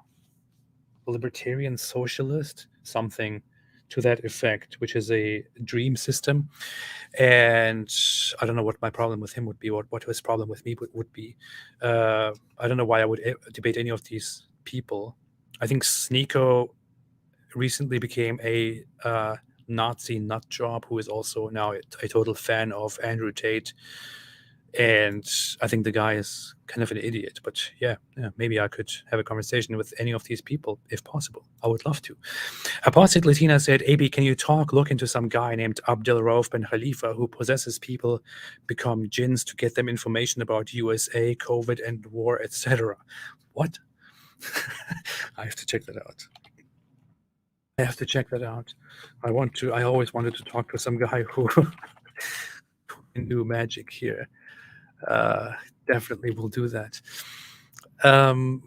libertarian socialist, something to that effect, which is a dream system. And I don't know what my problem with him would be, what his problem with me would be. I don't know why I would debate any of these people. I think Sneeko recently became a Nazi nut job who is also now a total fan of Andrew Tate. And I think the guy is kind of an idiot. But yeah, maybe I could have a conversation with any of these people if possible. I would love to. Apostate Latina said, AB, can you look into some guy named Abdel Rauf Ben Khalifa who possesses people, become jinns to get them information about USA, COVID, and war, etc. What? I have to check that out. I always wanted to talk to some guy who knew magic here. Definitely will do that. Elon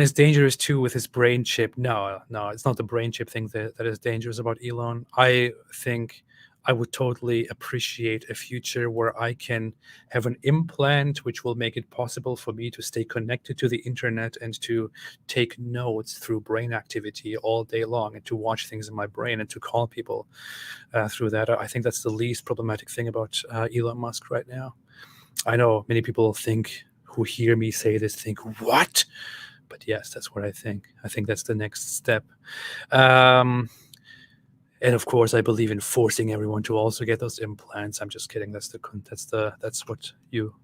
is dangerous too with his brain chip. No, it's not the brain chip thing that is dangerous about Elon. I think I would totally appreciate a future where I can have an implant which will make it possible for me to stay connected to the internet and to take notes through brain activity all day long and to watch things in my brain and to call people through that. I think that's the least problematic thing about Elon Musk right now. I know many people who hear me say this think, what? But yes, that's what I think. I think that's the next step. And of course, I believe in forcing everyone to also get those implants. I'm just kidding. That's what you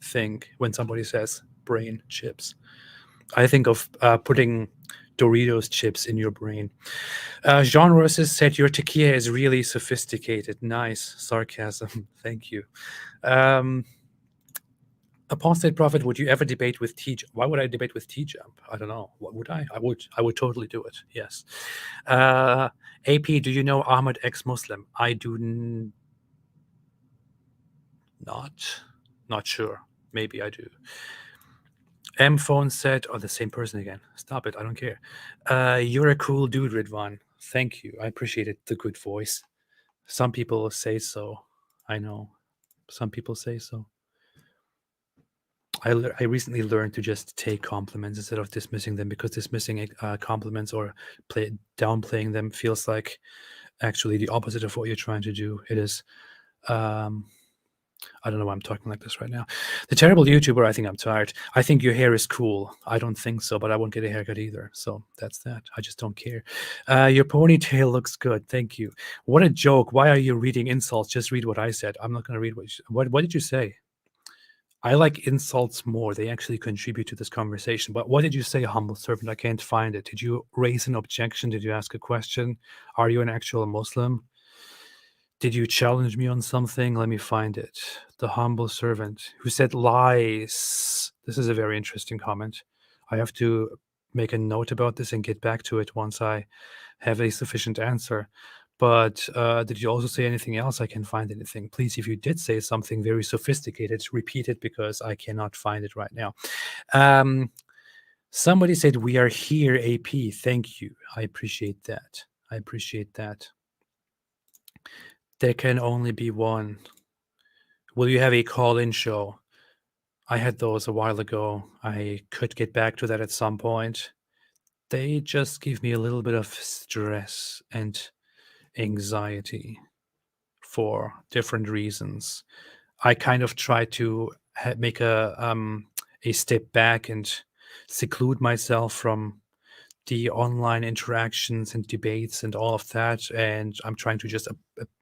think when somebody says brain chips. I think of putting Doritos chips in your brain. Jean Rosses said, your tequila is really sophisticated. Nice sarcasm. Thank you. Apostate prophet, would you ever debate with T? Why would I debate with T-Jump? I don't know. What would I? I would totally do it. Yes. AP, do you know Ahmed ex-Muslim? I do not sure. Maybe I do. M-Phone said, the same person again. Stop it. I don't care. You're a cool dude, Ridwan. Thank you. I appreciate it. The good voice. Some people say so. I know. Some people say so. I recently learned to just take compliments instead of dismissing them, because dismissing compliments or downplaying them feels like actually the opposite of what you're trying to do. It is, I don't know why I'm talking like this right now. The terrible YouTuber, I think I'm tired. I think your hair is cool. I don't think so, but I won't get a haircut either. So that's that. I just don't care. Your ponytail looks good. Thank you. What a joke. Why are you reading insults? Just read what I said. I'm not going to read what did you say? I like insults more. They actually contribute to this conversation. But what did you say, humble servant? I can't find it. Did you raise an objection? Did you ask a question? Are you an actual Muslim? Did you challenge me on something? Let me find it. The humble servant who said lies. This is a very interesting comment. I have to make a note about this and get back to it once I have a sufficient answer. But did you also say anything else? I can't find anything. Please, if you did say something very sophisticated, repeat it, because I cannot find it right now. Somebody said, we are here, AP. Thank you. I appreciate that. There can only be one. Will you have a call-in show? I had those a while ago. I could get back to that at some point. They just give me a little bit of stress and anxiety for different reasons. I kind of try to make a step back and seclude myself from the online interactions and debates and all of that, and I'm trying to just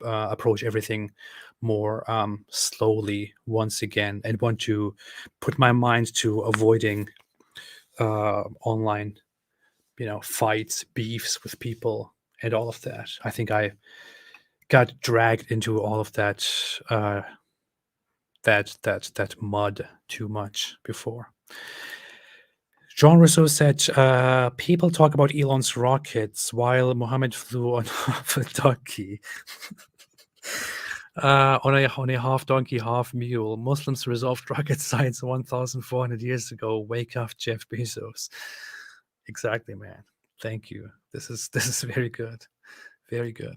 approach everything more slowly once again, and want to put my mind to avoiding online fights, beefs with people and all of that. I think I got dragged into all of that that mud too much before. Jean Rousseau said, people talk about Elon's rockets while Muhammad flew on a donkey. On a half donkey, half mule. Muslims resolved rocket science 1,400 years ago. Wake up, Jeff Bezos. Exactly, man. Thank you. This is very good. Very good.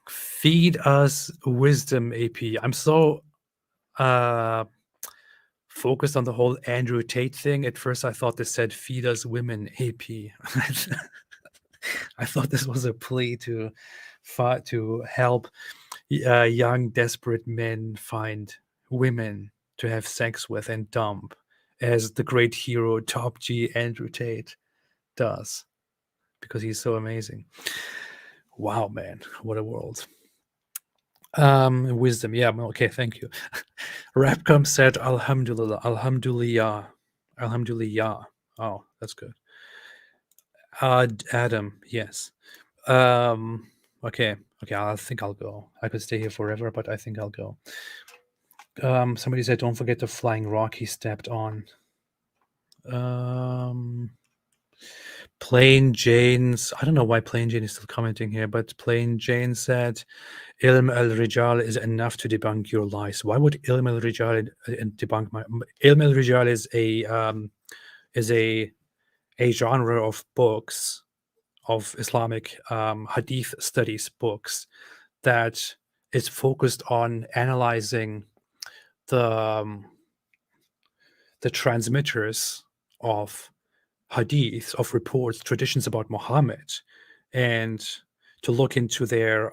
Feed us wisdom, AP. I'm so focused on the whole Andrew Tate thing. At first, I thought this said "feed us women, AP." I thought this was a plea to help young, desperate men find women to have sex with and dump, as the great hero Top G Andrew Tate does, because he's so amazing. Wow, man, what a world. Wisdom, yeah, okay, thank you. Rapcom said Alhamdulillah, Alhamdulillah, Alhamdulillah. Oh, that's good. Adam, yes. Okay, I think I'll go. I could stay here forever, but I think I'll go. Somebody said, don't forget the flying rock he stepped on. Plain Jane's, I don't know why Plain Jane is still commenting here, but Plain Jane said, Ilm al-Rijal is enough to debunk your lies. Why would Ilm al-Rijal debunk my... Ilm al-Rijal is a genre of books, of Islamic hadith studies books, that is focused on analyzing the transmitters of hadith, of reports, traditions about Muhammad, and to look into their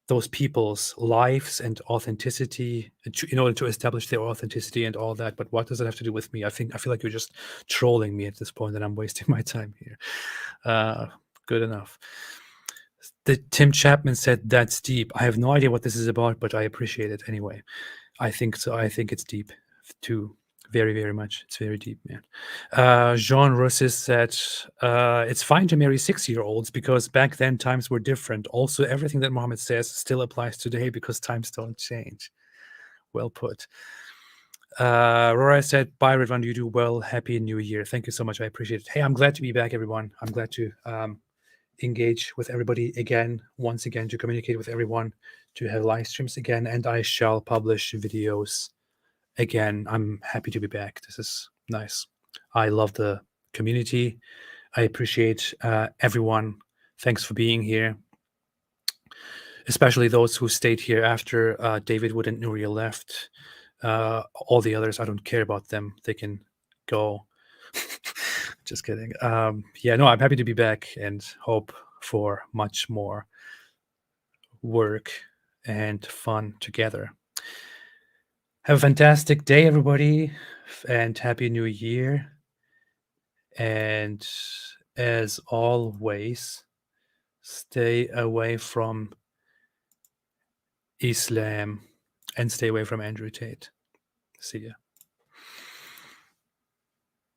those people's lives and authenticity, in order to establish their authenticity and all that. But what does it have to do with me? I feel like you're just trolling me at this point, and I'm wasting my time here. Good enough. Tim Chapman said, that's deep. I have no idea what this is about, but I appreciate it anyway. I think so. I think it's deep too. Very, very much. It's very deep, man. Jean Rossis said, it's fine to marry 6-year-olds because back then times were different. Also, everything that Muhammad says still applies today because times don't change. Well put. Rora said, bye, Redwan, you do well. Happy New Year. Thank you so much. I appreciate it. Hey, I'm glad to be back, everyone. I'm glad to engage with everybody again, once again, to communicate with everyone, to have live streams again, and I shall publish videos again. I'm happy to be back. This is nice. I love the community. I appreciate everyone. Thanks for being here, especially those who stayed here after David Wood and Nuria left. All the others, I don't care about them. They can go. Just kidding. Yeah, no, I'm happy to be back and hope for much more work and fun together. Have a fantastic day, everybody, and Happy New Year. And as always, stay away from Islam and stay away from Andrew Tate. See ya.